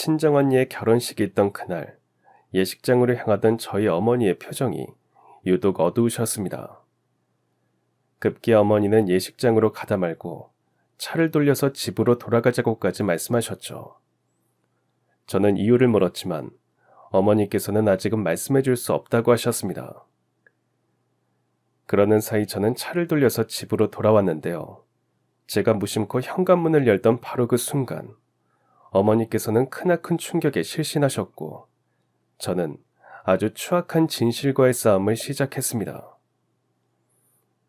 친정언니의 결혼식이 있던 그날, 예식장으로 향하던 저희 어머니의 표정이 유독 어두우셨습니다. 급기 어머니는 예식장으로 가다 말고 차를 돌려서 집으로 돌아가자고까지 말씀하셨죠. 저는 이유를 물었지만 어머니께서는 아직은 말씀해 줄 수 없다고 하셨습니다. 그러는 사이 저는 차를 돌려서 집으로 돌아왔는데요. 제가 무심코 현관문을 열던 바로 그 순간 어머니께서는 크나큰 충격에 실신하셨고 저는 아주 추악한 진실과의 싸움을 시작했습니다.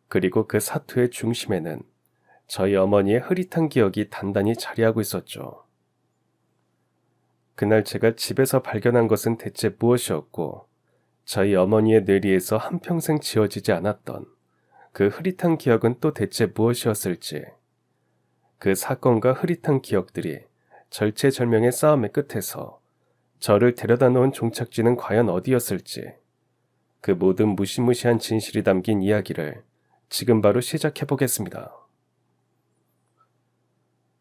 그리고 그 사투의 중심에는 저희 어머니의 흐릿한 기억이 단단히 자리하고 있었죠. 그날 제가 집에서 발견한 것은 대체 무엇이었고 저희 어머니의 뇌리에서 한평생 지워지지 않았던 그 흐릿한 기억은 또 대체 무엇이었을지, 그 사건과 흐릿한 기억들이 절체절명의 싸움의 끝에서 저를 데려다 놓은 종착지는 과연 어디였을지, 그 모든 무시무시한 진실이 담긴 이야기를 지금 바로 시작해 보겠습니다.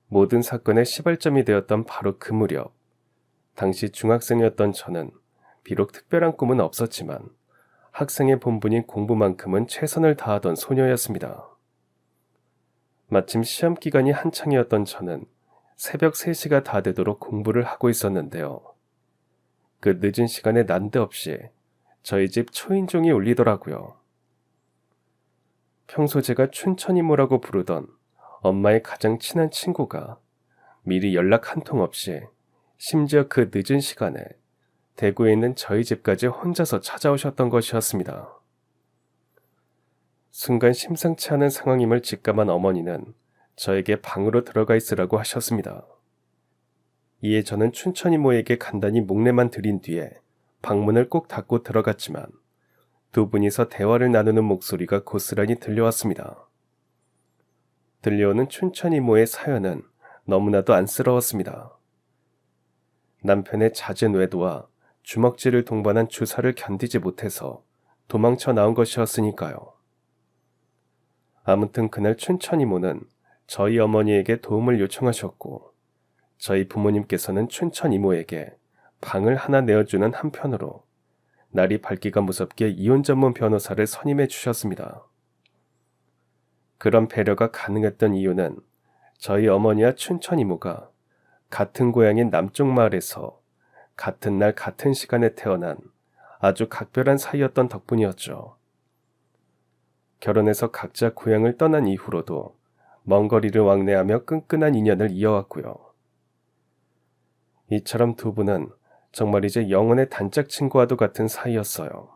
모든 사건의 시발점이 되었던 바로 그 무렵, 당시 중학생이었던 저는 비록 특별한 꿈은 없었지만 학생의 본분인 공부만큼은 최선을 다하던 소녀였습니다. 마침 시험 기간이 한창이었던 저는 새벽 3시가 다 되도록 공부를 하고 있었는데요. 그 늦은 시간에 난데없이 저희 집 초인종이 울리더라고요. 평소 제가 춘천이모라고 부르던 엄마의 가장 친한 친구가 미리 연락 한 통 없이 심지어 그 늦은 시간에 대구에 있는 저희 집까지 혼자서 찾아오셨던 것이었습니다. 순간 심상치 않은 상황임을 직감한 어머니는 저에게 방으로 들어가 있으라고 하셨습니다. 이에 저는 춘천이모에게 간단히 목례만 드린 뒤에 방문을 꼭 닫고 들어갔지만 두 분이서 대화를 나누는 목소리가 고스란히 들려왔습니다. 들려오는 춘천이모의 사연은 너무나도 안쓰러웠습니다. 남편의 잦은 외도와 주먹질을 동반한 주사를 견디지 못해서 도망쳐 나온 것이었으니까요. 아무튼 그날 춘천이모는 저희 어머니에게 도움을 요청하셨고 저희 부모님께서는 춘천이모에게 방을 하나 내어주는 한편으로 날이 밝기가 무섭게 이혼 전문 변호사를 선임해 주셨습니다. 그런 배려가 가능했던 이유는 저희 어머니와 춘천이모가 같은 고향인 남쪽 마을에서 같은 날 같은 시간에 태어난 아주 각별한 사이였던 덕분이었죠. 결혼해서 각자 고향을 떠난 이후로도 먼 거리를 왕래하며 끈끈한 인연을 이어왔고요. 이처럼 두 분은 정말 이제 영혼의 단짝 친구와도 같은 사이였어요.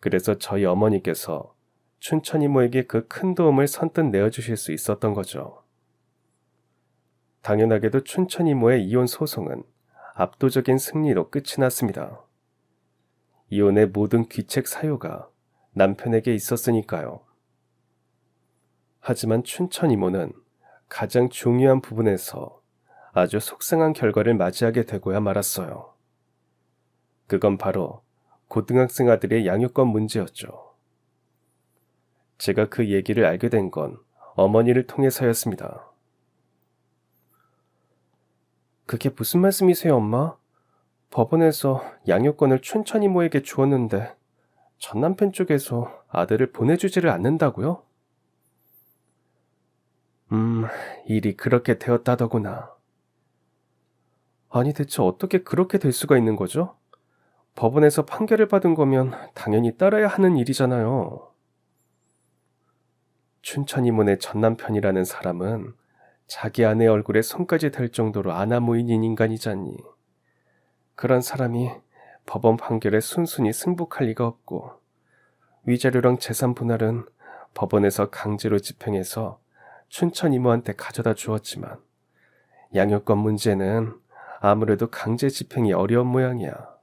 그래서 저희 어머니께서 춘천이모에게 그 큰 도움을 선뜻 내어주실 수 있었던 거죠. 당연하게도 춘천이모의 이혼 소송은 압도적인 승리로 끝이 났습니다. 이혼의 모든 귀책 사유가 남편에게 있었으니까요. 하지만 춘천이모는 가장 중요한 부분에서 아주 속상한 결과를 맞이하게 되고야 말았어요. 그건 바로 고등학생 아들의 양육권 문제였죠. 제가 그 얘기를 알게 된 건 어머니를 통해서였습니다. 그게 무슨 말씀이세요, 엄마? 법원에서 양육권을 춘천이모에게 주었는데 전 남편 쪽에서 아들을 보내주지를 않는다고요? 일이 그렇게 되었다더구나. 아니 대체 어떻게 그렇게 될 수가 있는 거죠? 법원에서 판결을 받은 거면 당연히 따라야 하는 일이잖아요. 춘천이모네 전남편이라는 사람은 자기 아내 얼굴에 손까지 댈 정도로 아나무인인 인간이잖니. 그런 사람이 법원 판결에 순순히 승복할 리가 없고 위자료랑 재산 분할은 법원에서 강제로 집행해서 춘천이모한테 가져다 주었지만 양육권 문제는 아무래도 강제 집행이 어려운 모양이야.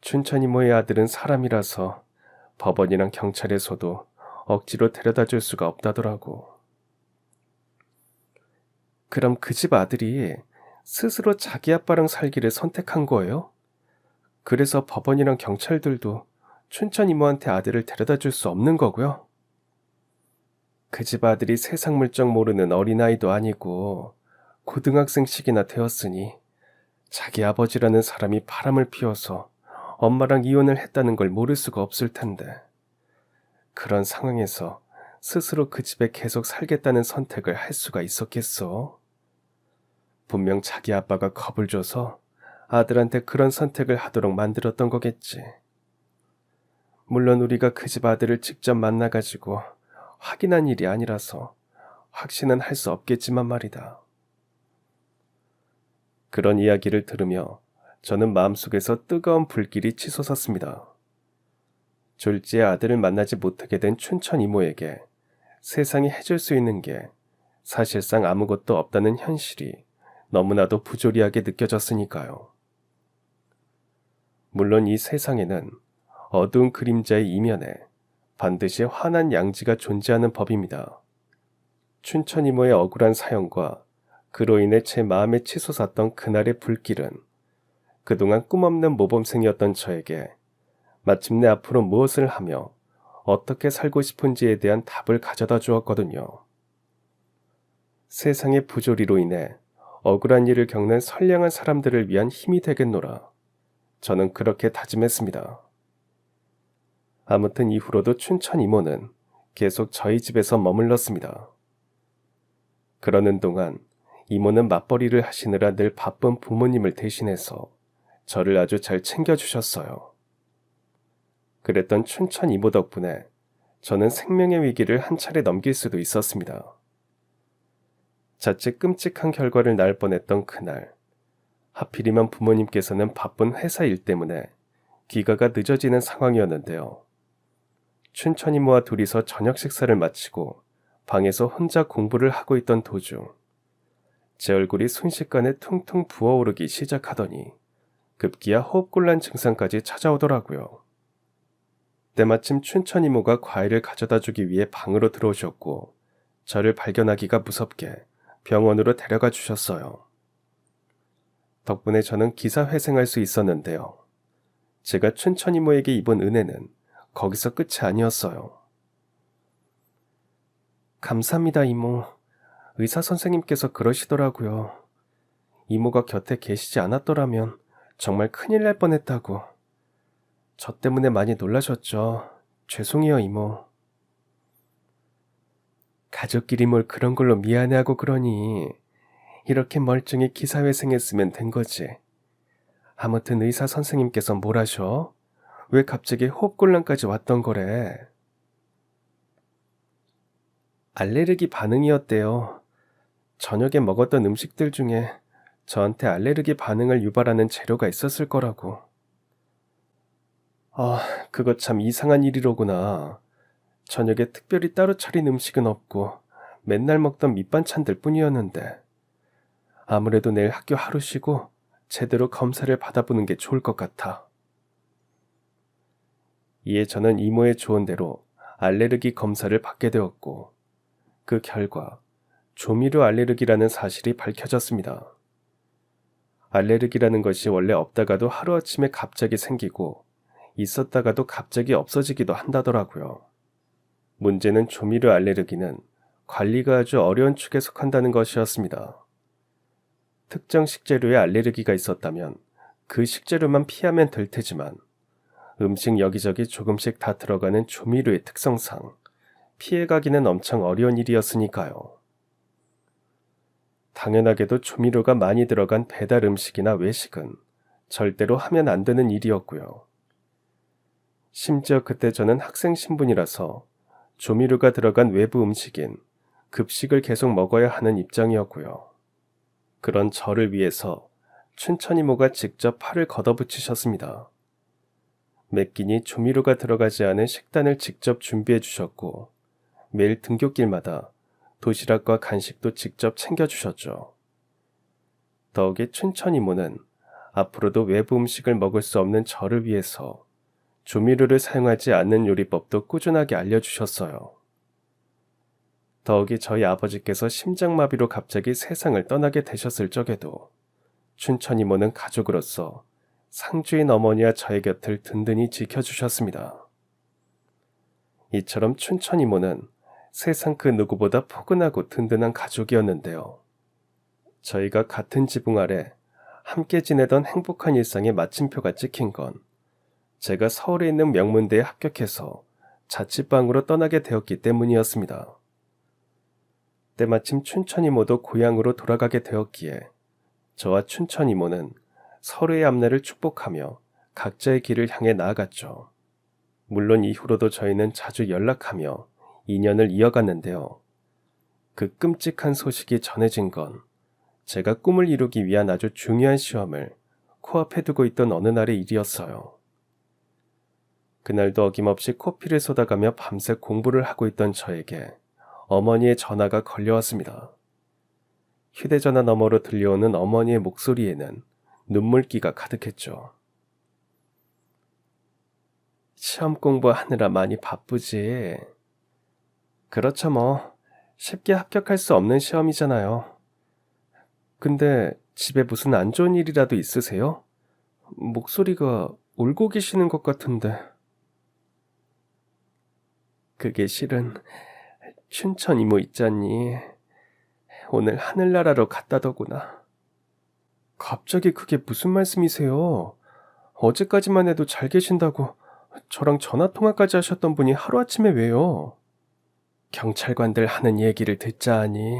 춘천이모의 아들은 사람이라서 법원이랑 경찰에서도 억지로 데려다 줄 수가 없다더라고. 그럼 그 집 아들이 스스로 자기 아빠랑 살기를 선택한 거예요? 그래서 법원이랑 경찰들도 춘천이모한테 아들을 데려다 줄 수 없는 거고요? 그 집 아들이 세상 물정 모르는 어린아이도 아니고 고등학생식이나 되었으니 자기 아버지라는 사람이 바람을 피워서 엄마랑 이혼을 했다는 걸 모를 수가 없을 텐데, 그런 상황에서 스스로 그 집에 계속 살겠다는 선택을 할 수가 있었겠어? 분명 자기 아빠가 겁을 줘서 아들한테 그런 선택을 하도록 만들었던 거겠지. 물론 우리가 그 집 아들을 직접 만나가지고 확인한 일이 아니라서 확신은 할 수 없겠지만 말이다. 그런 이야기를 들으며 저는 마음속에서 뜨거운 불길이 치솟았습니다. 졸지에 아들을 만나지 못하게 된 춘천 이모에게 세상이 해줄 수 있는 게 사실상 아무것도 없다는 현실이 너무나도 부조리하게 느껴졌으니까요. 물론 이 세상에는 어두운 그림자의 이면에 반드시 환한 양지가 존재하는 법입니다. 춘천 이모의 억울한 사연과 그로 인해 제 마음에 치솟았던 그날의 불길은 그동안 꿈없는 모범생이었던 저에게 마침내 앞으로 무엇을 하며 어떻게 살고 싶은지에 대한 답을 가져다 주었거든요. 세상의 부조리로 인해 억울한 일을 겪는 선량한 사람들을 위한 힘이 되겠노라. 저는 그렇게 다짐했습니다. 아무튼 이후로도 춘천 이모는 계속 저희 집에서 머물렀습니다. 그러는 동안 이모는 맞벌이를 하시느라 늘 바쁜 부모님을 대신해서 저를 아주 잘 챙겨주셨어요. 그랬던 춘천 이모 덕분에 저는 생명의 위기를 한 차례 넘길 수도 있었습니다. 자칫 끔찍한 결과를 낳을 뻔했던 그날, 하필이면 부모님께서는 바쁜 회사 일 때문에 귀가가 늦어지는 상황이었는데요. 춘천 이모와 둘이서 저녁 식사를 마치고 방에서 혼자 공부를 하고 있던 도중 제 얼굴이 순식간에 퉁퉁 부어오르기 시작하더니 급기야 호흡곤란 증상까지 찾아오더라고요. 때마침 춘천 이모가 과일을 가져다 주기 위해 방으로 들어오셨고 저를 발견하기가 무섭게 병원으로 데려가 주셨어요. 덕분에 저는 기사회생할 수 있었는데요. 제가 춘천 이모에게 입은 은혜는 거기서 끝이 아니었어요. 감사합니다, 이모. 의사 선생님께서 그러시더라고요. 이모가 곁에 계시지 않았더라면 정말 큰일 날 뻔했다고. 저 때문에 많이 놀라셨죠. 죄송해요, 이모. 가족끼리 뭘 그런 걸로 미안해하고 그러니. 이렇게 멀쩡히 기사회생했으면 된 거지. 아무튼 의사 선생님께서 뭘 하셔? 왜 갑자기 호흡곤란까지 왔던 거래? 알레르기 반응이었대요. 저녁에 먹었던 음식들 중에 저한테 알레르기 반응을 유발하는 재료가 있었을 거라고. 그거 참 이상한 일이로구나. 저녁에 특별히 따로 차린 음식은 없고 맨날 먹던 밑반찬들 뿐이었는데. 아무래도 내일 학교 하루 쉬고 제대로 검사를 받아보는 게 좋을 것 같아. 이에 저는 이모의 조언대로 알레르기 검사를 받게 되었고 그 결과 조미료 알레르기라는 사실이 밝혀졌습니다. 알레르기라는 것이 원래 없다가도 하루아침에 갑자기 생기고 있었다가도 갑자기 없어지기도 한다더라고요. 문제는 조미료 알레르기는 관리가 아주 어려운 축에 속한다는 것이었습니다. 특정 식재료에 알레르기가 있었다면 그 식재료만 피하면 될 테지만 음식 여기저기 조금씩 다 들어가는 조미료의 특성상 피해가기는 엄청 어려운 일이었으니까요. 당연하게도 조미료가 많이 들어간 배달 음식이나 외식은 절대로 하면 안 되는 일이었고요. 심지어 그때 저는 학생 신분이라서 조미료가 들어간 외부 음식인 급식을 계속 먹어야 하는 입장이었고요. 그런 저를 위해서 춘천 이모가 직접 팔을 걷어붙이셨습니다. 매 끼니 조미료가 들어가지 않은 식단을 직접 준비해 주셨고 매일 등굣길마다 도시락과 간식도 직접 챙겨주셨죠. 더욱이 춘천 이모는 앞으로도 외부 음식을 먹을 수 없는 저를 위해서 조미료를 사용하지 않는 요리법도 꾸준하게 알려주셨어요. 더욱이 저희 아버지께서 심장마비로 갑자기 세상을 떠나게 되셨을 적에도 춘천 이모는 가족으로서 상주인 어머니와 저의 곁을 든든히 지켜주셨습니다. 이처럼 춘천 이모는 세상 그 누구보다 포근하고 든든한 가족이었는데요. 저희가 같은 지붕 아래 함께 지내던 행복한 일상의 마침표가 찍힌 건 제가 서울에 있는 명문대에 합격해서 자취방으로 떠나게 되었기 때문이었습니다. 때마침 춘천 이모도 고향으로 돌아가게 되었기에 저와 춘천 이모는 서로의 앞날을 축복하며 각자의 길을 향해 나아갔죠. 물론 이후로도 저희는 자주 연락하며 인연을 이어갔는데요. 그 끔찍한 소식이 전해진 건 제가 꿈을 이루기 위한 아주 중요한 시험을 코앞에 두고 있던 어느 날의 일이었어요. 그날도 어김없이 코피를 쏟아가며 밤새 공부를 하고 있던 저에게 어머니의 전화가 걸려왔습니다. 휴대전화 너머로 들려오는 어머니의 목소리에는 눈물기가 가득했죠. 시험 공부하느라 많이 바쁘지. 그렇죠 뭐. 쉽게 합격할 수 없는 시험이잖아요. 근데 집에 무슨 안 좋은 일이라도 있으세요? 목소리가 울고 계시는 것 같은데. 그게 실은 춘천 이모 있잖니. 오늘 하늘나라로 갔다더구나. 갑자기 그게 무슨 말씀이세요? 어제까지만 해도 잘 계신다고 저랑 전화통화까지 하셨던 분이 하루아침에 왜요? 경찰관들 하는 얘기를 듣자 하니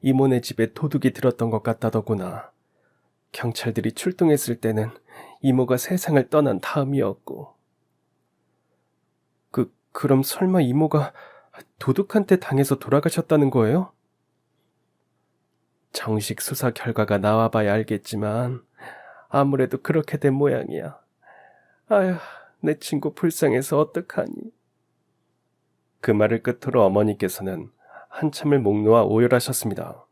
이모네 집에 도둑이 들었던 것 같다더구나. 경찰들이 출동했을 때는 이모가 세상을 떠난 다음이었고. 그럼 설마 이모가 도둑한테 당해서 돌아가셨다는 거예요? 정식 수사 결과가 나와봐야 알겠지만 아무래도 그렇게 된 모양이야. 아휴, 내 친구 불쌍해서 어떡하니. 그 말을 끝으로 어머니께서는 한참을 목 놓아 오열하셨습니다.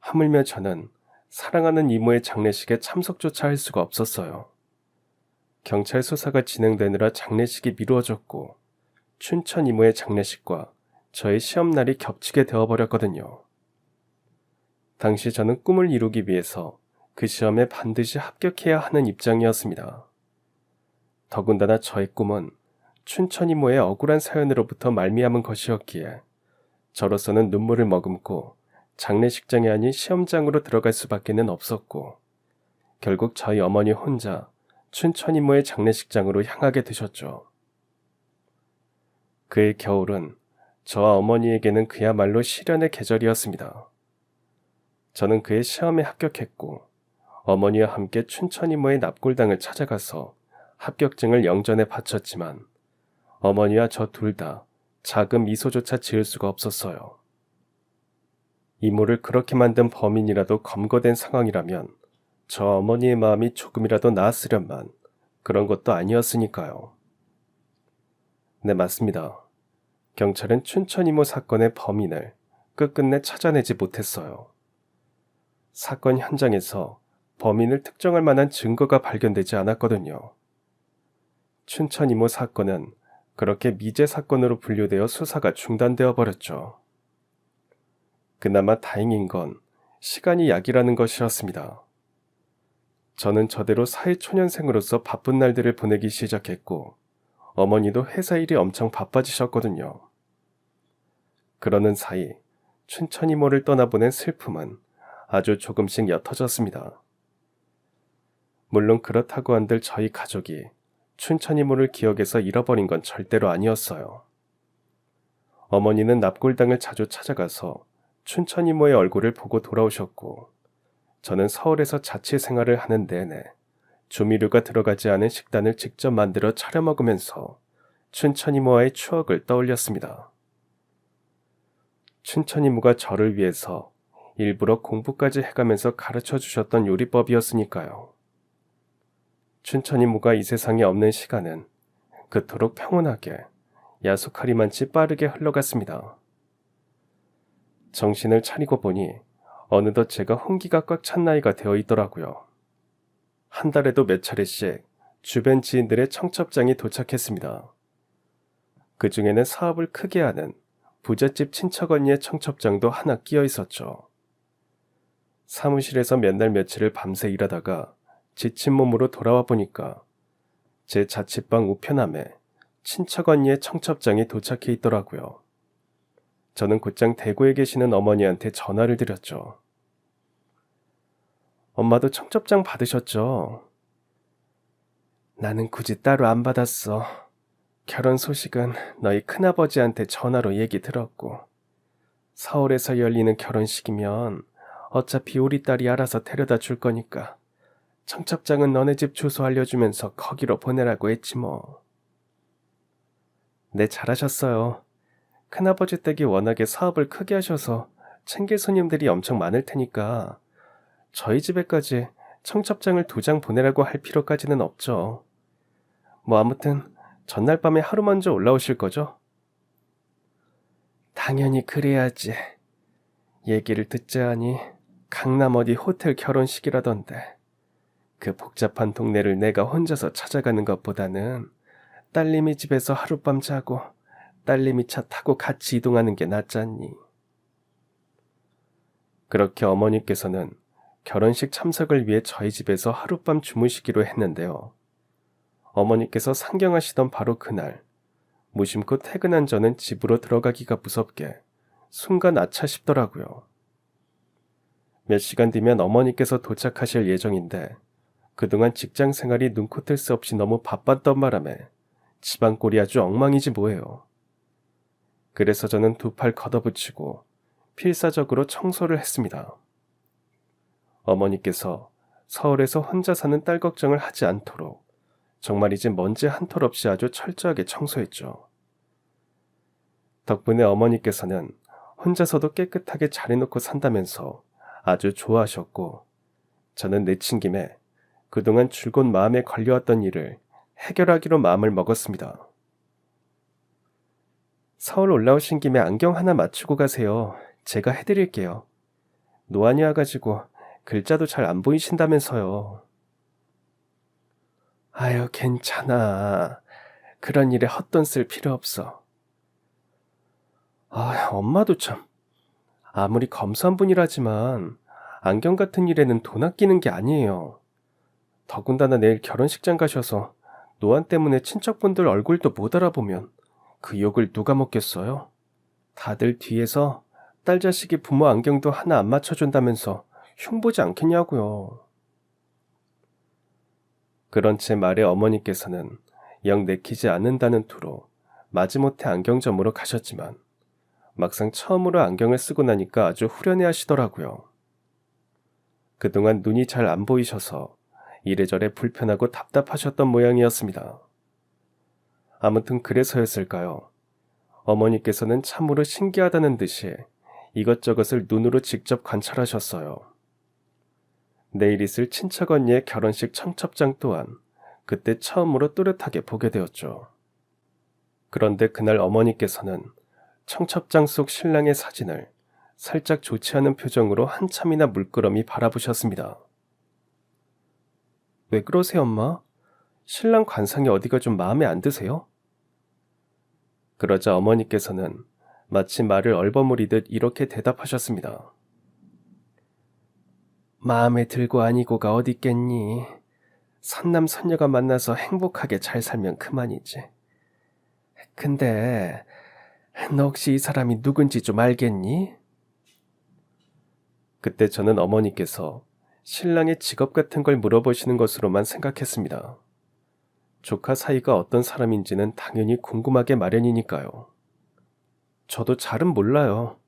하물며 저는 사랑하는 이모의 장례식에 참석조차 할 수가 없었어요. 경찰 수사가 진행되느라 장례식이 미루어졌고 춘천 이모의 장례식과 저의 시험날이 겹치게 되어버렸거든요. 당시 저는 꿈을 이루기 위해서 그 시험에 반드시 합격해야 하는 입장이었습니다. 더군다나 저의 꿈은 춘천 이모의 억울한 사연으로부터 말미암은 것이었기에 저로서는 눈물을 머금고 장례식장이 아닌 시험장으로 들어갈 수밖에는 없었고 결국 저희 어머니 혼자 춘천 이모의 장례식장으로 향하게 되셨죠. 그의 겨울은 저와 어머니에게는 그야말로 시련의 계절이었습니다. 저는 그의 시험에 합격했고 어머니와 함께 춘천 이모의 납골당을 찾아가서 합격증을 영전에 바쳤지만 어머니와 저 둘 다 작은 미소조차 지을 수가 없었어요. 이모를 그렇게 만든 범인이라도 검거된 상황이라면 저 어머니의 마음이 조금이라도 나았으련만 그런 것도 아니었으니까요. 네, 맞습니다. 경찰은 춘천 이모 사건의 범인을 끝끝내 찾아내지 못했어요. 사건 현장에서 범인을 특정할 만한 증거가 발견되지 않았거든요. 춘천 이모 사건은 그렇게 미제 사건으로 분류되어 수사가 중단되어 버렸죠. 그나마 다행인 건 시간이 약이라는 것이었습니다. 저는 저대로 사회초년생으로서 바쁜 날들을 보내기 시작했고 어머니도 회사 일이 엄청 바빠지셨거든요. 그러는 사이 춘천 이모를 떠나보낸 슬픔은 아주 조금씩 옅어졌습니다. 물론 그렇다고 한들 저희 가족이 춘천 이모를 기억에서 잃어버린 건 절대로 아니었어요. 어머니는 납골당을 자주 찾아가서 춘천 이모의 얼굴을 보고 돌아오셨고 저는 서울에서 자취 생활을 하는 내내 조미료가 들어가지 않은 식단을 직접 만들어 차려 먹으면서 춘천 이모와의 추억을 떠올렸습니다. 춘천 이모가 저를 위해서 일부러 공부까지 해가면서 가르쳐 주셨던 요리법이었으니까요. 춘천 이모가 이 세상에 없는 시간은 그토록 평온하게 야속하리만치 빠르게 흘러갔습니다. 정신을 차리고 보니 어느덧 제가 혼기가 꽉 찬 나이가 되어 있더라고요. 한 달에도 몇 차례씩 주변 지인들의 청첩장이 도착했습니다. 그 중에는 사업을 크게 하는 부잣집 친척 언니의 청첩장도 하나 끼어 있었죠. 사무실에서 몇 날 며칠을 밤새 일하다가 지친 몸으로 돌아와 보니까 제 자취방 우편함에 친척 언니의 청첩장이 도착해 있더라고요. 저는 곧장 대구에 계시는 어머니한테 전화를 드렸죠. 엄마도 청첩장 받으셨죠? 나는 굳이 따로 안 받았어. 결혼 소식은 너희 큰아버지한테 전화로 얘기 들었고, 서울에서 열리는 결혼식이면 어차피 우리 딸이 알아서 데려다 줄 거니까 청첩장은 너네 집 주소 알려주면서 거기로 보내라고 했지 뭐. 네, 잘하셨어요. 큰아버지 댁이 워낙에 사업을 크게 하셔서 챙길 손님들이 엄청 많을 테니까 저희 집에까지 청첩장을 2장 보내라고 할 필요까지는 없죠. 뭐 아무튼 전날 밤에 하루 먼저 올라오실 거죠? 당연히 그래야지. 얘기를 듣자 하니 강남 어디 호텔 결혼식이라던데. 그 복잡한 동네를 내가 혼자서 찾아가는 것보다는 딸내미 집에서 하룻밤 자고 딸내미 차 타고 같이 이동하는 게 낫잖니. 그렇게 어머니께서는 결혼식 참석을 위해 저희 집에서 하룻밤 주무시기로 했는데요. 어머니께서 상경하시던 바로 그날, 무심코 퇴근한 저는 집으로 들어가기가 무섭게 순간 아차 싶더라고요. 몇 시간 뒤면 어머니께서 도착하실 예정인데 그동안 직장 생활이 눈코 뜰 새 없이 너무 바빴던 바람에 집안 꼴이 아주 엉망이지 뭐예요. 그래서 저는 2팔 걷어붙이고 필사적으로 청소를 했습니다. 어머니께서 서울에서 혼자 사는 딸 걱정을 하지 않도록 정말이지 먼지 한 톨 없이 아주 철저하게 청소했죠. 덕분에 어머니께서는 혼자서도 깨끗하게 잘해놓고 산다면서 아주 좋아하셨고, 저는 내친 김에 그동안 줄곧 마음에 걸려왔던 일을 해결하기로 마음을 먹었습니다. 서울 올라오신 김에 안경 하나 맞추고 가세요. 제가 해드릴게요. 노안이 와가지고 글자도 잘 안 보이신다면서요. 아유, 괜찮아. 그런 일에 헛돈 쓸 필요 없어. 아, 엄마도 참. 아무리 검소한 분이라지만 안경 같은 일에는 돈 아끼는 게 아니에요. 더군다나 내일 결혼식장 가셔서 노안 때문에 친척분들 얼굴도 못 알아보면 그 욕을 누가 먹겠어요? 다들 뒤에서 딸 자식이 부모 안경도 하나 안 맞춰준다면서 흉보지 않겠냐고요. 그런 제 말에 어머니께서는 영 내키지 않는다는 투로 마지못해 안경점으로 가셨지만 막상 처음으로 안경을 쓰고 나니까 아주 후련해 하시더라고요. 그동안 눈이 잘 안 보이셔서 이래저래 불편하고 답답하셨던 모양이었습니다. 아무튼 그래서였을까요? 어머니께서는 참으로 신기하다는 듯이 이것저것을 눈으로 직접 관찰하셨어요. 내일 있을 친척 언니의 결혼식 청첩장 또한 그때 처음으로 또렷하게 보게 되었죠. 그런데 그날 어머니께서는 청첩장 속 신랑의 사진을 살짝 좋지 않은 표정으로 한참이나 물끄러미 바라보셨습니다. 왜 그러세요, 엄마? 신랑 관상이 어디가 좀 마음에 안 드세요? 그러자 어머니께서는 마치 말을 얼버무리듯 이렇게 대답하셨습니다. 마음에 들고 아니고가 어딨겠니? 선남 선녀가 만나서 행복하게 잘 살면 그만이지. 근데 너 혹시 이 사람이 누군지 좀 알겠니? 그때 저는 어머니께서 신랑의 직업 같은 걸 물어보시는 것으로만 생각했습니다. 조카 사이가 어떤 사람인지는 당연히 궁금하게 마련이니까요. 저도 잘은 몰라요.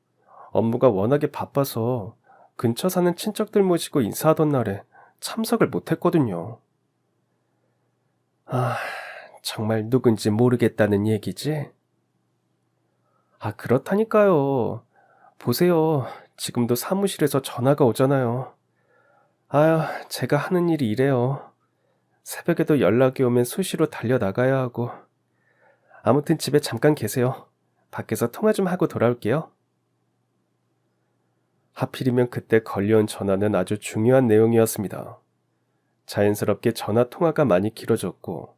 업무가 워낙에 바빠서 근처 사는 친척들 모시고 인사하던 날에 참석을 못했거든요. 아, 정말 누군지 모르겠다는 얘기지? 아, 그렇다니까요. 보세요. 지금도 사무실에서 전화가 오잖아요. 아휴, 제가 하는 일이 이래요. 새벽에도 연락이 오면 수시로 달려나가야 하고. 아무튼 집에 잠깐 계세요. 밖에서 통화 좀 하고 돌아올게요. 하필이면 그때 걸려온 전화는 아주 중요한 내용이었습니다. 자연스럽게 전화 통화가 많이 길어졌고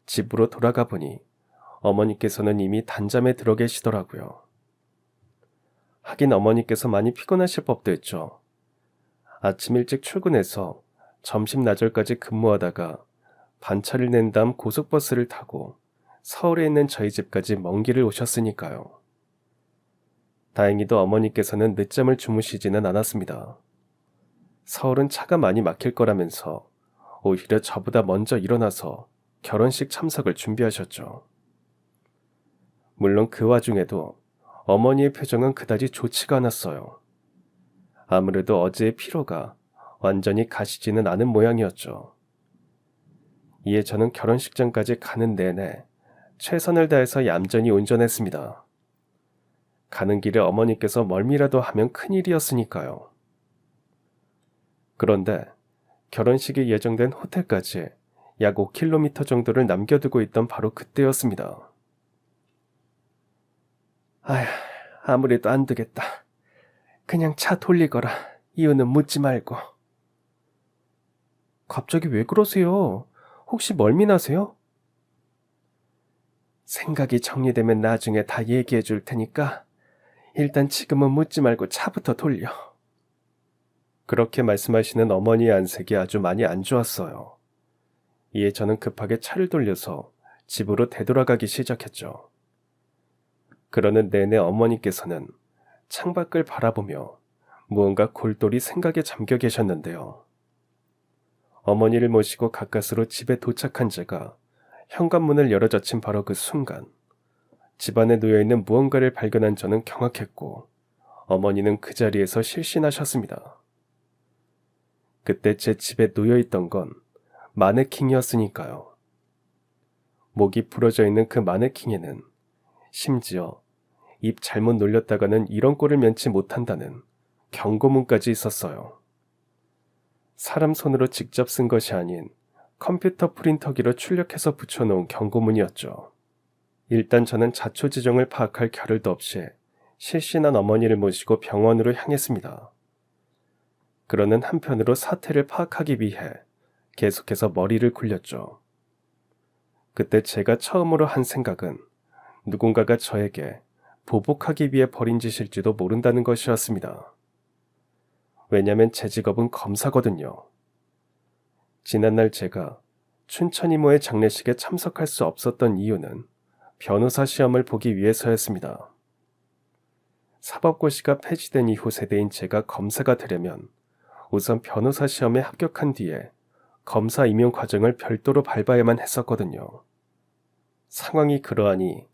집으로 돌아가 보니 어머니께서는 이미 단잠에 들어 계시더라고요. 하긴 어머니께서 많이 피곤하실 법도 했죠. 아침 일찍 출근해서 점심 나절까지 근무하다가 반차를 낸 다음 고속버스를 타고 서울에 있는 저희 집까지 먼 길을 오셨으니까요. 다행히도 어머니께서는 늦잠을 주무시지는 않았습니다. 서울은 차가 많이 막힐 거라면서 오히려 저보다 먼저 일어나서 결혼식 참석을 준비하셨죠. 물론 그 와중에도 어머니의 표정은 그다지 좋지가 않았어요. 아무래도 어제의 피로가 완전히 가시지는 않은 모양이었죠. 이에 저는 결혼식장까지 가는 내내 최선을 다해서 얌전히 운전했습니다. 가는 길에 어머니께서 멀미라도 하면 큰일이었으니까요. 그런데 결혼식이 예정된 호텔까지 약 5km 정도를 남겨두고 있던 바로 그때였습니다. 아휴, 아무래도 안 되겠다. 그냥 차 돌리거라. 이유는 묻지 말고. 갑자기 왜 그러세요? 혹시 멀미 나세요? 생각이 정리되면 나중에 다 얘기해 줄 테니까 일단 지금은 묻지 말고 차부터 돌려. 그렇게 말씀하시는 어머니의 안색이 아주 많이 안 좋았어요. 이에 저는 급하게 차를 돌려서 집으로 되돌아가기 시작했죠. 그러는 내내 어머니께서는 창밖을 바라보며 무언가 골똘히 생각에 잠겨 계셨는데요. 어머니를 모시고 가까스로 집에 도착한 제가 현관문을 열어젖힌 바로 그 순간 집안에 놓여있는 무언가를 발견한 저는 경악했고 어머니는 그 자리에서 실신하셨습니다. 그때 제 집에 놓여있던 건 마네킹이었으니까요. 목이 부러져 있는 그 마네킹에는 심지어 입 잘못 놀렸다가는 이런 꼴을 면치 못한다는 경고문까지 있었어요. 사람 손으로 직접 쓴 것이 아닌 컴퓨터 프린터기로 출력해서 붙여놓은 경고문이었죠. 일단 저는 자초지종을 파악할 겨를도 없이 실신한 어머니를 모시고 병원으로 향했습니다. 그러는 한편으로 사태를 파악하기 위해 계속해서 머리를 굴렸죠. 그때 제가 처음으로 한 생각은 누군가가 저에게 보복하기 위해 벌인 짓일지도 모른다는 것이었습니다. 왜냐면 제 직업은 검사거든요. 지난날 제가 춘천 이모의 장례식에 참석할 수 없었던 이유는 변호사 시험을 보기 위해서였습니다. 사법고시가 폐지된 이후 세대인 제가 검사가 되려면 우선 변호사 시험에 합격한 뒤에 검사 임용 과정을 별도로 밟아야만 했었거든요. 상황이 그러하니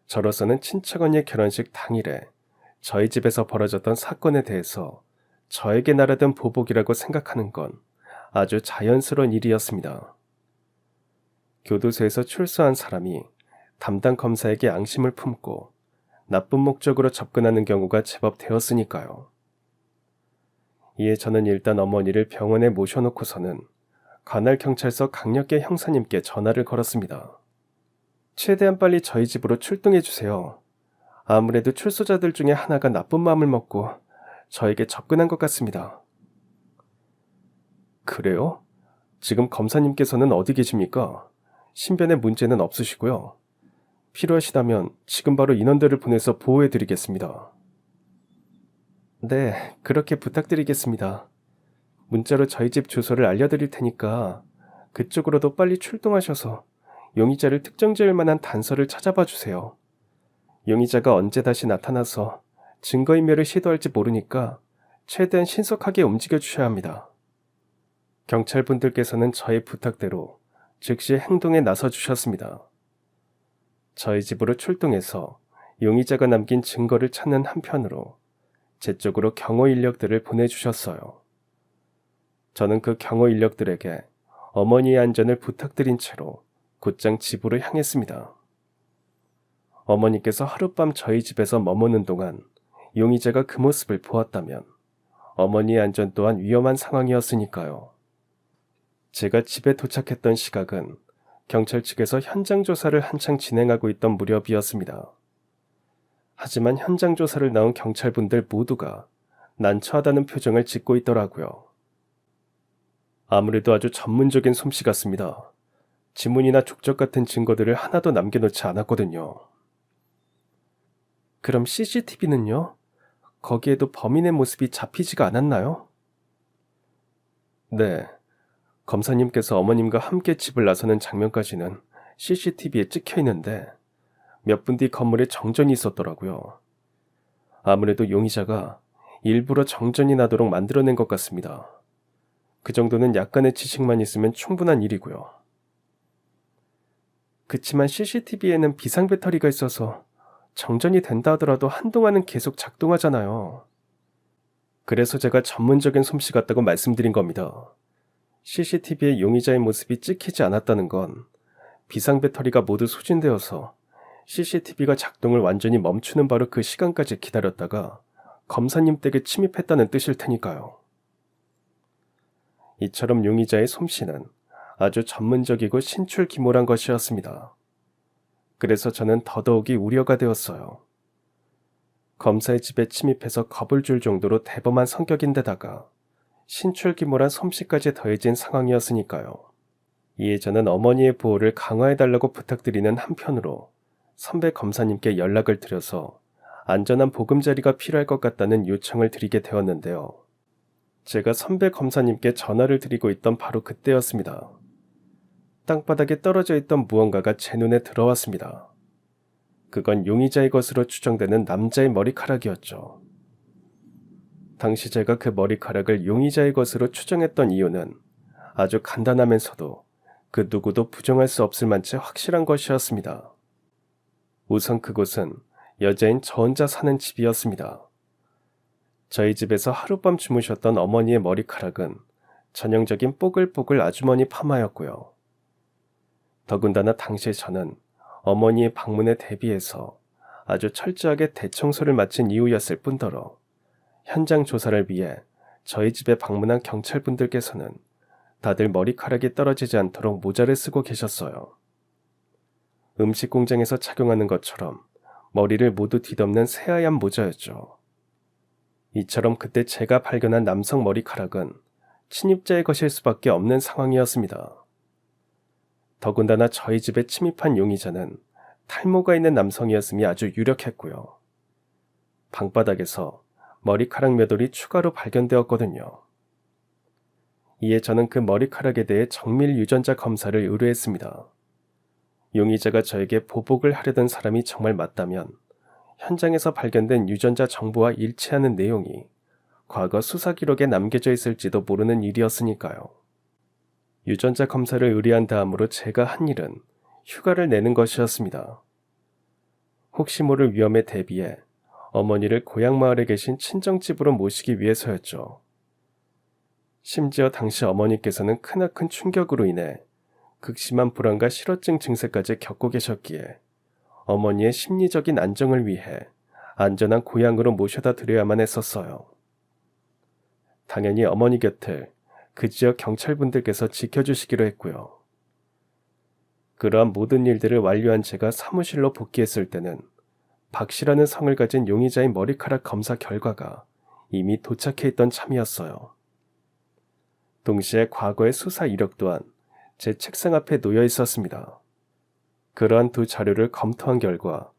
저로서는 친척언니의 결혼식 당일에 저희 집에서 벌어졌던 사건에 대해서 저에게 날아든 보복이라고 생각하는 건 아주 자연스러운 일이었습니다. 교도소에서 출소한 사람이 담당 검사에게 앙심을 품고 나쁜 목적으로 접근하는 경우가 제법 되었으니까요. 이에 저는 일단 어머니를 병원에 모셔놓고서는 관할 경찰서 강력계 형사님께 전화를 걸었습니다. 최대한 빨리 저희 집으로 출동해 주세요. 아무래도 출소자들 중에 하나가 나쁜 마음을 먹고 저에게 접근한 것 같습니다. 그래요? 지금 검사님께서는 어디 계십니까? 신변에 문제는 없으시고요. 필요하시다면 지금 바로 인원들을 보내서 보호해드리겠습니다. 네, 그렇게 부탁드리겠습니다. 문자로 저희 집 주소를 알려드릴 테니까 그쪽으로도 빨리 출동하셔서 용의자를 특정지을 만한 단서를 찾아봐 주세요. 용의자가 언제 다시 나타나서 증거인멸을 시도할지 모르니까 최대한 신속하게 움직여 주셔야 합니다. 경찰분들께서는 저의 부탁대로 즉시 행동에 나서 주셨습니다. 저희 집으로 출동해서 용의자가 남긴 증거를 찾는 한편으로 제 쪽으로 경호 인력들을 보내주셨어요. 저는 그 경호 인력들에게 어머니의 안전을 부탁드린 채로 곧장 집으로 향했습니다. 어머니께서 하룻밤 저희 집에서 머무는 동안 용의자가 그 모습을 보았다면 어머니의 안전 또한 위험한 상황이었으니까요. 제가 집에 도착했던 시각은 경찰 측에서 현장 조사를 한창 진행하고 있던 무렵이었습니다. 하지만 현장 조사를 나온 경찰분들 모두가 난처하다는 표정을 짓고 있더라고요. 아무래도 아주 전문적인 솜씨 같습니다. 지문이나 족적 같은 증거들을 하나도 남겨놓지 않았거든요. 그럼 CCTV는요? 거기에도 범인의 모습이 잡히지가 않았나요? 네. 검사님께서 어머님과 함께 집을 나서는 장면까지는 CCTV에 찍혀 있는데 몇 분 뒤 건물에 정전이 있었더라고요. 아무래도 용의자가 일부러 정전이 나도록 만들어낸 것 같습니다. 그 정도는 약간의 지식만 있으면 충분한 일이고요. 그치만 CCTV에는 비상 배터리가 있어서 정전이 된다 하더라도 한동안은 계속 작동하잖아요. 그래서 제가 전문적인 솜씨 같다고 말씀드린 겁니다. CCTV에 용의자의 모습이 찍히지 않았다는 건 비상 배터리가 모두 소진되어서 CCTV가 작동을 완전히 멈추는 바로 그 시간까지 기다렸다가 검사님 댁에 침입했다는 뜻일 테니까요. 이처럼 용의자의 솜씨는 아주 전문적이고 신출귀몰한 것이었습니다. 그래서 저는 더더욱이 우려가 되었어요. 검사의 집에 침입해서 겁을 줄 정도로 대범한 성격인데다가 신출귀몰한 솜씨까지 더해진 상황이었으니까요. 이에 저는 어머니의 보호를 강화해달라고 부탁드리는 한편으로 선배 검사님께 연락을 드려서 안전한 보금자리가 필요할 것 같다는 요청을 드리게 되었는데요. 제가 선배 검사님께 전화를 드리고 있던 바로 그때였습니다. 땅바닥에 떨어져 있던 무언가가 제 눈에 들어왔습니다. 그건 용의자의 것으로 추정되는 남자의 머리카락이었죠. 당시 제가 그 머리카락을 용의자의 것으로 추정했던 이유는 아주 간단하면서도 그 누구도 부정할 수 없을 만치 확실한 것이었습니다. 우선 그곳은 여자인 저 혼자 사는 집이었습니다. 저희 집에서 하룻밤 주무셨던 어머니의 머리카락은 전형적인 뽀글뽀글 아주머니 파마였고요. 더군다나 당시 저는 어머니의 방문에 대비해서 아주 철저하게 대청소를 마친 이후였을 뿐더러 현장 조사를 위해 저희 집에 방문한 경찰분들께서는 다들 머리카락이 떨어지지 않도록 모자를 쓰고 계셨어요. 음식 공장에서 착용하는 것처럼 머리를 모두 뒤덮는 새하얀 모자였죠. 이처럼 그때 제가 발견한 남성 머리카락은 침입자의 것일 수밖에 없는 상황이었습니다. 더군다나 저희 집에 침입한 용의자는 탈모가 있는 남성이었음이 아주 유력했고요. 방바닥에서 머리카락 몇 올이 추가로 발견되었거든요. 이에 저는 그 머리카락에 대해 정밀 유전자 검사를 의뢰했습니다. 용의자가 저에게 보복을 하려던 사람이 정말 맞다면 현장에서 발견된 유전자 정보와 일치하는 내용이 과거 수사 기록에 남겨져 있을지도 모르는 일이었으니까요. 유전자 검사를 의뢰한 다음으로 제가 한 일은 휴가를 내는 것이었습니다. 혹시 모를 위험에 대비해 어머니를 고향 마을에 계신 친정집으로 모시기 위해서였죠. 심지어 당시 어머니께서는 크나큰 충격으로 인해 극심한 불안과 실어증 증세까지 겪고 계셨기에 어머니의 심리적인 안정을 위해 안전한 고향으로 모셔다 드려야만 했었어요. 당연히 어머니 곁을 그 지역 경찰분들께서 지켜주시기로 했고요. 그러한 모든 일들을 완료한 제가 사무실로 복귀했을 때는 박씨라는 성을 가진 용의자의 머리카락 검사 결과가 이미 도착해 있던 참이었어요. 동시에 과거의 수사 이력 또한 제 책상 앞에 놓여 있었습니다. 그러한 두 자료를 검토한 결과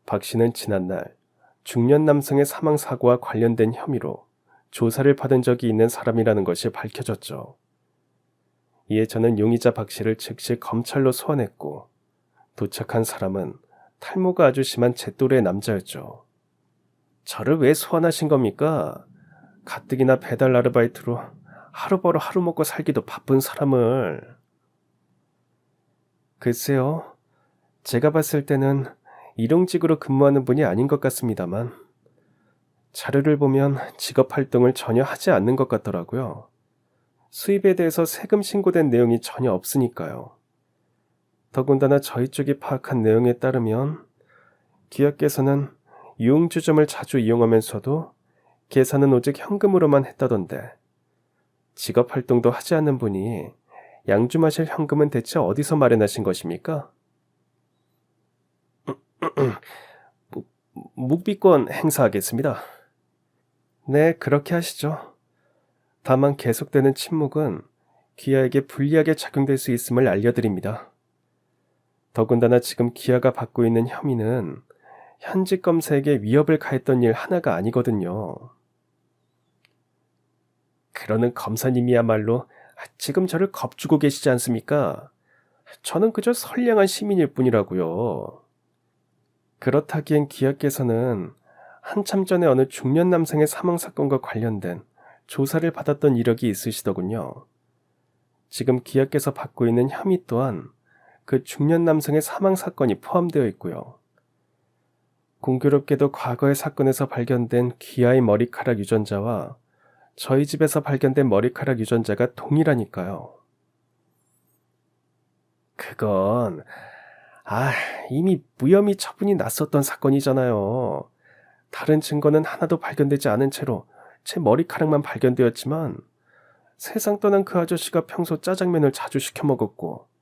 박씨는 지난날 중년 남성의 사망 사고와 관련된 혐의로 조사를 받은 적이 있는 사람이라는 것이 밝혀졌죠. 이에 저는 용의자 박씨를 즉시 검찰로 소환했고 도착한 사람은 탈모가 아주 심한 제 또래의 남자였죠. 저를 왜 소환하신 겁니까? 가뜩이나 배달 아르바이트로 하루 벌어 하루 먹고 살기도 바쁜 사람을. 글쎄요. 제가 봤을 때는 일용직으로 근무하는 분이 아닌 것 같습니다만 자료를 보면 직업활동을 전혀 하지 않는 것 같더라고요. 수입에 대해서 세금 신고된 내용이 전혀 없으니까요. 더군다나 저희 쪽이 파악한 내용에 따르면 기업께서는 유흥주점을 자주 이용하면서도 계산은 오직 현금으로만 했다던데 직업활동도 하지 않는 분이 양주마실 현금은 대체 어디서 마련하신 것입니까? 묵비권 행사하겠습니다. 네, 그렇게 하시죠. 다만 계속되는 침묵은 기아에게 불리하게 작용될 수 있음을 알려드립니다. 더군다나 지금 기아가 받고 있는 혐의는 현직 검사에게 위협을 가했던 일 하나가 아니거든요. 그러는 검사님이야말로 지금 저를 겁주고 계시지 않습니까? 저는 그저 선량한 시민일 뿐이라고요. 그렇다기엔 기아께서는 한참 전에 어느 중년 남성의 사망 사건과 관련된 조사를 받았던 이력이 있으시더군요. 지금 기아께서 받고 있는 혐의 또한 그 중년 남성의 사망 사건이 포함되어 있고요. 공교롭게도 과거의 사건에서 발견된 기아의 머리카락 유전자와 저희 집에서 발견된 머리카락 유전자가 동일하니까요. 그건 이미 무혐의 처분이 났었던 사건이잖아요. 다른 증거는 하나도 발견되지 않은 채로 제 머리카락만 발견되었지만 세상 떠난 그 아저씨가 평소 짜장면을 자주 시켜 먹었고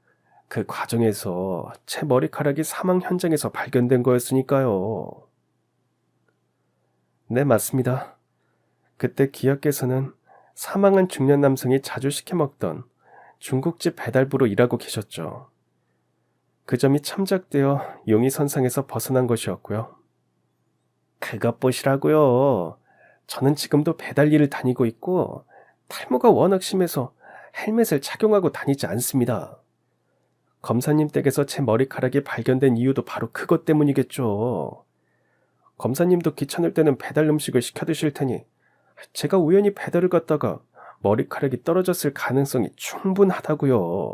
그 과정에서 제 머리카락이 사망 현장에서 발견된 거였으니까요. 네, 맞습니다. 그때 기아께서는 사망한 중년 남성이 자주 시켜 먹던 중국집 배달부로 일하고 계셨죠. 그 점이 참작되어 용의선상에서 벗어난 것이었고요. 그것 보시라고요. 저는 지금도 배달 일을 다니고 있고 탈모가 워낙 심해서 헬멧을 착용하고 다니지 않습니다. 검사님 댁에서 제 머리카락이 발견된 이유도 바로 그것 때문이겠죠. 검사님도 귀찮을 때는 배달 음식을 시켜 드실 테니 제가 우연히 배달을 갔다가 머리카락이 떨어졌을 가능성이 충분하다고요.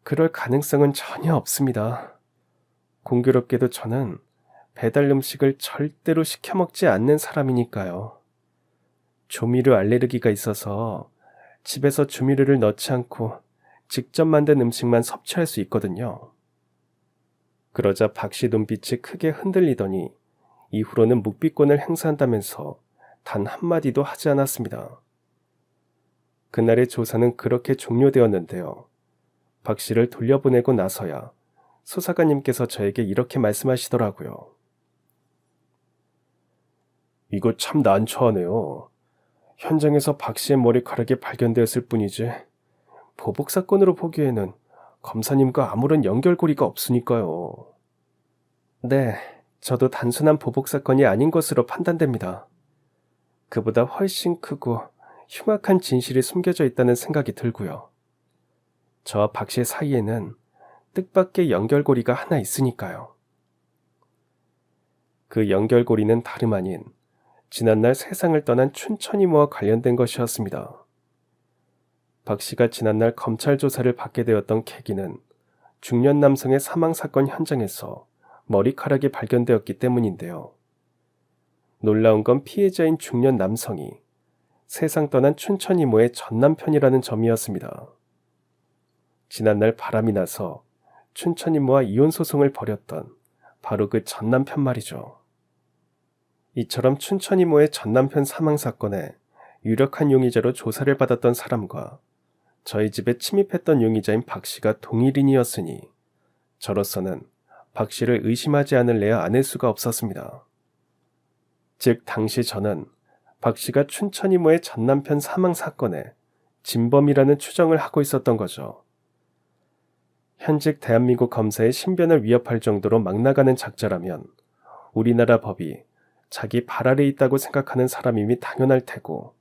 그럴 가능성은 전혀 없습니다. 공교롭게도 저는 배달 음식을 절대로 시켜 먹지 않는 사람이니까요. 조미료 알레르기가 있어서 집에서 조미료를 넣지 않고 직접 만든 음식만 섭취할 수 있거든요. 그러자 박씨 눈빛이 크게 흔들리더니 이후로는 묵비권을 행사한다면서 단 한마디도 하지 않았습니다. 그날의 조사는 그렇게 종료되었는데요. 박씨를 돌려보내고 나서야 수사관님께서 저에게 이렇게 말씀하시더라고요. 이거 참 난처하네요. 현장에서 박씨의 머리카락이 발견되었을 뿐이지 보복 사건으로 보기에는 검사님과 아무런 연결고리가 없으니까요. 네, 저도 단순한 보복 사건이 아닌 것으로 판단됩니다. 그보다 훨씬 크고 흉악한 진실이 숨겨져 있다는 생각이 들고요. 저와 박씨 사이에는 뜻밖의 연결고리가 하나 있으니까요. 그 연결고리는 다름 아닌 지난날 세상을 떠난 춘천이모와 관련된 것이었습니다. 박씨가 지난날 검찰 조사를 받게 되었던 계기는 중년 남성의 사망 사건 현장에서 머리카락이 발견되었기 때문인데요. 놀라운 건 피해자인 중년 남성이 세상 떠난 춘천이모의 전남편이라는 점이었습니다. 지난날 바람이 나서 춘천이모와 이혼 소송을 벌였던 바로 그 전남편 말이죠. 이처럼 춘천이모의 전남편 사망 사건에 유력한 용의자로 조사를 받았던 사람과 저희 집에 침입했던 용의자인 박씨가 동일인이었으니 저로서는 박씨를 의심하지 않을래야 않을 수가 없었습니다. 즉 당시 저는 박씨가 춘천이모의 전남편 사망 사건에 진범이라는 추정을 하고 있었던 거죠. 현직 대한민국 검사의 신변을 위협할 정도로 막 나가는 작자라면 우리나라 법이 자기 발 아래 있다고 생각하는 사람임이 당연할 테고,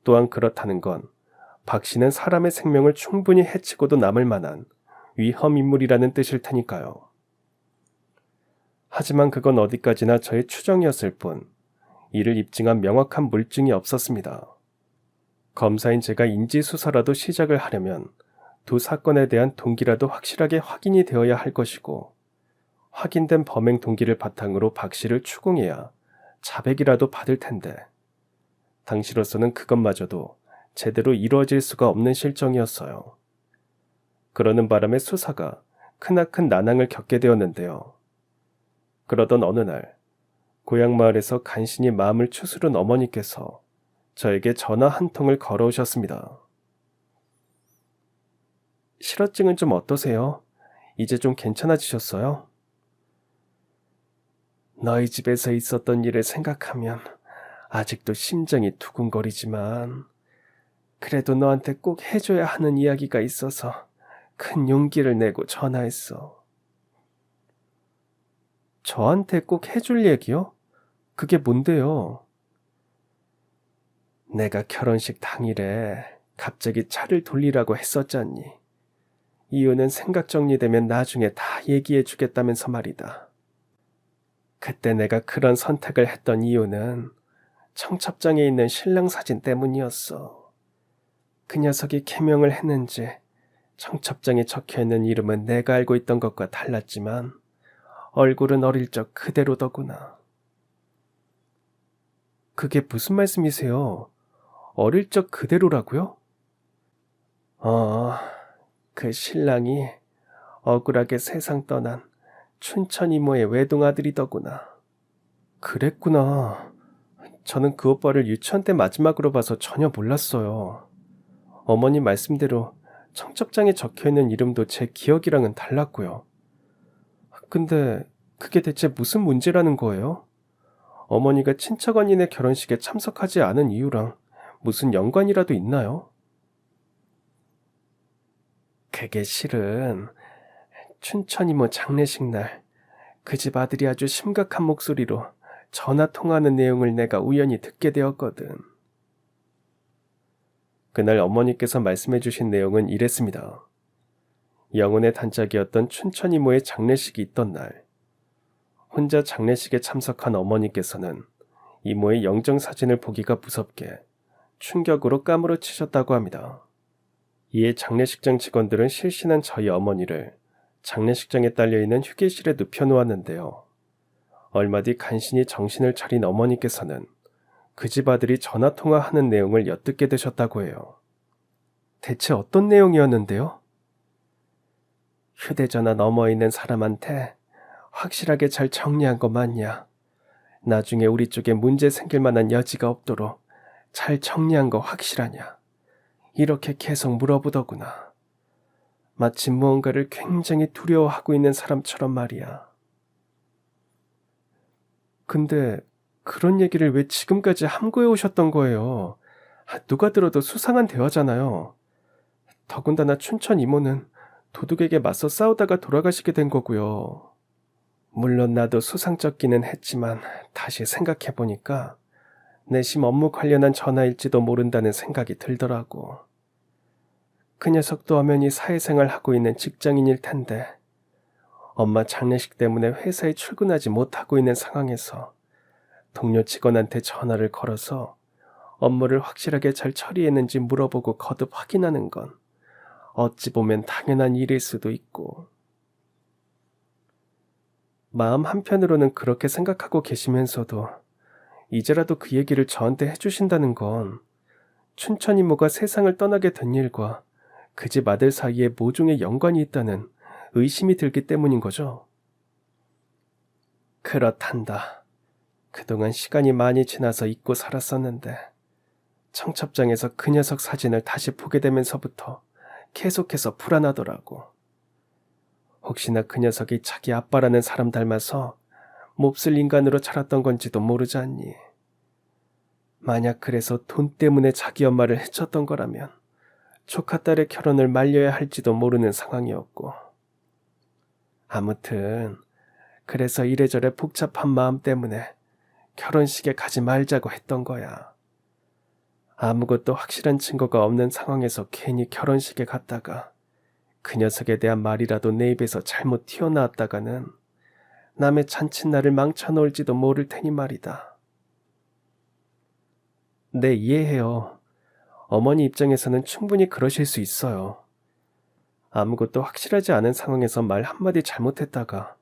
또한 그렇다는 건 박 씨는 사람의 생명을 충분히 해치고도 남을 만한 위험 인물이라는 뜻일 테니까요. 하지만 그건 어디까지나 저의 추정이었을 뿐 이를 입증한 명확한 물증이 없었습니다. 검사인 제가 인지수사라도 시작을 하려면 두 사건에 대한 동기라도 확실하게 확인이 되어야 할 것이고, 확인된 범행 동기를 바탕으로 박 씨를 추궁해야 자백이라도 받을 텐데 당시로서는 그것마저도 제대로 이루어질 수가 없는 실정이었어요. 그러는 바람에 수사가 크나큰 난항을 겪게 되었는데요. 그러던 어느 날 고향 마을에서 간신히 마음을 추스른 어머니께서 저에게 전화 한 통을 걸어오셨습니다. 실어증은 좀 어떠세요? 이제 좀 괜찮아지셨어요? 너희 집에서 있었던 일을 생각하면 아직도 심장이 두근거리지만 그래도 너한테 꼭 해줘야 하는 이야기가 있어서 큰 용기를 내고 전화했어. 저한테 꼭 해줄 얘기요? 그게 뭔데요? 내가 결혼식 당일에 갑자기 차를 돌리라고 했었잖니. 이유는 생각 정리되면 나중에 다 얘기해 주겠다면서 말이다. 그때 내가 그런 선택을 했던 이유는 청첩장에 있는 신랑 사진 때문이었어. 그 녀석이 개명을 했는지 청첩장에 적혀있는 이름은 내가 알고 있던 것과 달랐지만 얼굴은 어릴 적 그대로더구나. 그게 무슨 말씀이세요? 어릴 적 그대로라고요? 그 신랑이 억울하게 세상 떠난 춘천 이모의 외동아들이더구나. 그랬구나. 저는 그 오빠를 유치원 때 마지막으로 봐서 전혀 몰랐어요. 어머니 말씀대로 청첩장에 적혀있는 이름도 제 기억이랑은 달랐고요. 근데 그게 대체 무슨 문제라는 거예요? 어머니가 친척 언니네 결혼식에 참석하지 않은 이유랑 무슨 연관이라도 있나요? 그게 실은 춘천 이모 장례식 날 그 집 아들이 아주 심각한 목소리로 전화 통화하는 내용을 내가 우연히 듣게 되었거든. 그날 어머니께서 말씀해 주신 내용은 이랬습니다. 영혼의 단짝이었던 춘천 이모의 장례식이 있던 날, 혼자 장례식에 참석한 어머니께서는 이모의 영정사진을 보기가 무섭게 충격으로 까무러치셨다고 합니다. 이에 장례식장 직원들은 실신한 저희 어머니를 장례식장에 딸려있는 휴게실에 눕혀놓았는데요. 얼마 뒤 간신히 정신을 차린 어머니께서는 그 집 아들이 전화통화하는 내용을 엿듣게 되셨다고 해요. 대체 어떤 내용이었는데요? 휴대전화 너머에 있는 사람한테 확실하게 잘 정리한 거 맞냐? 나중에 우리 쪽에 문제 생길 만한 여지가 없도록 잘 정리한 거 확실하냐? 이렇게 계속 물어보더구나. 마치 무언가를 굉장히 두려워하고 있는 사람처럼 말이야. 근데 그런 얘기를 왜 지금까지 함구해 오셨던 거예요? 누가 들어도 수상한 대화잖아요. 더군다나 춘천 이모는 도둑에게 맞서 싸우다가 돌아가시게 된 거고요. 물론 나도 수상쩍기는 했지만 다시 생각해보니까 내심 업무 관련한 전화일지도 모른다는 생각이 들더라고. 그 녀석도 엄연히 사회생활 하고 있는 직장인일 텐데 엄마 장례식 때문에 회사에 출근하지 못하고 있는 상황에서 동료 직원한테 전화를 걸어서 업무를 확실하게 잘 처리했는지 물어보고 거듭 확인하는 건 어찌 보면 당연한 일일 수도 있고. 마음 한편으로는 그렇게 생각하고 계시면서도 이제라도 그 얘기를 저한테 해주신다는 건 춘천 이모가 세상을 떠나게 된 일과 그 집 아들 사이에 모종의 연관이 있다는 의심이 들기 때문인 거죠. 그렇단다. 그동안 시간이 많이 지나서 잊고 살았었는데 청첩장에서 그 녀석 사진을 다시 보게 되면서부터 계속해서 불안하더라고. 혹시나 그 녀석이 자기 아빠라는 사람 닮아서 몹쓸 인간으로 자랐던 건지도 모르지 않니. 만약 그래서 돈 때문에 자기 엄마를 해쳤던 거라면 조카 딸의 결혼을 말려야 할지도 모르는 상황이었고. 아무튼 그래서 이래저래 복잡한 마음 때문에 결혼식에 가지 말자고 했던 거야. 아무것도 확실한 증거가 없는 상황에서 괜히 결혼식에 갔다가 그 녀석에 대한 말이라도 내 입에서 잘못 튀어나왔다가는 남의 잔칫날을 망쳐놓을지도 모를 테니 말이다. 네, 이해해요. 어머니 입장에서는 충분히 그러실 수 있어요. 아무것도 확실하지 않은 상황에서 말 한마디 잘못했다가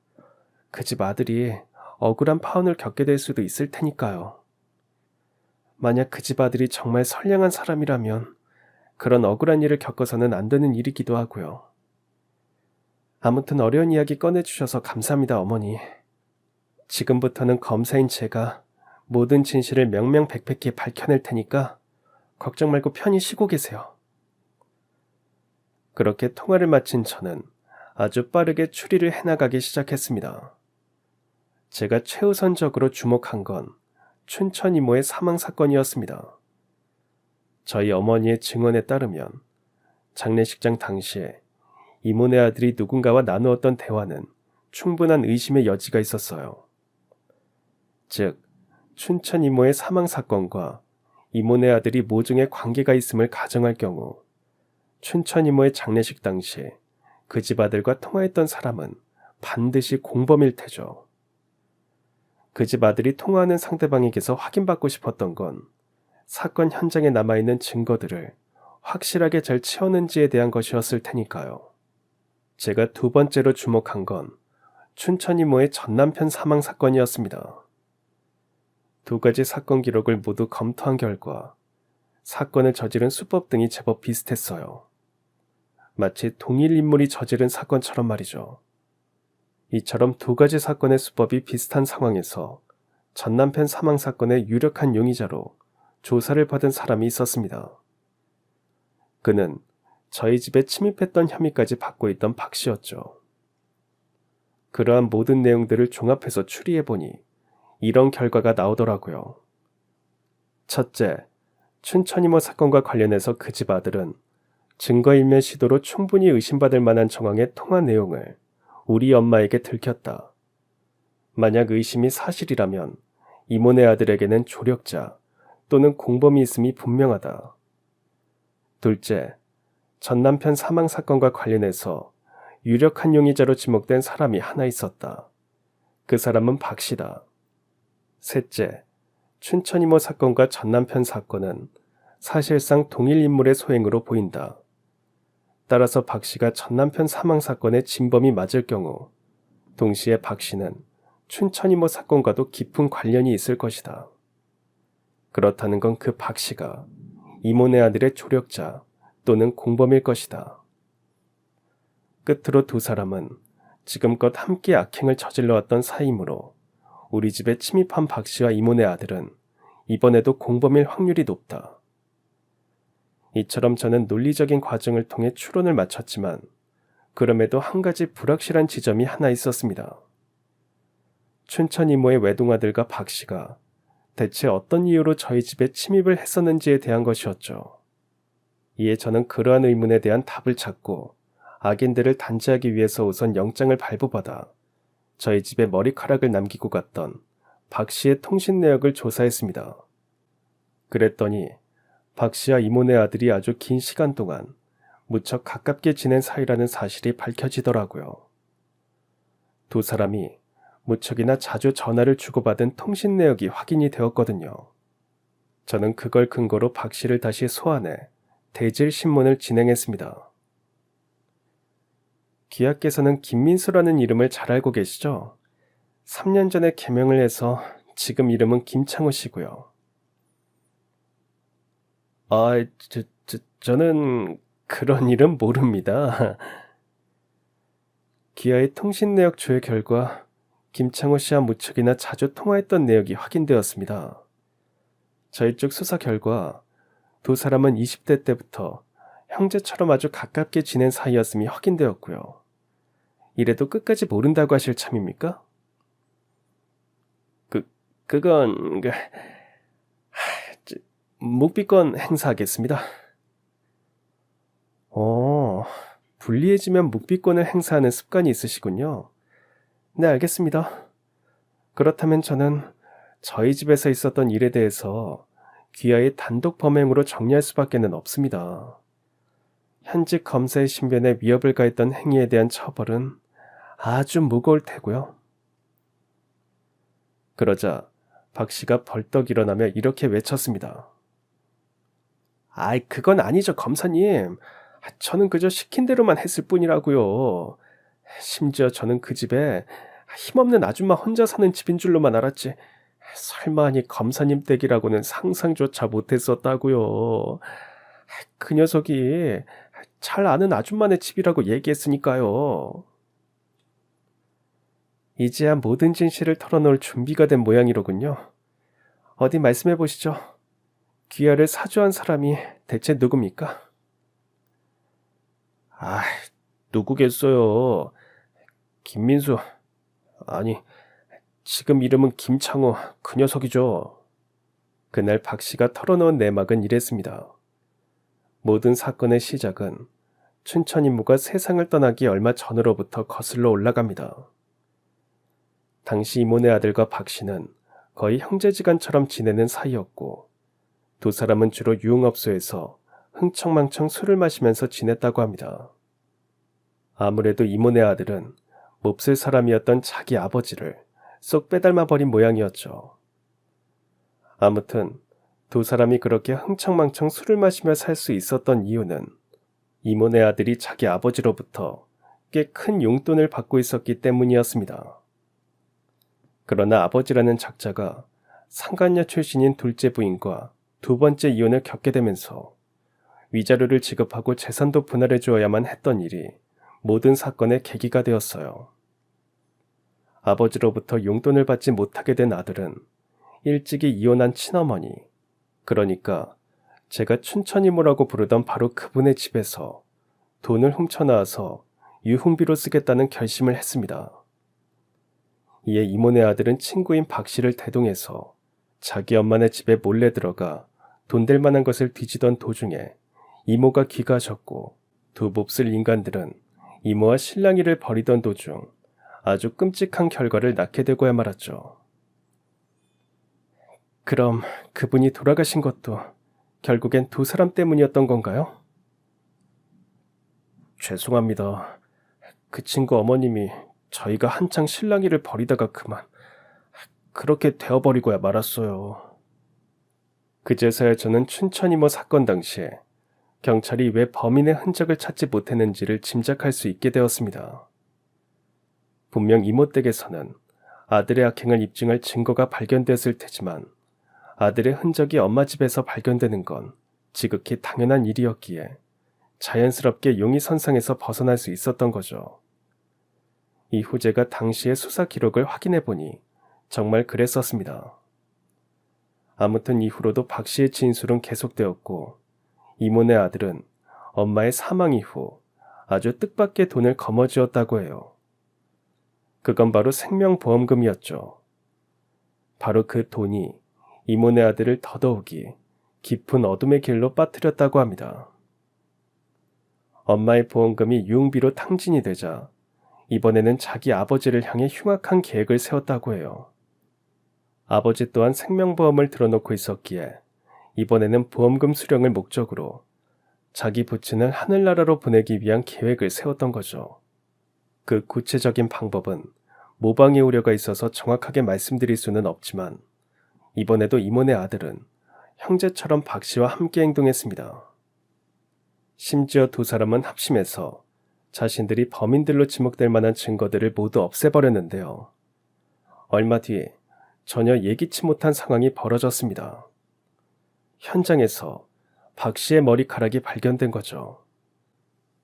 그 집 아들이 억울한 파혼을 겪게 될 수도 있을 테니까요. 만약 그 집 아들이 정말 선량한 사람이라면 그런 억울한 일을 겪어서는 안 되는 일이기도 하고요. 아무튼 어려운 이야기 꺼내주셔서 감사합니다, 어머니. 지금부터는 검사인 제가 모든 진실을 명명백백히 밝혀낼 테니까 걱정 말고 편히 쉬고 계세요. 그렇게 통화를 마친 저는 아주 빠르게 추리를 해나가기 시작했습니다. 제가 최우선적으로 주목한 건 춘천 이모의 사망 사건이었습니다. 저희 어머니의 증언에 따르면 장례식장 당시에 이모네 아들이 누군가와 나누었던 대화는 충분한 의심의 여지가 있었어요. 즉, 춘천 이모의 사망 사건과 이모네 아들이 모종의 관계가 있음을 가정할 경우 춘천 이모의 장례식 당시 그 집 아들과 통화했던 사람은 반드시 공범일 테죠. 그 집 아들이 통화하는 상대방에게서 확인받고 싶었던 건 사건 현장에 남아있는 증거들을 확실하게 잘 채웠는지에 대한 것이었을 테니까요. 제가 두 번째로 주목한 건 춘천 이모의 전 남편 사망 사건이었습니다. 두 가지 사건 기록을 모두 검토한 결과 사건을 저지른 수법 등이 제법 비슷했어요. 마치 동일 인물이 저지른 사건처럼 말이죠. 이처럼 두 가지 사건의 수법이 비슷한 상황에서 전 남편 사망 사건의 유력한 용의자로 조사를 받은 사람이 있었습니다. 그는 저희 집에 침입했던 혐의까지 받고 있던 박 씨였죠. 그러한 모든 내용들을 종합해서 추리해보니 이런 결과가 나오더라고요. 첫째, 춘천 이모 사건과 관련해서 그 집 아들은 증거인멸 시도로 충분히 의심받을 만한 정황의 통화 내용을 우리 엄마에게 들켰다. 만약 의심이 사실이라면 이모네 아들에게는 조력자 또는 공범이 있음이 분명하다. 둘째, 전 남편 사망 사건과 관련해서 유력한 용의자로 지목된 사람이 하나 있었다. 그 사람은 박 씨다. 셋째, 춘천 이모 사건과 전 남편 사건은 사실상 동일 인물의 소행으로 보인다. 따라서 박 씨가 전 남편 사망 사건의 진범이 맞을 경우 동시에 박 씨는 춘천 이모 사건과도 깊은 관련이 있을 것이다. 그렇다는 건 그 박 씨가 이모네 아들의 조력자 또는 공범일 것이다. 끝으로 두 사람은 지금껏 함께 악행을 저질러왔던 사이이므로 우리 집에 침입한 박 씨와 이모네 아들은 이번에도 공범일 확률이 높다. 이처럼 저는 논리적인 과정을 통해 추론을 마쳤지만 그럼에도 한 가지 불확실한 지점이 하나 있었습니다. 춘천 이모의 외동아들과 박 씨가 대체 어떤 이유로 저희 집에 침입을 했었는지에 대한 것이었죠. 이에 저는 그러한 의문에 대한 답을 찾고 악인들을 단죄하기 위해서 우선 영장을 발부받아 저희 집에 머리카락을 남기고 갔던 박 씨의 통신 내역을 조사했습니다. 그랬더니 박 씨와 이모네 아들이 아주 긴 시간 동안 무척 가깝게 지낸 사이라는 사실이 밝혀지더라고요. 두 사람이 무척이나 자주 전화를 주고받은 통신 내역이 확인이 되었거든요. 저는 그걸 근거로 박 씨를 다시 소환해 대질 신문을 진행했습니다. 기아께서는 김민수라는 이름을 잘 알고 계시죠? 3년 전에 개명을 해서 지금 이름은 김창호 씨고요. 저는 그런 이름 모릅니다. 기아의 통신 내역 조회 결과 김창호 씨와 무척이나 자주 통화했던 내역이 확인되었습니다. 저희 쪽 수사 결과 두 사람은 20대 때부터 형제처럼 아주 가깝게 지낸 사이였음이 확인되었고요. 이래도 끝까지 모른다고 하실 참입니까? 그건 묵비권 행사하겠습니다. 불리해지면 묵비권을 행사하는 습관이 있으시군요. 네, 알겠습니다. 그렇다면 저는 저희 집에서 있었던 일에 대해서 귀하의 단독 범행으로 정리할 수밖에는 없습니다. 현직 검사의 신변에 위협을 가했던 행위에 대한 처벌은 아주 무거울 테고요. 그러자 박 씨가 벌떡 일어나며 이렇게 외쳤습니다. 그건 아니죠, 검사님. 저는 그저 시킨 대로만 했을 뿐이라고요. 심지어 저는 그 집에 힘없는 아줌마 혼자 사는 집인 줄로만 알았지. 설마하니 검사님 댁이라고는 상상조차 못했었다고요. 그 녀석이 잘 아는 아줌마네 집이라고 얘기했으니까요. 이제야 모든 진실을 털어놓을 준비가 된 모양이로군요. 어디 말씀해 보시죠. 귀하를 사주한 사람이 대체 누굽니까? 누구겠어요. 김민수. 아니, 지금 이름은 김창호, 그 녀석이죠. 그날 박 씨가 털어놓은 내막은 이랬습니다. 모든 사건의 시작은 춘천 임무가 세상을 떠나기 얼마 전으로부터 거슬러 올라갑니다. 당시 이모네 아들과 박 씨는 거의 형제지간처럼 지내는 사이였고 두 사람은 주로 유흥업소에서 흥청망청 술을 마시면서 지냈다고 합니다. 아무래도 이모네 아들은 몹쓸 사람이었던 자기 아버지를 쏙 빼닮아 버린 모양이었죠. 아무튼 두 사람이 그렇게 흥청망청 술을 마시며 살 수 있었던 이유는 이모네 아들이 자기 아버지로부터 꽤 큰 용돈을 받고 있었기 때문이었습니다. 그러나 아버지라는 작자가 상간녀 출신인 둘째 부인과 두 번째 이혼을 겪게 되면서 위자료를 지급하고 재산도 분할해 주어야만 했던 일이 모든 사건의 계기가 되었어요. 아버지로부터 용돈을 받지 못하게 된 아들은 일찍이 이혼한 친어머니, 그러니까 제가 춘천이모라고 부르던 바로 그분의 집에서 돈을 훔쳐나와서 유흥비로 쓰겠다는 결심을 했습니다. 이에 이모네 아들은 친구인 박 씨를 대동해서 자기 엄마네 집에 몰래 들어가 돈 될 만한 것을 뒤지던 도중에 이모가 귀가하셨고, 두 몹쓸 인간들은 이모와 실랑이를 벌이던 도중 아주 끔찍한 결과를 낳게 되고야 말았죠. 그럼 그분이 돌아가신 것도 결국엔 두 사람 때문이었던 건가요? 죄송합니다. 그 친구 어머님이 저희가 한창 실랑이를 벌이다가 그만 그렇게 되어버리고야 말았어요. 그제서야 저는 춘천이모 사건 당시에 경찰이 왜 범인의 흔적을 찾지 못했는지를 짐작할 수 있게 되었습니다. 분명 이모 댁에서는 아들의 악행을 입증할 증거가 발견되었을 테지만 아들의 흔적이 엄마 집에서 발견되는 건 지극히 당연한 일이었기에 자연스럽게 용의선상에서 벗어날 수 있었던 거죠. 이후 제가 당시의 수사 기록을 확인해 보니 정말 그랬었습니다. 아무튼 이후로도 박 씨의 진술은 계속되었고, 이모네 아들은 엄마의 사망 이후 아주 뜻밖의 돈을 거머쥐었다고 해요. 그건 바로 생명보험금이었죠. 바로 그 돈이 이모네 아들을 더더욱이 깊은 어둠의 길로 빠뜨렸다고 합니다. 엄마의 보험금이 유흥비로 탕진이 되자 이번에는 자기 아버지를 향해 흉악한 계획을 세웠다고 해요. 아버지 또한 생명보험을 들어놓고 있었기에 이번에는 보험금 수령을 목적으로 자기 부친을 하늘나라로 보내기 위한 계획을 세웠던 거죠. 그 구체적인 방법은 모방의 우려가 있어서 정확하게 말씀드릴 수는 없지만 이번에도 이모네 아들은 형제처럼 박 씨와 함께 행동했습니다. 심지어 두 사람은 합심해서 자신들이 범인들로 지목될 만한 증거들을 모두 없애버렸는데요. 얼마 뒤에 전혀 예기치 못한 상황이 벌어졌습니다. 현장에서 박 씨의 머리카락이 발견된 거죠.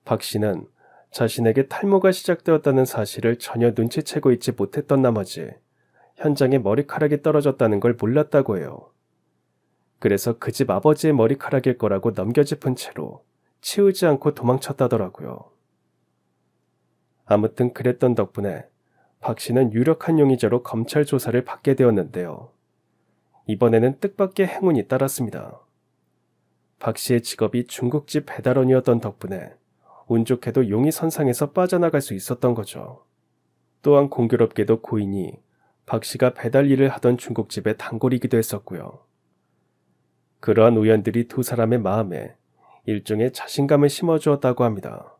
박 씨는 자신에게 탈모가 시작되었다는 사실을 전혀 눈치채고 있지 못했던 나머지 현장에 머리카락이 떨어졌다는 걸 몰랐다고 해요. 그래서 그 집 아버지의 머리카락일 거라고 넘겨짚은 채로 치우지 않고 도망쳤다더라고요. 아무튼 그랬던 덕분에 박 씨는 유력한 용의자로 검찰 조사를 받게 되었는데요. 이번에는 뜻밖의 행운이 따랐습니다. 박 씨의 직업이 중국집 배달원이었던 덕분에 운 좋게도 용의선상에서 빠져나갈 수 있었던 거죠. 또한 공교롭게도 고인이 박 씨가 배달 일을 하던 중국집의 단골이기도 했었고요. 그러한 우연들이 두 사람의 마음에 일종의 자신감을 심어주었다고 합니다.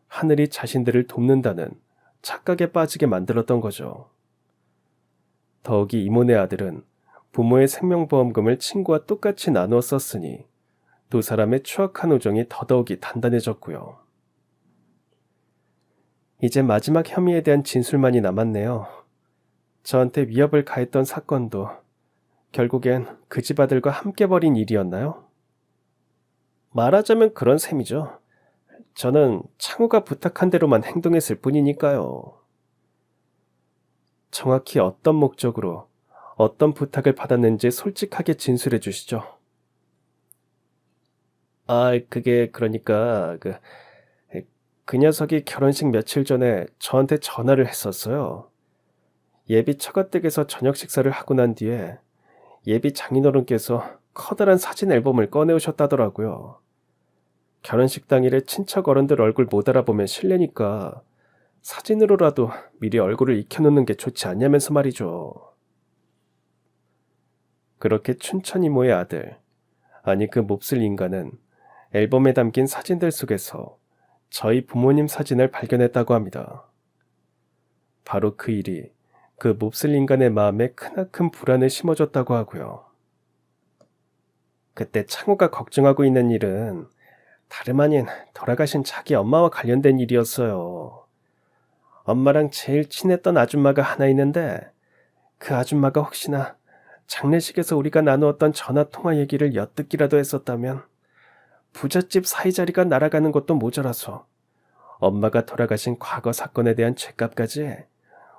하늘이 자신들을 돕는다는 착각에 빠지게 만들었던 거죠. 더욱이 이모네 아들은 부모의 생명보험금을 친구와 똑같이 나누어 썼으니 두 사람의 추악한 우정이 더더욱이 단단해졌고요. 이제 마지막 혐의에 대한 진술만이 남았네요. 저한테 위협을 가했던 사건도 결국엔 그 집 아들과 함께 벌인 일이었나요? 말하자면 그런 셈이죠. 저는 창우가 부탁한 대로만 행동했을 뿐이니까요. 정확히 어떤 목적으로 어떤 부탁을 받았는지 솔직하게 진술해 주시죠. 그게 그러니까 그 녀석이 결혼식 며칠 전에 저한테 전화를 했었어요. 예비 처가댁에서 저녁 식사를 하고 난 뒤에 예비 장인어른께서 커다란 사진 앨범을 꺼내오셨다더라고요. 결혼식 당일에 친척 어른들 얼굴 못 알아보면 실례니까 사진으로라도 미리 얼굴을 익혀놓는 게 좋지 않냐면서 말이죠. 그렇게 춘천 이모의 아들, 아니 그 몹쓸 인간은 앨범에 담긴 사진들 속에서 저희 부모님 사진을 발견했다고 합니다. 바로 그 일이 그 몹쓸 인간의 마음에 크나큰 불안을 심어줬다고 하고요. 그때 창호가 걱정하고 있는 일은 다름 아닌 돌아가신 자기 엄마와 관련된 일이었어요. 엄마랑 제일 친했던 아줌마가 하나 있는데 그 아줌마가 혹시나 장례식에서 우리가 나누었던 전화통화 얘기를 엿듣기라도 했었다면 부잣집 사위자리가 날아가는 것도 모자라서 엄마가 돌아가신 과거 사건에 대한 죄값까지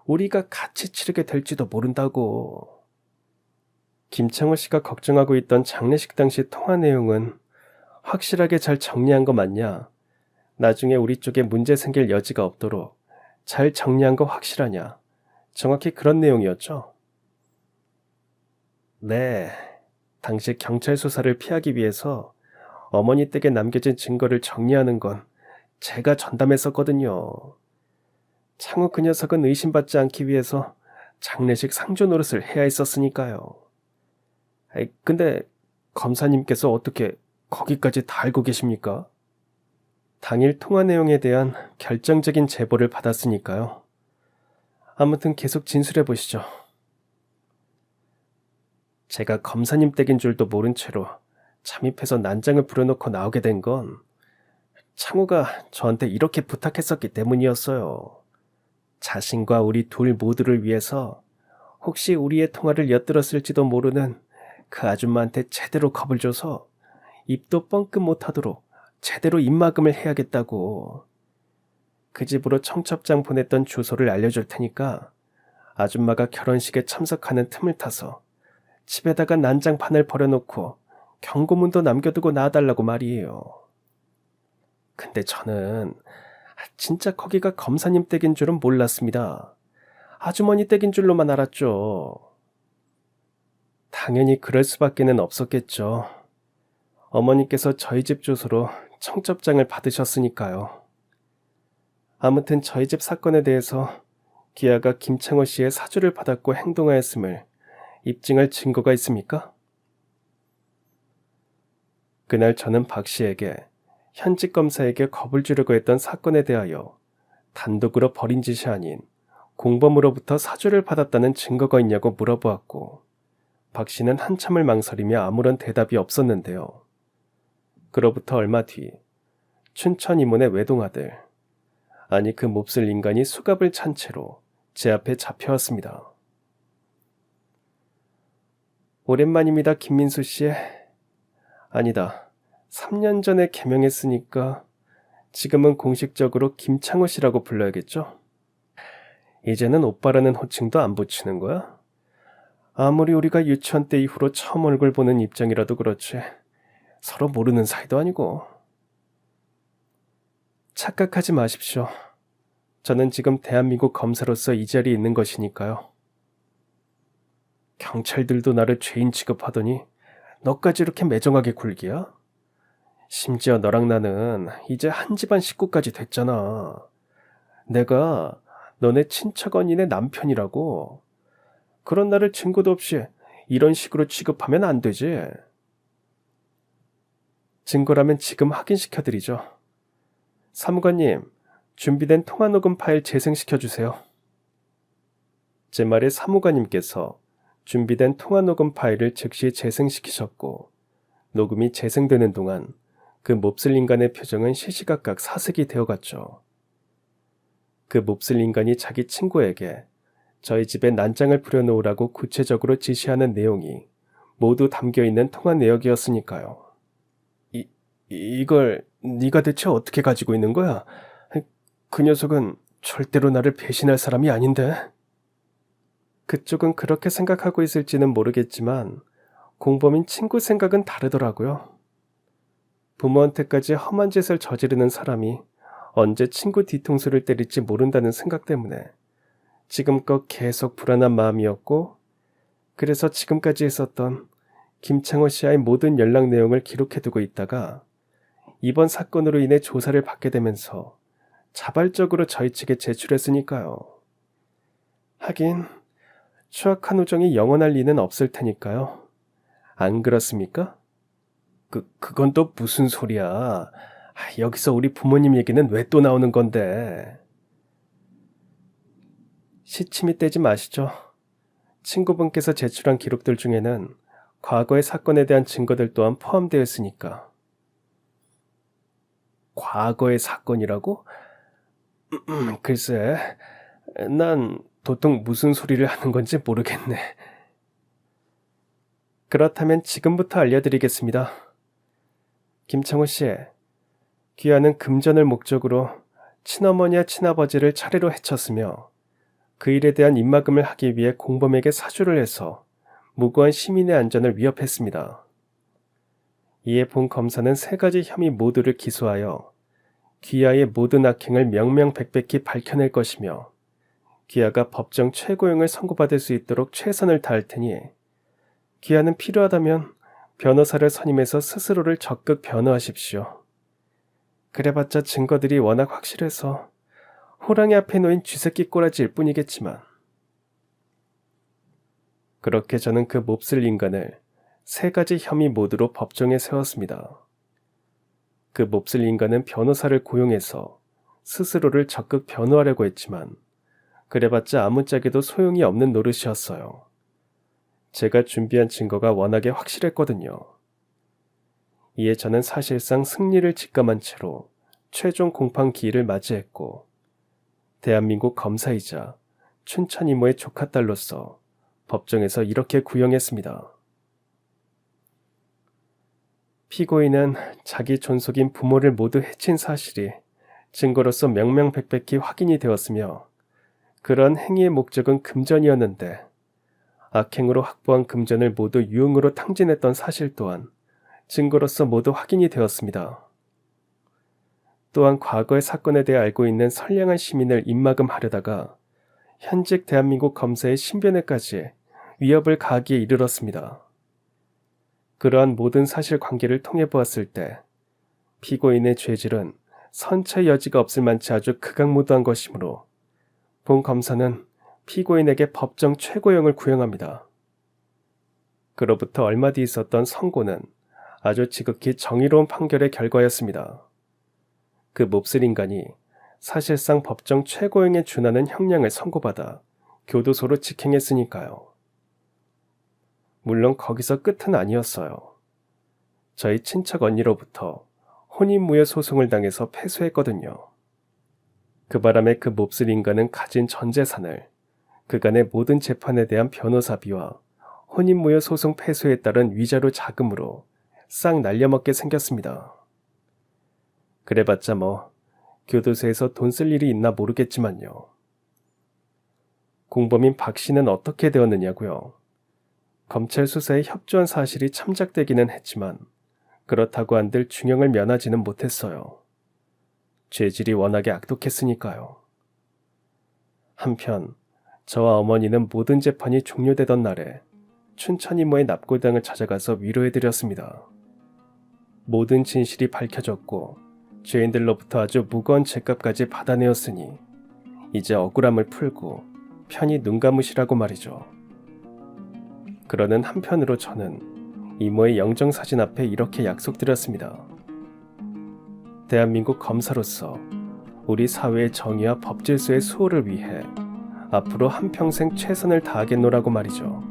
우리가 같이 치르게 될지도 모른다고. 김창호 씨가 걱정하고 있던 장례식 당시 통화 내용은 확실하게 잘 정리한 거 맞냐? 나중에 우리 쪽에 문제 생길 여지가 없도록 잘 정리한 거 확실하냐? 정확히 그런 내용이었죠? 네. 당시 경찰 수사를 피하기 위해서 어머니 댁에 남겨진 증거를 정리하는 건 제가 전담했었거든요. 창호 그 녀석은 의심받지 않기 위해서 장례식 상조 노릇을 해야 했었으니까요. 근데 검사님께서 어떻게 거기까지 다 알고 계십니까? 당일 통화 내용에 대한 결정적인 제보를 받았으니까요. 아무튼 계속 진술해 보시죠. 제가 검사님 댁인 줄도 모른 채로 잠입해서 난장을 부려놓고 나오게 된 건 창호가 저한테 이렇게 부탁했었기 때문이었어요. 자신과 우리 둘 모두를 위해서 혹시 우리의 통화를 엿들었을지도 모르는 그 아줌마한테 제대로 겁을 줘서 입도 뻥끗 못하도록 제대로 입막음을 해야겠다고. 그 집으로 청첩장 보냈던 주소를 알려줄 테니까 아줌마가 결혼식에 참석하는 틈을 타서 집에다가 난장판을 버려놓고 경고문도 남겨두고 나와달라고 말이에요. 근데 저는 진짜 거기가 검사님 댁인 줄은 몰랐습니다. 아주머니 댁인 줄로만 알았죠. 당연히 그럴 수밖에는 없었겠죠. 어머니께서 저희 집 주소로 청첩장을 받으셨으니까요. 아무튼 저희 집 사건에 대해서 기아가 김창호 씨의 사주를 받았고 행동하였음을 입증할 증거가 있습니까? 그날 저는 박 씨에게 현직 검사에게 겁을 주려고 했던 사건에 대하여 단독으로 벌인 짓이 아닌 공범으로부터 사주를 받았다는 증거가 있냐고 물어보았고 박 씨는 한참을 망설이며 아무런 대답이 없었는데요. 그로부터 얼마 뒤 춘천 이문의 외동아들, 아니 그 몹쓸 인간이 수갑을 찬 채로 제 앞에 잡혀왔습니다. 오랜만입니다, 김민수 씨. 아니다, 3년 전에 개명했으니까 지금은 공식적으로 김창호 씨라고 불러야겠죠? 이제는 오빠라는 호칭도 안 붙이는 거야? 아무리 우리가 유치원 때 이후로 처음 얼굴 보는 입장이라도 그렇지 서로 모르는 사이도 아니고. 착각하지 마십시오. 저는 지금 대한민국 검사로서 이 자리에 있는 것이니까요. 경찰들도 나를 죄인 취급하더니 너까지 이렇게 매정하게 굴기야? 심지어 너랑 나는 이제 한 집안 식구까지 됐잖아. 내가 너네 친척 언니네 남편이라고. 그런 나를 증거도 없이 이런 식으로 취급하면 안 되지. 증거라면 지금 확인시켜드리죠. 사무관님, 준비된 통화녹음 파일 재생시켜주세요. 제 말에 사무관님께서 준비된 통화녹음 파일을 즉시 재생시키셨고 녹음이 재생되는 동안 그 몹쓸 인간의 표정은 시시각각 사색이 되어갔죠. 그 몹쓸 인간이 자기 친구에게 저희 집에 난장을 부려놓으라고 구체적으로 지시하는 내용이 모두 담겨있는 통화 내역이었으니까요. 이걸 네가 대체 어떻게 가지고 있는 거야? 그 녀석은 절대로 나를 배신할 사람이 아닌데. 그쪽은 그렇게 생각하고 있을지는 모르겠지만 공범인 친구 생각은 다르더라고요. 부모한테까지 험한 짓을 저지르는 사람이 언제 친구 뒤통수를 때릴지 모른다는 생각 때문에 지금껏 계속 불안한 마음이었고, 그래서 지금까지 있었던 김창호 씨와의 모든 연락 내용을 기록해두고 있다가 이번 사건으로 인해 조사를 받게 되면서 자발적으로 저희 측에 제출했으니까요. 하긴 추악한 우정이 영원할 리는 없을 테니까요. 안 그렇습니까? 그건 또 무슨 소리야. 여기서 우리 부모님 얘기는 왜 또 나오는 건데. 시침이 떼지 마시죠. 친구분께서 제출한 기록들 중에는 과거의 사건에 대한 증거들 또한 포함되어 있으니까. 과거의 사건이라고? 글쎄, 난 도통 무슨 소리를 하는 건지 모르겠네. 그렇다면 지금부터 알려드리겠습니다. 김창호 씨, 귀하는 금전을 목적으로 친어머니와 친아버지를 차례로 해쳤으며 그 일에 대한 입막음을 하기 위해 공범에게 사주를 해서 무고한 시민의 안전을 위협했습니다. 이에 본 검사는 3가지 혐의 모두를 기소하여 귀하의 모든 악행을 명명백백히 밝혀낼 것이며 귀하가 법정 최고형을 선고받을 수 있도록 최선을 다할 테니 귀하는 필요하다면 변호사를 선임해서 스스로를 적극 변호하십시오. 그래봤자 증거들이 워낙 확실해서 호랑이 앞에 놓인 쥐새끼 꼬라지일 뿐이겠지만. 그렇게 저는 그 몹쓸 인간을 3가지 혐의 모두로 법정에 세웠습니다. 그 몹쓸 인간은 변호사를 고용해서 스스로를 적극 변호하려고 했지만 그래봤자 아무짝에도 소용이 없는 노릇이었어요. 제가 준비한 증거가 워낙에 확실했거든요. 이에 저는 사실상 승리를 직감한 채로 최종 공판 기일을 맞이했고 대한민국 검사이자 춘천 이모의 조카딸로서 법정에서 이렇게 구형했습니다. 피고인은 자기 존속인 부모를 모두 해친 사실이 증거로서 명명백백히 확인이 되었으며 그런 행위의 목적은 금전이었는데 악행으로 확보한 금전을 모두 유흥으로 탕진했던 사실 또한 증거로서 모두 확인이 되었습니다. 또한 과거의 사건에 대해 알고 있는 선량한 시민을 입막음하려다가 현직 대한민국 검사의 신변에까지 위협을 가하기에 이르렀습니다. 그러한 모든 사실관계를 통해 보았을 때 피고인의 죄질은 선처의 여지가 없을 만치 아주 극악무도한 것이므로 본 검사는 피고인에게 법정 최고형을 구형합니다. 그로부터 얼마 뒤 있었던 선고는 아주 지극히 정의로운 판결의 결과였습니다. 그 몹쓸 인간이 사실상 법정 최고형에 준하는 형량을 선고받아 교도소로 직행했으니까요. 물론 거기서 끝은 아니었어요. 저희 친척 언니로부터 혼인무효 소송을 당해서 패소했거든요. 그 바람에 그 몹쓸 인간은 가진 전 재산을 그간의 모든 재판에 대한 변호사비와 혼인무효 소송 패소에 따른 위자료 자금으로 싹 날려먹게 생겼습니다. 그래봤자 교도소에서 돈 쓸 일이 있나 모르겠지만요. 공범인 박 씨는 어떻게 되었느냐고요. 검찰 수사에 협조한 사실이 참작되기는 했지만 그렇다고 한들 중형을 면하지는 못했어요. 죄질이 워낙에 악독했으니까요. 한편 저와 어머니는 모든 재판이 종료되던 날에 춘천 이모의 납골당을 찾아가서 위로해드렸습니다. 모든 진실이 밝혀졌고 죄인들로부터 아주 무거운 죄값까지 받아내었으니 이제 억울함을 풀고 편히 눈 감으시라고 말이죠. 그러는 한편으로 저는 이모의 영정사진 앞에 이렇게 약속드렸습니다. 대한민국 검사로서 우리 사회의 정의와 법질서의 수호를 위해 앞으로 한평생 최선을 다하겠노라고 말이죠.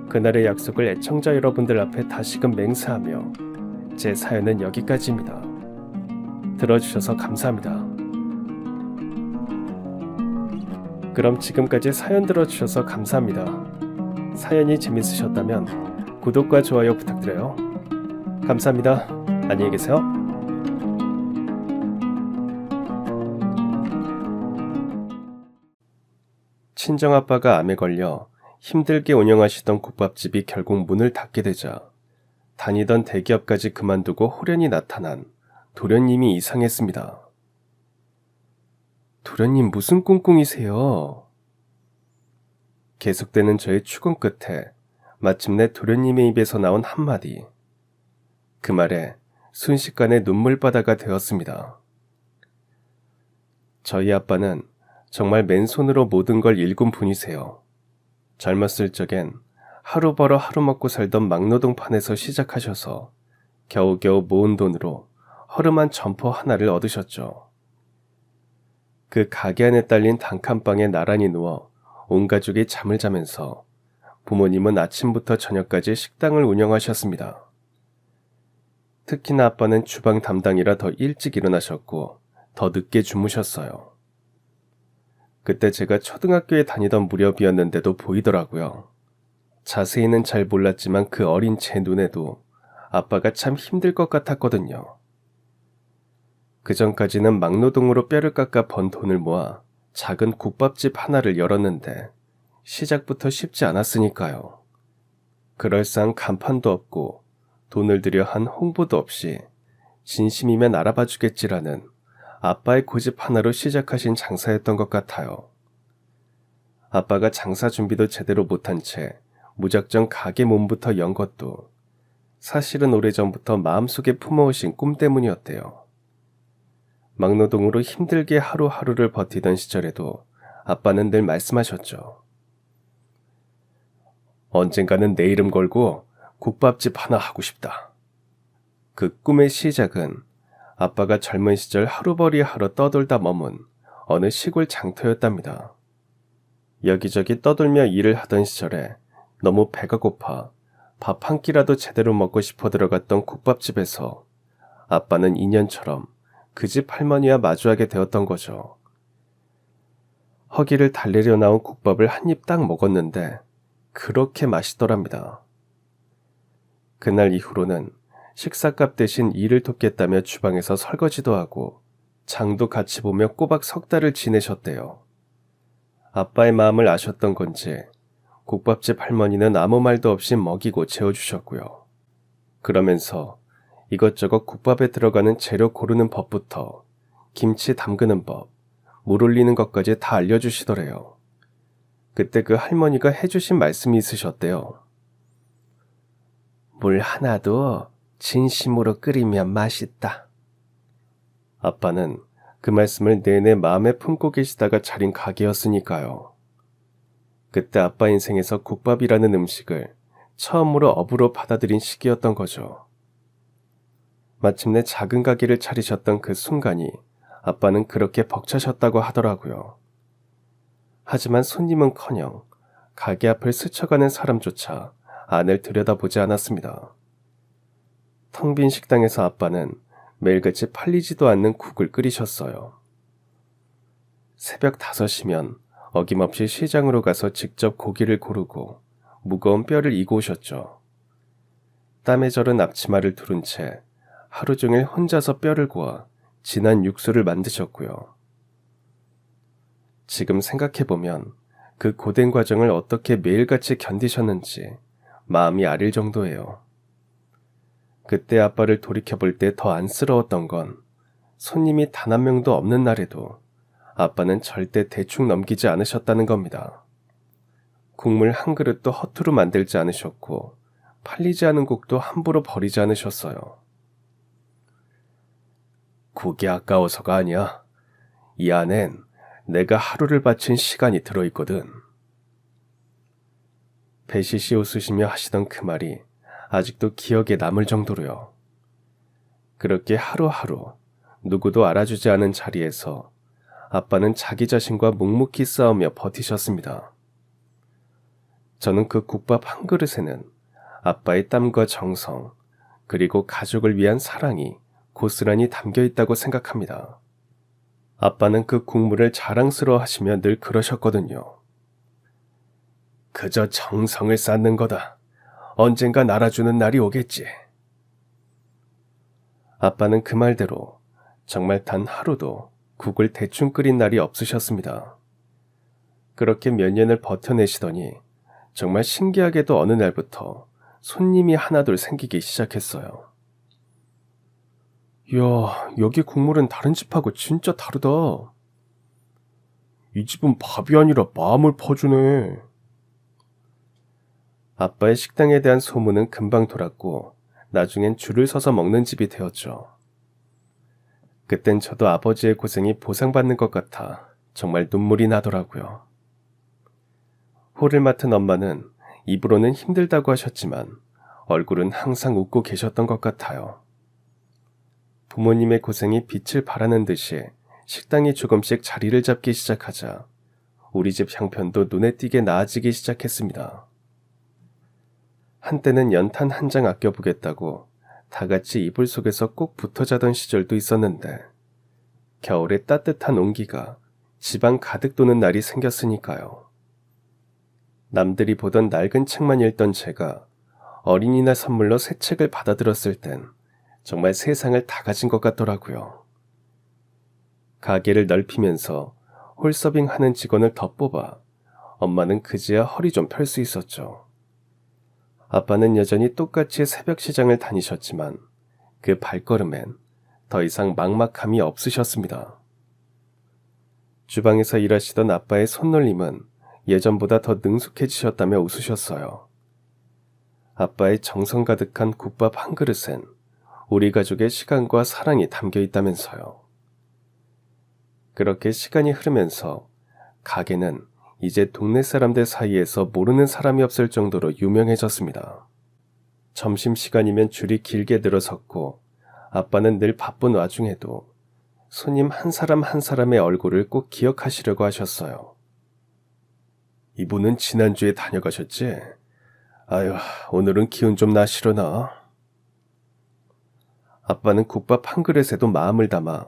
그날의 약속을 애청자 여러분들 앞에 다시금 맹세하며 제 사연은 여기까지입니다. 들어주셔서 감사합니다. 그럼 지금까지 사연 들어주셔서 감사합니다. 사연이 재밌으셨다면 구독과 좋아요 부탁드려요. 감사합니다. 안녕히 계세요. 친정아빠가 암에 걸려 힘들게 운영하시던 국밥집이 결국 문을 닫게 되자 다니던 대기업까지 그만두고 홀연히 나타난 도련님이 이상했습니다. 도련님 무슨 꿍꿍이세요? 계속되는 저의 추궁 끝에 마침내 도련님의 입에서 나온 한마디. 그 말에 순식간에 눈물바다가 되었습니다. 저희 아빠는 정말 맨손으로 모든 걸 일군 분이세요. 젊었을 적엔 하루 벌어 하루 먹고 살던 막노동판에서 시작하셔서 겨우겨우 모은 돈으로 허름한 점퍼 하나를 얻으셨죠. 그 가게 안에 딸린 단칸방에 나란히 누워 온 가족이 잠을 자면서 부모님은 아침부터 저녁까지 식당을 운영하셨습니다. 특히나 아빠는 주방 담당이라 더 일찍 일어나셨고 더 늦게 주무셨어요. 그때 제가 초등학교에 다니던 무렵이었는데도 보이더라고요. 자세히는 잘 몰랐지만 그 어린 제 눈에도 아빠가 참 힘들 것 같았거든요. 그 전까지는 막노동으로 뼈를 깎아 번 돈을 모아 작은 국밥집 하나를 열었는데 시작부터 쉽지 않았으니까요. 그럴싸한 간판도 없고 돈을 들여 한 홍보도 없이 진심이면 알아봐 주겠지라는 아빠의 고집 하나로 시작하신 장사였던 것 같아요. 아빠가 장사 준비도 제대로 못한 채 무작정 가게 몸부터 연 것도 사실은 오래전부터 마음속에 품어오신 꿈 때문이었대요. 막노동으로 힘들게 하루하루를 버티던 시절에도 아빠는 늘 말씀하셨죠. 언젠가는 내 이름 걸고 국밥집 하나 하고 싶다. 그 꿈의 시작은 아빠가 젊은 시절 하루벌이 하러 떠돌다 머문 어느 시골 장터였답니다. 여기저기 떠돌며 일을 하던 시절에 너무 배가 고파 밥 한 끼라도 제대로 먹고 싶어 들어갔던 국밥집에서 아빠는 인연처럼 그 집 할머니와 마주하게 되었던 거죠. 허기를 달래려 나온 국밥을 한 입 딱 먹었는데 그렇게 맛있더랍니다. 그날 이후로는 식사값 대신 일을 돕겠다며 주방에서 설거지도 하고 장도 같이 보며 꼬박 3달을 지내셨대요. 아빠의 마음을 아셨던 건지 국밥집 할머니는 아무 말도 없이 먹이고 재워주셨고요. 그러면서 이것저것 국밥에 들어가는 재료 고르는 법부터 김치 담그는 법, 물 올리는 것까지 다 알려주시더래요. 그때 그 할머니가 해주신 말씀이 있으셨대요. 물 하나도 진심으로 끓이면 맛있다. 아빠는 그 말씀을 내내 마음에 품고 계시다가 차린 가게였으니까요. 그때 아빠 인생에서 국밥이라는 음식을 처음으로 업으로 받아들인 시기였던 거죠. 마침내 작은 가게를 차리셨던 그 순간이 아빠는 그렇게 벅차셨다고 하더라고요. 하지만 손님은커녕 가게 앞을 스쳐가는 사람조차 안을 들여다보지 않았습니다. 텅 빈 식당에서 아빠는 매일같이 팔리지도 않는 국을 끓이셨어요. 새벽 5시면 어김없이 시장으로 가서 직접 고기를 고르고 무거운 뼈를 이고 오셨죠. 땀에 절은 앞치마를 두른 채 하루 종일 혼자서 뼈를 구워 진한 육수를 만드셨고요. 지금 생각해보면 그 고된 과정을 어떻게 매일같이 견디셨는지 마음이 아릴 정도예요. 그때 아빠를 돌이켜볼 때 더 안쓰러웠던 건 손님이 단 한 명도 없는 날에도 아빠는 절대 대충 넘기지 않으셨다는 겁니다. 국물 한 그릇도 허투루 만들지 않으셨고 팔리지 않은 국도 함부로 버리지 않으셨어요. 국이 아까워서가 아니야. 이 안엔 내가 하루를 바친 시간이 들어있거든. 배시시 웃으시며 하시던 그 말이 아직도 기억에 남을 정도로요. 그렇게 하루하루 누구도 알아주지 않은 자리에서 아빠는 자기 자신과 묵묵히 싸우며 버티셨습니다. 저는 그 국밥 한 그릇에는 아빠의 땀과 정성, 그리고 가족을 위한 사랑이 고스란히 담겨 있다고 생각합니다. 아빠는 그 국물을 자랑스러워 하시며 늘 그러셨거든요. 그저 정성을 쌓는 거다. 언젠가 알아주는 날이 오겠지. 아빠는 그 말대로 정말 단 하루도 국을 대충 끓인 날이 없으셨습니다. 그렇게 몇 년을 버텨내시더니 정말 신기하게도 어느 날부터 손님이 하나둘 생기기 시작했어요. 이야, 여기 국물은 다른 집하고 진짜 다르다. 이 집은 밥이 아니라 마음을 퍼주네. 아빠의 식당에 대한 소문은 금방 돌았고 나중엔 줄을 서서 먹는 집이 되었죠. 그땐 저도 아버지의 고생이 보상받는 것 같아 정말 눈물이 나더라고요. 홀을 맡은 엄마는 입으로는 힘들다고 하셨지만 얼굴은 항상 웃고 계셨던 것 같아요. 부모님의 고생이 빛을 발하는 듯이 식당이 조금씩 자리를 잡기 시작하자 우리 집 형편도 눈에 띄게 나아지기 시작했습니다. 한때는 연탄 한 장 아껴보겠다고 다 같이 이불 속에서 꼭 붙어 자던 시절도 있었는데 겨울에 따뜻한 온기가 집안 가득 도는 날이 생겼으니까요. 남들이 보던 낡은 책만 읽던 제가 어린이날 선물로 새 책을 받아들었을 땐 정말 세상을 다 가진 것 같더라고요. 가게를 넓히면서 홀서빙하는 직원을 더 뽑아 엄마는 그제야 허리 좀 펼 수 있었죠. 아빠는 여전히 똑같이 새벽 시장을 다니셨지만 그 발걸음엔 더 이상 막막함이 없으셨습니다. 주방에서 일하시던 아빠의 손놀림은 예전보다 더 능숙해지셨다며 웃으셨어요. 아빠의 정성 가득한 국밥 한 그릇엔 우리 가족의 시간과 사랑이 담겨 있다면서요. 그렇게 시간이 흐르면서 가게는 이제 동네 사람들 사이에서 모르는 사람이 없을 정도로 유명해졌습니다. 점심시간이면 줄이 길게 늘어섰고 아빠는 늘 바쁜 와중에도 손님 한 사람 한 사람의 얼굴을 꼭 기억하시려고 하셨어요. 이분은 지난주에 다녀가셨지? 아유, 오늘은 기운 좀 나시려나? 아빠는 국밥 한 그릇에도 마음을 담아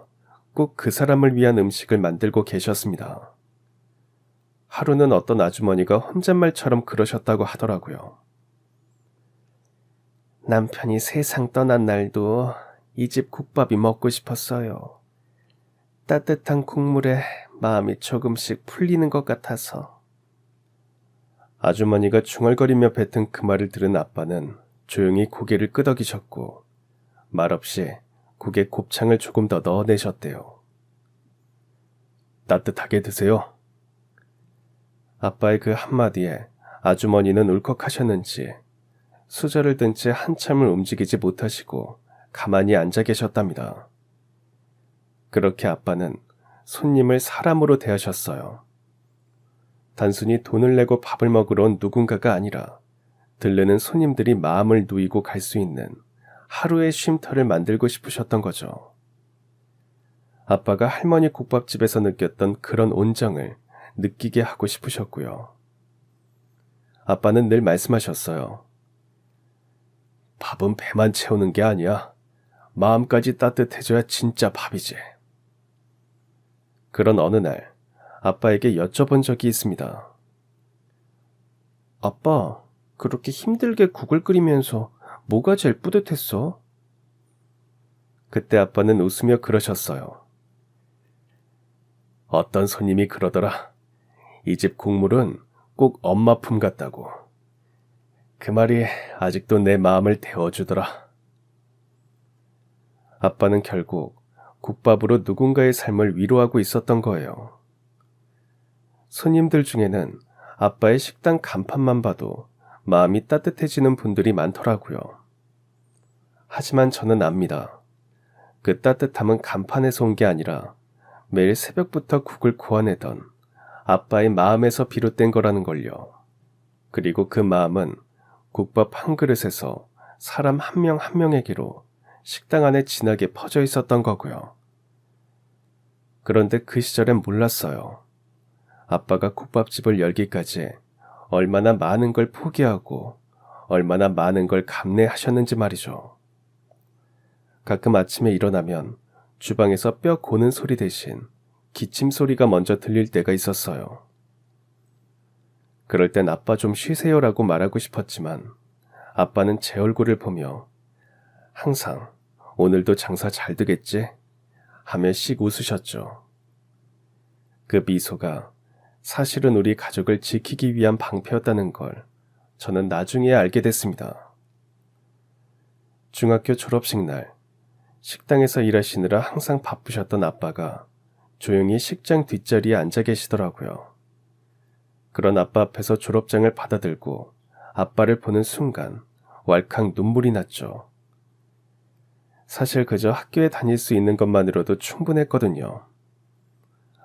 꼭 그 사람을 위한 음식을 만들고 계셨습니다. 하루는 어떤 아주머니가 혼잣말처럼 그러셨다고 하더라고요. 남편이 세상 떠난 날도 이 집 국밥이 먹고 싶었어요. 따뜻한 국물에 마음이 조금씩 풀리는 것 같아서. 아주머니가 중얼거리며 뱉은 그 말을 들은 아빠는 조용히 고개를 끄덕이셨고 말없이 국에 곱창을 조금 더 넣어내셨대요. 따뜻하게 드세요. 아빠의 그 한마디에 아주머니는 울컥하셨는지 수저를 든 채 한참을 움직이지 못하시고 가만히 앉아 계셨답니다. 그렇게 아빠는 손님을 사람으로 대하셨어요. 단순히 돈을 내고 밥을 먹으러 온 누군가가 아니라 들르는 손님들이 마음을 누이고 갈 수 있는 하루의 쉼터를 만들고 싶으셨던 거죠. 아빠가 할머니 국밥집에서 느꼈던 그런 온정을 느끼게 하고 싶으셨고요. 아빠는 늘 말씀하셨어요. 밥은 배만 채우는 게 아니야. 마음까지 따뜻해져야 진짜 밥이지. 그런 어느 날 아빠에게 여쭤본 적이 있습니다. 아빠, 그렇게 힘들게 국을 끓이면서 뭐가 제일 뿌듯했어? 그때 아빠는 웃으며 그러셨어요. 어떤 손님이 그러더라. 이 집 국물은 꼭 엄마 품 같다고. 그 말이 아직도 내 마음을 데워주더라. 아빠는 결국 국밥으로 누군가의 삶을 위로하고 있었던 거예요. 손님들 중에는 아빠의 식당 간판만 봐도 마음이 따뜻해지는 분들이 많더라고요. 하지만 저는 압니다. 그 따뜻함은 간판에서 온 게 아니라 매일 새벽부터 국을 구워내던 아빠의 마음에서 비롯된 거라는 걸요. 그리고 그 마음은 국밥 한 그릇에서 사람 한 명 한 명에게로 식당 안에 진하게 퍼져 있었던 거고요. 그런데 그 시절엔 몰랐어요. 아빠가 국밥집을 열기까지 얼마나 많은 걸 포기하고 얼마나 많은 걸 감내하셨는지 말이죠. 가끔 아침에 일어나면 주방에서 뼈 고는 소리 대신 기침 소리가 먼저 들릴 때가 있었어요. 그럴 땐 아빠 좀 쉬세요라고 말하고 싶었지만 아빠는 제 얼굴을 보며 항상 오늘도 장사 잘 되겠지? 하며 씩 웃으셨죠. 그 미소가 사실은 우리 가족을 지키기 위한 방패였다는 걸 저는 나중에 알게 됐습니다. 중학교 졸업식 날 식당에서 일하시느라 항상 바쁘셨던 아빠가 조용히 식장 뒷자리에 앉아 계시더라고요. 그런 아빠 앞에서 졸업장을 받아들고 아빠를 보는 순간 왈칵 눈물이 났죠. 사실 그저 학교에 다닐 수 있는 것만으로도 충분했거든요.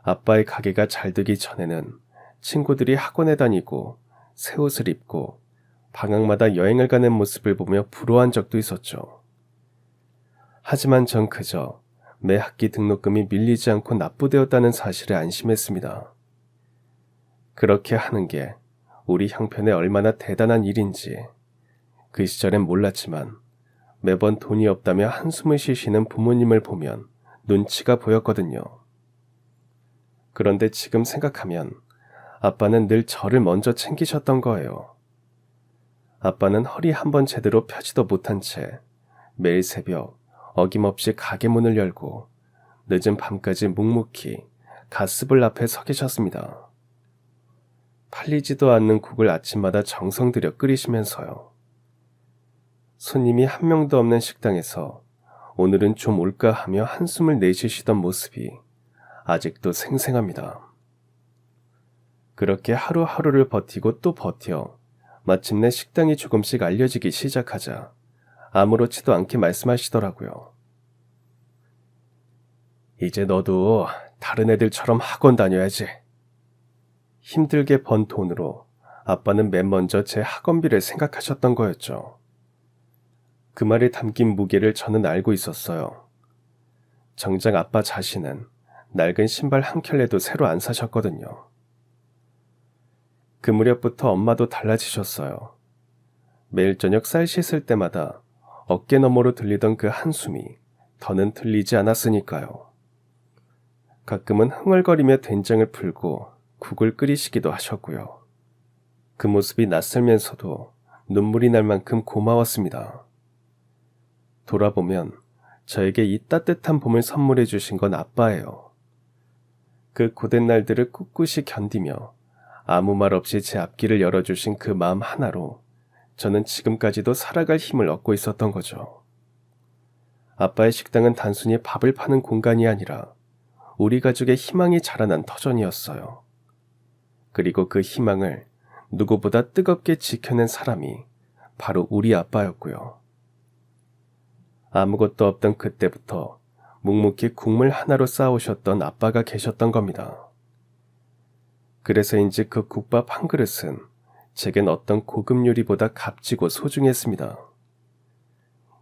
아빠의 가게가 잘 되기 전에는 친구들이 학원에 다니고 새 옷을 입고 방학마다 여행을 가는 모습을 보며 부러워한 적도 있었죠. 하지만 전 그저 매 학기 등록금이 밀리지 않고 납부되었다는 사실에 안심했습니다. 그렇게 하는 게 우리 형편에 얼마나 대단한 일인지 그 시절엔 몰랐지만 매번 돈이 없다며 한숨을 쉬시는 부모님을 보면 눈치가 보였거든요. 그런데 지금 생각하면 아빠는 늘 저를 먼저 챙기셨던 거예요. 아빠는 허리 한번 제대로 펴지도 못한 채 매일 새벽 어김없이 가게 문을 열고 늦은 밤까지 묵묵히 가스불 앞에 서 계셨습니다. 팔리지도 않는 국을 아침마다 정성 들여 끓이시면서요. 손님이 한 명도 없는 식당에서 오늘은 좀 올까 하며 한숨을 내쉬시던 모습이 아직도 생생합니다. 그렇게 하루하루를 버티고 또 버텨 마침내 식당이 조금씩 알려지기 시작하자 아무렇지도 않게 말씀하시더라고요. 이제 너도 다른 애들처럼 학원 다녀야지. 힘들게 번 돈으로 아빠는 맨 먼저 제 학원비를 생각하셨던 거였죠. 그 말에 담긴 무게를 저는 알고 있었어요. 정작 아빠 자신은 낡은 신발 한 켤레도 새로 안 사셨거든요. 그 무렵부터 엄마도 달라지셨어요. 매일 저녁 쌀 씻을 때마다 어깨 너머로 들리던 그 한숨이 더는 들리지 않았으니까요. 가끔은 흥얼거리며 된장을 풀고 국을 끓이시기도 하셨고요. 그 모습이 낯설면서도 눈물이 날 만큼 고마웠습니다. 돌아보면 저에게 이 따뜻한 봄을 선물해 주신 건 아빠예요. 그 고된 날들을 꿋꿋이 견디며 아무 말 없이 제 앞길을 열어주신 그 마음 하나로 저는 지금까지도 살아갈 힘을 얻고 있었던 거죠. 아빠의 식당은 단순히 밥을 파는 공간이 아니라 우리 가족의 희망이 자라난 터전이었어요. 그리고 그 희망을 누구보다 뜨겁게 지켜낸 사람이 바로 우리 아빠였고요. 아무것도 없던 그때부터 묵묵히 국물 하나로 쌓아오셨던 아빠가 계셨던 겁니다. 그래서인지 그 국밥 한 그릇은 제겐 어떤 고급 요리보다 값지고 소중했습니다.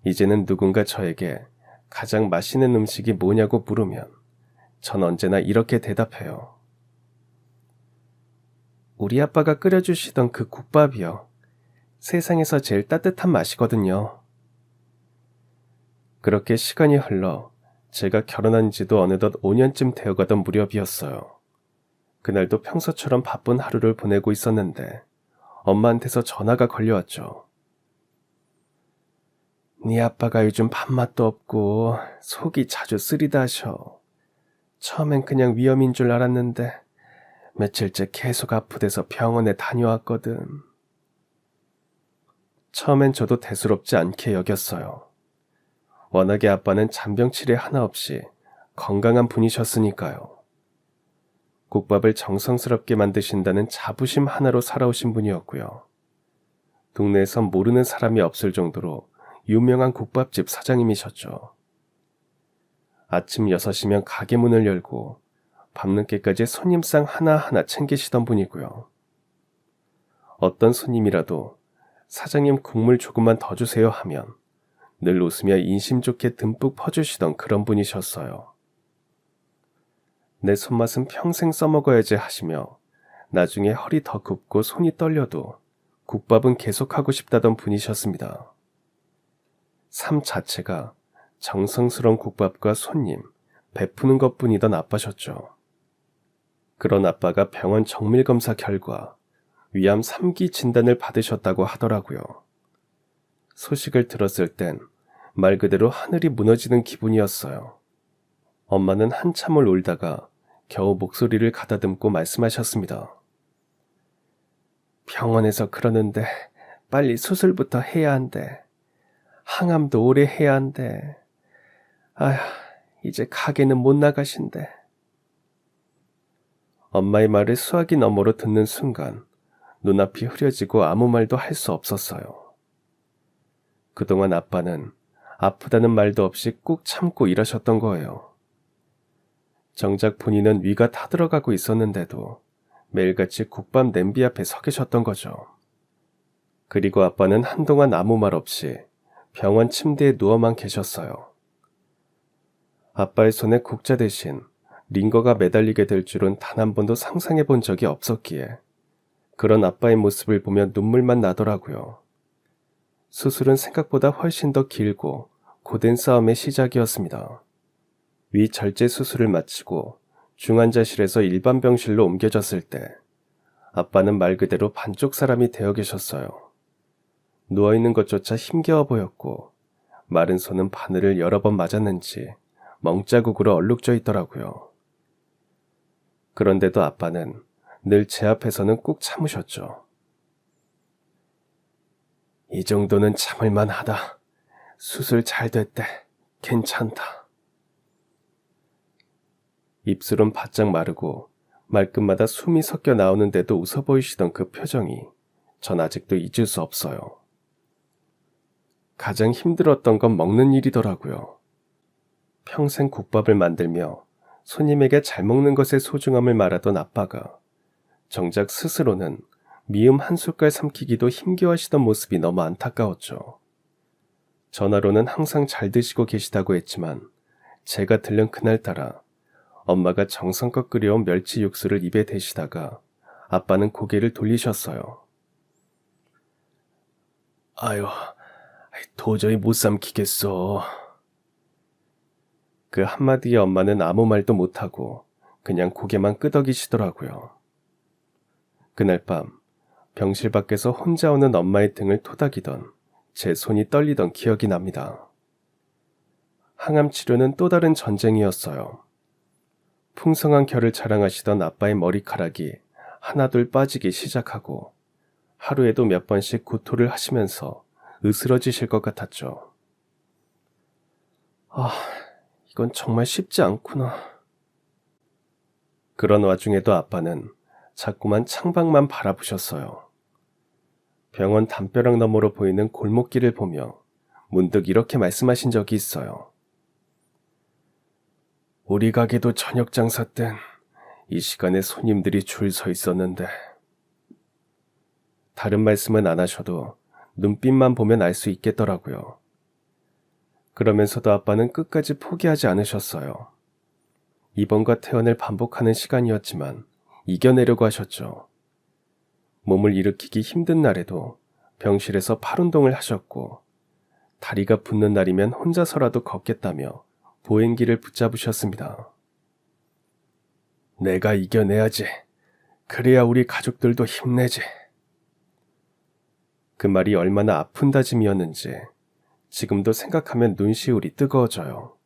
이제는 누군가 저에게 가장 맛있는 음식이 뭐냐고 물으면 전 언제나 이렇게 대답해요. 우리 아빠가 끓여주시던 그 국밥이요. 세상에서 제일 따뜻한 맛이거든요. 그렇게 시간이 흘러 제가 결혼한 지도 어느덧 5년쯤 되어가던 무렵이었어요. 그날도 평소처럼 바쁜 하루를 보내고 있었는데 엄마한테서 전화가 걸려왔죠. 네 아빠가 요즘 밥맛도 없고 속이 자주 쓰리다 하셔. 처음엔 그냥 위염인 줄 알았는데 며칠째 계속 아프대서 병원에 다녀왔거든. 처음엔 저도 대수롭지 않게 여겼어요. 워낙에 아빠는 잔병 치레 하나 없이 건강한 분이셨으니까요. 국밥을 정성스럽게 만드신다는 자부심 하나로 살아오신 분이었고요. 동네에선 모르는 사람이 없을 정도로 유명한 국밥집 사장님이셨죠. 아침 6시면 가게 문을 열고 밤늦게까지 손님상 하나하나 챙기시던 분이고요. 어떤 손님이라도 사장님 국물 조금만 더 주세요 하면 늘 웃으며 인심 좋게 듬뿍 퍼주시던 그런 분이셨어요. 내 손맛은 평생 써먹어야지 하시며 나중에 허리 더 굽고 손이 떨려도 국밥은 계속하고 싶다던 분이셨습니다. 삶 자체가 정성스러운 국밥과 손님, 베푸는 것뿐이던 아빠셨죠. 그런 아빠가 병원 정밀검사 결과 위암 3기 진단을 받으셨다고 하더라고요. 소식을 들었을 땐 말 그대로 하늘이 무너지는 기분이었어요. 엄마는 한참을 울다가 겨우 목소리를 가다듬고 말씀하셨습니다. 병원에서 그러는데 빨리 수술부터 해야 한대. 항암도 오래 해야 한대. 아휴, 이제 가게는 못 나가신대. 엄마의 말을 수화기 너머로 듣는 순간 눈앞이 흐려지고 아무 말도 할 수 없었어요. 그동안 아빠는 아프다는 말도 없이 꾹 참고 일하셨던 거예요. 정작 본인은 위가 타들어가고 있었는데도 매일같이 국밥 냄비 앞에 서 계셨던 거죠. 그리고 아빠는 한동안 아무 말 없이 병원 침대에 누워만 계셨어요. 아빠의 손에 국자 대신 링거가 매달리게 될 줄은 단 한 번도 상상해 본 적이 없었기에 그런 아빠의 모습을 보며 눈물만 나더라고요. 수술은 생각보다 훨씬 더 길고 고된 싸움의 시작이었습니다. 위 절제 수술을 마치고 중환자실에서 일반 병실로 옮겨졌을 때 아빠는 말 그대로 반쪽 사람이 되어 계셨어요. 누워있는 것조차 힘겨워 보였고 마른 손은 바늘을 여러 번 맞았는지 멍자국으로 얼룩져 있더라고요. 그런데도 아빠는 늘 제 앞에서는 꾹 참으셨죠. 이 정도는 참을만 하다. 수술 잘 됐대. 괜찮다. 입술은 바짝 마르고 말끝마다 숨이 섞여 나오는데도 웃어 보이시던 그 표정이 전 아직도 잊을 수 없어요. 가장 힘들었던 건 먹는 일이더라고요. 평생 국밥을 만들며 손님에게 잘 먹는 것의 소중함을 말하던 아빠가 정작 스스로는 미음 한 숟갈 삼키기도 힘겨워하시던 모습이 너무 안타까웠죠. 전화로는 항상 잘 드시고 계시다고 했지만 제가 들른 그날따라 엄마가 정성껏 끓여온 멸치 육수를 입에 대시다가 아빠는 고개를 돌리셨어요. 아유, 도저히 못 삼키겠어. 그 한마디에 엄마는 아무 말도 못하고 그냥 고개만 끄덕이시더라고요. 그날 밤 병실 밖에서 혼자 오는 엄마의 등을 토닥이던 제 손이 떨리던 기억이 납니다. 항암 치료는 또 다른 전쟁이었어요. 풍성한 결을 자랑하시던 아빠의 머리카락이 하나둘 빠지기 시작하고 하루에도 몇 번씩 구토를 하시면서 으스러지실 것 같았죠. 이건 정말 쉽지 않구나. 그런 와중에도 아빠는 자꾸만 창밖만 바라보셨어요. 병원 담벼락 너머로 보이는 골목길을 보며 문득 이렇게 말씀하신 적이 있어요. 우리 가게도 저녁 장사 땐 이 시간에 손님들이 줄 서 있었는데. 다른 말씀은 안 하셔도 눈빛만 보면 알 수 있겠더라고요. 그러면서도 아빠는 끝까지 포기하지 않으셨어요. 입원과 퇴원을 반복하는 시간이었지만 이겨내려고 하셨죠. 몸을 일으키기 힘든 날에도 병실에서 팔 운동을 하셨고 다리가 붓는 날이면 혼자서라도 걷겠다며 보행기를 붙잡으셨습니다. 내가 이겨내야지. 그래야 우리 가족들도 힘내지. 그 말이 얼마나 아픈 다짐이었는지 지금도 생각하면 눈시울이 뜨거워져요.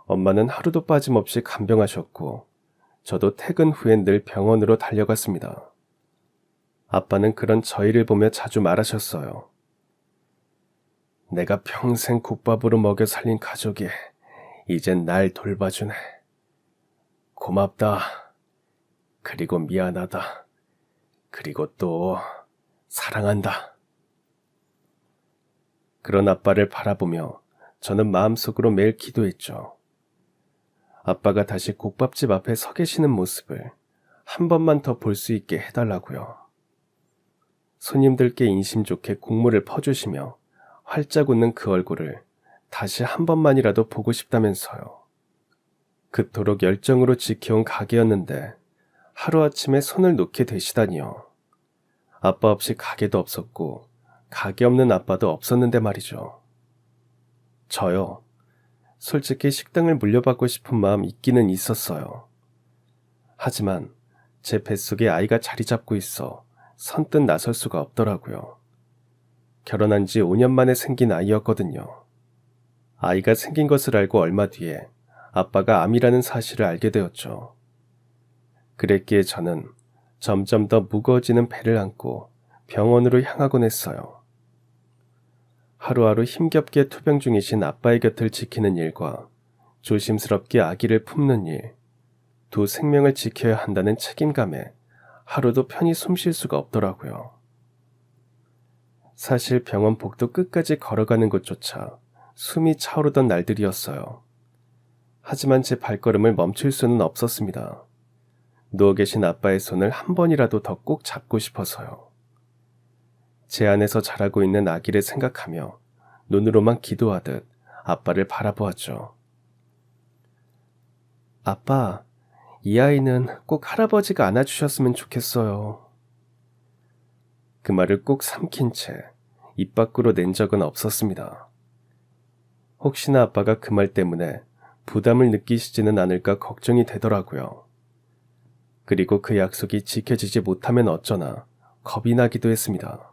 엄마는 하루도 빠짐없이 간병하셨고 저도 퇴근 후엔 늘 병원으로 달려갔습니다. 아빠는 그런 저희를 보며 자주 말하셨어요. 내가 평생 국밥으로 먹여 살린 가족이 이젠 날 돌봐주네. 고맙다. 그리고 미안하다. 그리고 또 사랑한다. 그런 아빠를 바라보며 저는 마음속으로 매일 기도했죠. 아빠가 다시 국밥집 앞에 서 계시는 모습을 한 번만 더 볼 수 있게 해달라고요. 손님들께 인심 좋게 국물을 퍼주시며 활짝 웃는 그 얼굴을 다시 한 번만이라도 보고 싶다면서요. 그토록 열정으로 지켜온 가게였는데 하루아침에 손을 놓게 되시다니요. 아빠 없이 가게도 없었고 가게 없는 아빠도 없었는데 말이죠. 저요. 솔직히 식당을 물려받고 싶은 마음 있기는 있었어요. 하지만 제 뱃속에 아이가 자리 잡고 있어 선뜻 나설 수가 없더라고요. 결혼한 지 5년 만에 생긴 아이였거든요. 아이가 생긴 것을 알고 얼마 뒤에 아빠가 암이라는 사실을 알게 되었죠. 그랬기에 저는 점점 더 무거워지는 배를 안고 병원으로 향하곤 했어요. 하루하루 힘겹게 투병 중이신 아빠의 곁을 지키는 일과 조심스럽게 아기를 품는 일, 두 생명을 지켜야 한다는 책임감에 하루도 편히 숨 쉴 수가 없더라고요. 사실 병원 복도 끝까지 걸어가는 것조차 숨이 차오르던 날들이었어요. 하지만 제 발걸음을 멈출 수는 없었습니다. 누워 계신 아빠의 손을 한 번이라도 더 꼭 잡고 싶어서요. 제 안에서 자라고 있는 아기를 생각하며 눈으로만 기도하듯 아빠를 바라보았죠. 아빠, 이 아이는 꼭 할아버지가 안아주셨으면 좋겠어요. 그 말을 꼭 삼킨 채 입 밖으로 낸 적은 없었습니다. 혹시나 아빠가 그 말 때문에 부담을 느끼시지는 않을까 걱정이 되더라고요. 그리고 그 약속이 지켜지지 못하면 어쩌나 겁이 나기도 했습니다.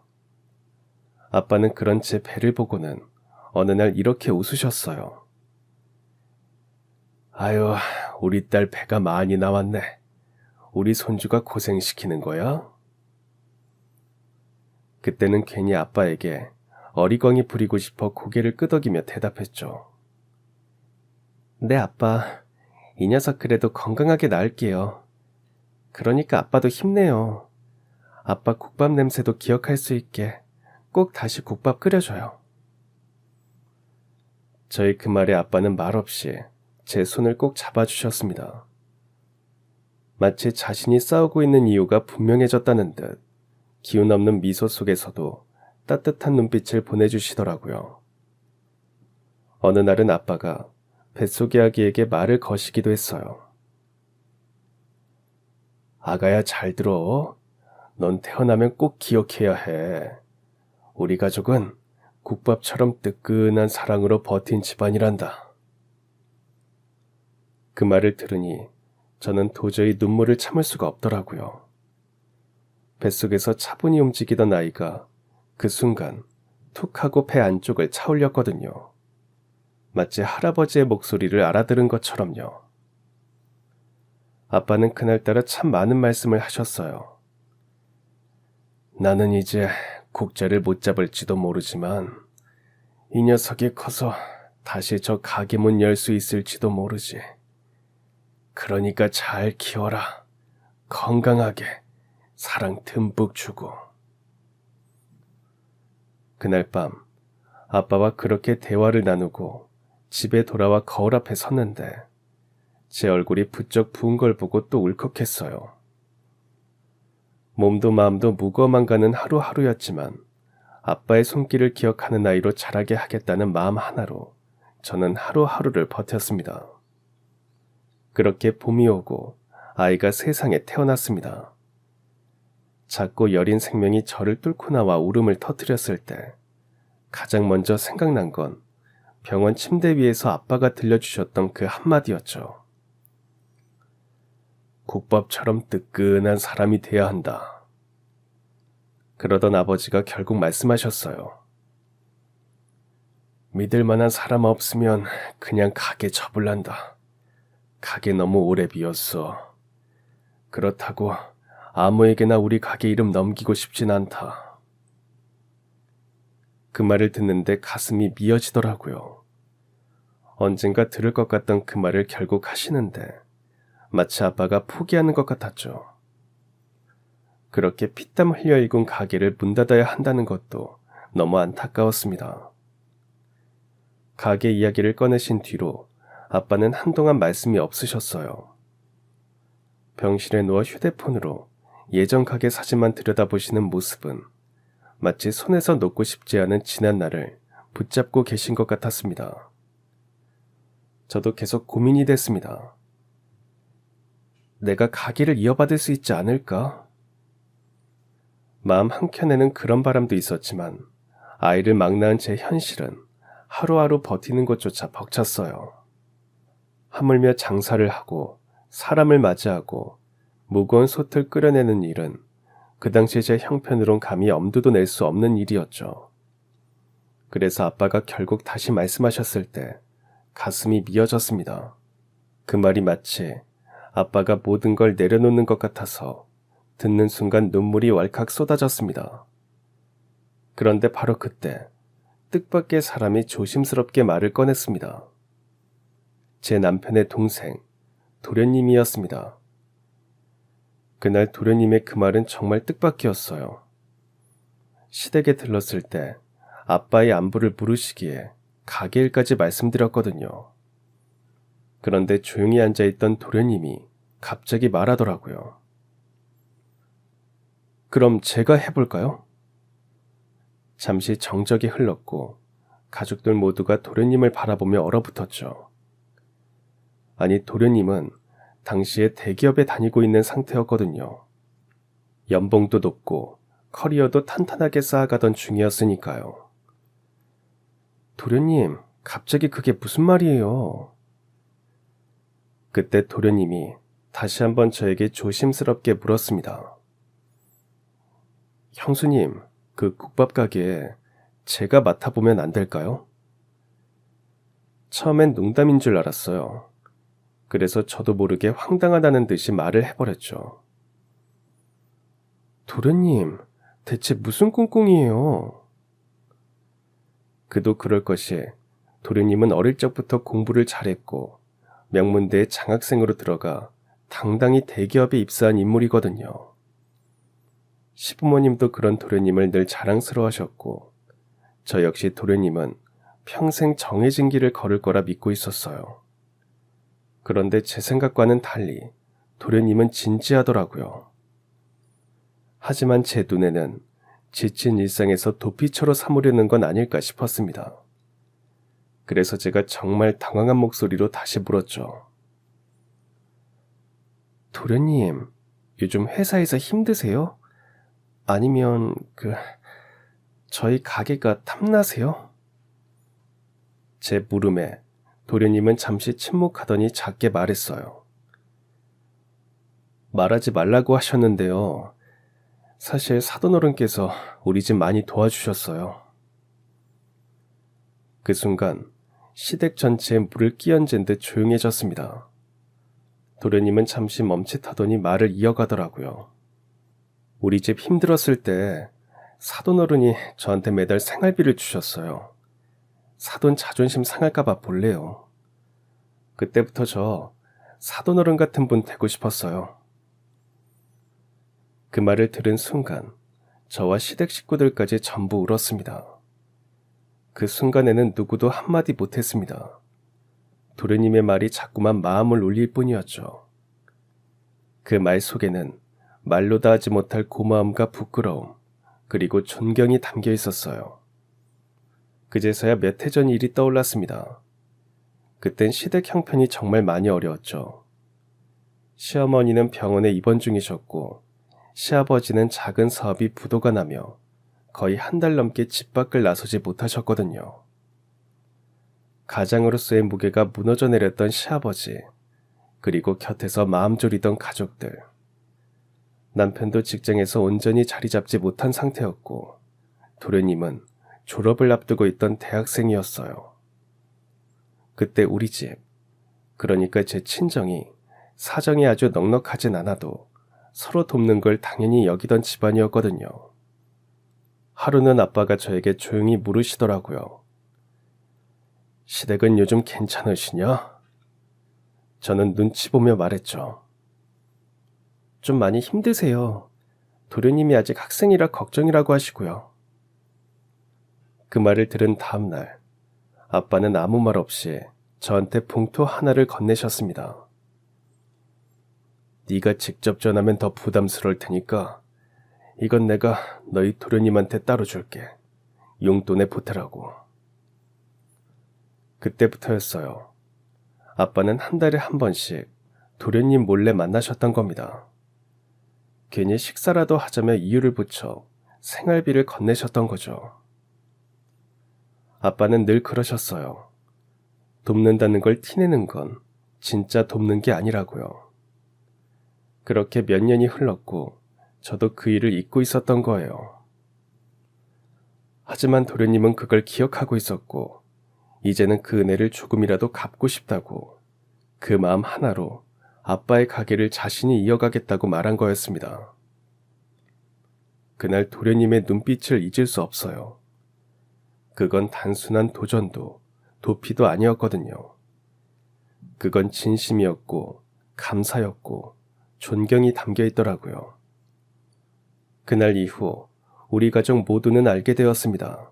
아빠는 그런 제 배를 보고는 어느 날 이렇게 웃으셨어요. 아유, 우리 딸 배가 많이 나왔네. 우리 손주가 고생시키는 거야? 그때는 괜히 아빠에게 어리광이 부리고 싶어 고개를 끄덕이며 대답했죠. 네, 아빠. 이 녀석 그래도 건강하게 낳을게요. 그러니까 아빠도 힘내요. 아빠 국밥 냄새도 기억할 수 있게 꼭 다시 국밥 끓여줘요. 저희 그 말에 아빠는 말없이 제 손을 꼭 잡아주셨습니다. 마치 자신이 싸우고 있는 이유가 분명해졌다는 듯 기운 없는 미소 속에서도 따뜻한 눈빛을 보내주시더라고요. 어느 날은 아빠가 뱃속의 아기에게 말을 거시기도 했어요. 아가야, 잘 들어. 넌 태어나면 꼭 기억해야 해. 우리 가족은 국밥처럼 뜨끈한 사랑으로 버틴 집안이란다. 그 말을 들으니 저는 도저히 눈물을 참을 수가 없더라고요. 뱃속에서 차분히 움직이던 아이가 그 순간 툭 하고 배 안쪽을 차올렸거든요. 마치 할아버지의 목소리를 알아들은 것처럼요. 아빠는 그날따라 참 많은 말씀을 하셨어요. 나는 이제 국자를 못 잡을지도 모르지만 이 녀석이 커서 다시 저 가게 문 열 수 있을지도 모르지. 그러니까 잘 키워라. 건강하게 사랑 듬뿍 주고. 그날 밤 아빠와 그렇게 대화를 나누고 집에 돌아와 거울 앞에 섰는데 제 얼굴이 부쩍 부은 걸 보고 또 울컥했어요. 몸도 마음도 무거워만 가는 하루하루였지만 아빠의 손길을 기억하는 아이로 자라게 하겠다는 마음 하나로 저는 하루하루를 버텼습니다. 그렇게 봄이 오고 아이가 세상에 태어났습니다. 작고 여린 생명이 저를 뚫고 나와 울음을 터뜨렸을 때 가장 먼저 생각난 건 병원 침대 위에서 아빠가 들려주셨던 그 한마디였죠. 국밥처럼 뜨끈한 사람이 돼야 한다. 그러던 아버지가 결국 말씀하셨어요. 믿을 만한 사람 없으면 그냥 가게 접을란다. 가게 너무 오래 비었어. 그렇다고 아무에게나 우리 가게 이름 넘기고 싶진 않다. 그 말을 듣는데 가슴이 미어지더라고요. 언젠가 들을 것 같던 그 말을 결국 하시는데 마치 아빠가 포기하는 것 같았죠. 그렇게 피땀 흘려 일군 가게를 문 닫아야 한다는 것도 너무 안타까웠습니다. 가게 이야기를 꺼내신 뒤로 아빠는 한동안 말씀이 없으셨어요. 병실에 누워 휴대폰으로 예전 가게 사진만 들여다보시는 모습은 마치 손에서 놓고 싶지 않은 지난 날을 붙잡고 계신 것 같았습니다. 저도 계속 고민이 됐습니다. 내가 가게를 이어받을 수 있지 않을까? 마음 한켠에는 그런 바람도 있었지만 아이를 막 낳은 제 현실은 하루하루 버티는 것조차 벅찼어요. 하물며 장사를 하고 사람을 맞이하고 무거운 솥을 끓여내는 일은 그 당시 제 형편으론 감히 엄두도 낼 수 없는 일이었죠. 그래서 아빠가 결국 다시 말씀하셨을 때 가슴이 미어졌습니다. 그 말이 마치 아빠가 모든 걸 내려놓는 것 같아서 듣는 순간 눈물이 왈칵 쏟아졌습니다. 그런데 바로 그때 뜻밖의 사람이 조심스럽게 말을 꺼냈습니다. 제 남편의 동생, 도련님이었습니다. 그날 도련님의 그 말은 정말 뜻밖이었어요. 시댁에 들렀을 때 아빠의 안부를 물으시기에 가게 일까지 말씀드렸거든요. 그런데 조용히 앉아있던 도련님이 갑자기 말하더라고요. 그럼 제가 해볼까요? 잠시 정적이 흘렀고 가족들 모두가 도련님을 바라보며 얼어붙었죠. 아니, 도련님은 당시에 대기업에 다니고 있는 상태였거든요. 연봉도 높고 커리어도 탄탄하게 쌓아가던 중이었으니까요. 도련님, 갑자기 그게 무슨 말이에요? 그때 도련님이 다시 한번 저에게 조심스럽게 물었습니다. 형수님, 그 국밥 가게 제가 맡아보면 안 될까요? 처음엔 농담인 줄 알았어요. 그래서 저도 모르게 황당하다는 듯이 말을 해버렸죠. 도련님, 대체 무슨 꿍꿍이에요? 그도 그럴 것이 도련님은 어릴 적부터 공부를 잘했고 명문대에 장학생으로 들어가 당당히 대기업에 입사한 인물이거든요. 시부모님도 그런 도련님을 늘 자랑스러워하셨고 저 역시 도련님은 평생 정해진 길을 걸을 거라 믿고 있었어요. 그런데 제 생각과는 달리 도련님은 진지하더라고요. 하지만 제 눈에는 지친 일상에서 도피처로 삼으려는 건 아닐까 싶었습니다. 그래서 제가 정말 당황한 목소리로 다시 물었죠. 도련님, 요즘 회사에서 힘드세요? 아니면 저희 가게가 탐나세요? 제 물음에 도련님은 잠시 침묵하더니 작게 말했어요. 말하지 말라고 하셨는데요. 사실 사돈어른께서 우리 집 많이 도와주셨어요. 그 순간 시댁 전체에 물을 끼얹은 듯 조용해졌습니다. 도련님은 잠시 멈칫하더니 말을 이어가더라고요. 우리 집 힘들었을 때 사돈어른이 저한테 매달 생활비를 주셨어요. 사돈 자존심 상할까봐 몰래요. 그때부터 저 사돈어른 같은 분 되고 싶었어요. 그 말을 들은 순간 저와 시댁 식구들까지 전부 울었습니다. 그 순간에는 누구도 한마디 못했습니다. 도련님의 말이 자꾸만 마음을 울릴 뿐이었죠. 그 말 속에는 말로 다 하지 못할 고마움과 부끄러움, 그리고 존경이 담겨 있었어요. 그제서야 몇 해 전 일이 떠올랐습니다. 그땐 시댁 형편이 정말 많이 어려웠죠. 시어머니는 병원에 입원 중이셨고 시아버지는 작은 사업이 부도가 나며 거의 한 달 넘게 집 밖을 나서지 못하셨거든요. 가장으로서의 무게가 무너져 내렸던 시아버지, 그리고 곁에서 마음 졸이던 가족들. 남편도 직장에서 온전히 자리 잡지 못한 상태였고 도련님은 졸업을 앞두고 있던 대학생이었어요. 그때 우리 집, 그러니까 제 친정이 사정이 아주 넉넉하진 않아도 서로 돕는 걸 당연히 여기던 집안이었거든요. 하루는 아빠가 저에게 조용히 물으시더라고요. 시댁은 요즘 괜찮으시냐? 저는 눈치 보며 말했죠. 좀 많이 힘드세요. 도련님이 아직 학생이라 걱정이라고 하시고요. 그 말을 들은 다음 날, 아빠는 아무 말 없이 저한테 봉투 하나를 건네셨습니다. 네가 직접 전하면 더 부담스러울 테니까 이건 내가 너희 도련님한테 따로 줄게. 용돈에 보태라고. 그때부터였어요. 아빠는 한 달에 한 번씩 도련님 몰래 만나셨던 겁니다. 괜히 식사라도 하자며 이유를 붙여 생활비를 건네셨던 거죠. 아빠는 늘 그러셨어요. 돕는다는 걸 티내는 건 진짜 돕는 게 아니라고요. 그렇게 몇 년이 흘렀고 저도 그 일을 잊고 있었던 거예요. 하지만 도련님은 그걸 기억하고 있었고 이제는 그 은혜를 조금이라도 갚고 싶다고 그 마음 하나로 아빠의 가게를 자신이 이어가겠다고 말한 거였습니다. 그날 도련님의 눈빛을 잊을 수 없어요. 그건 단순한 도전도 도피도 아니었거든요. 그건 진심이었고 감사였고 존경이 담겨 있더라고요. 그날 이후 우리 가족 모두는 알게 되었습니다.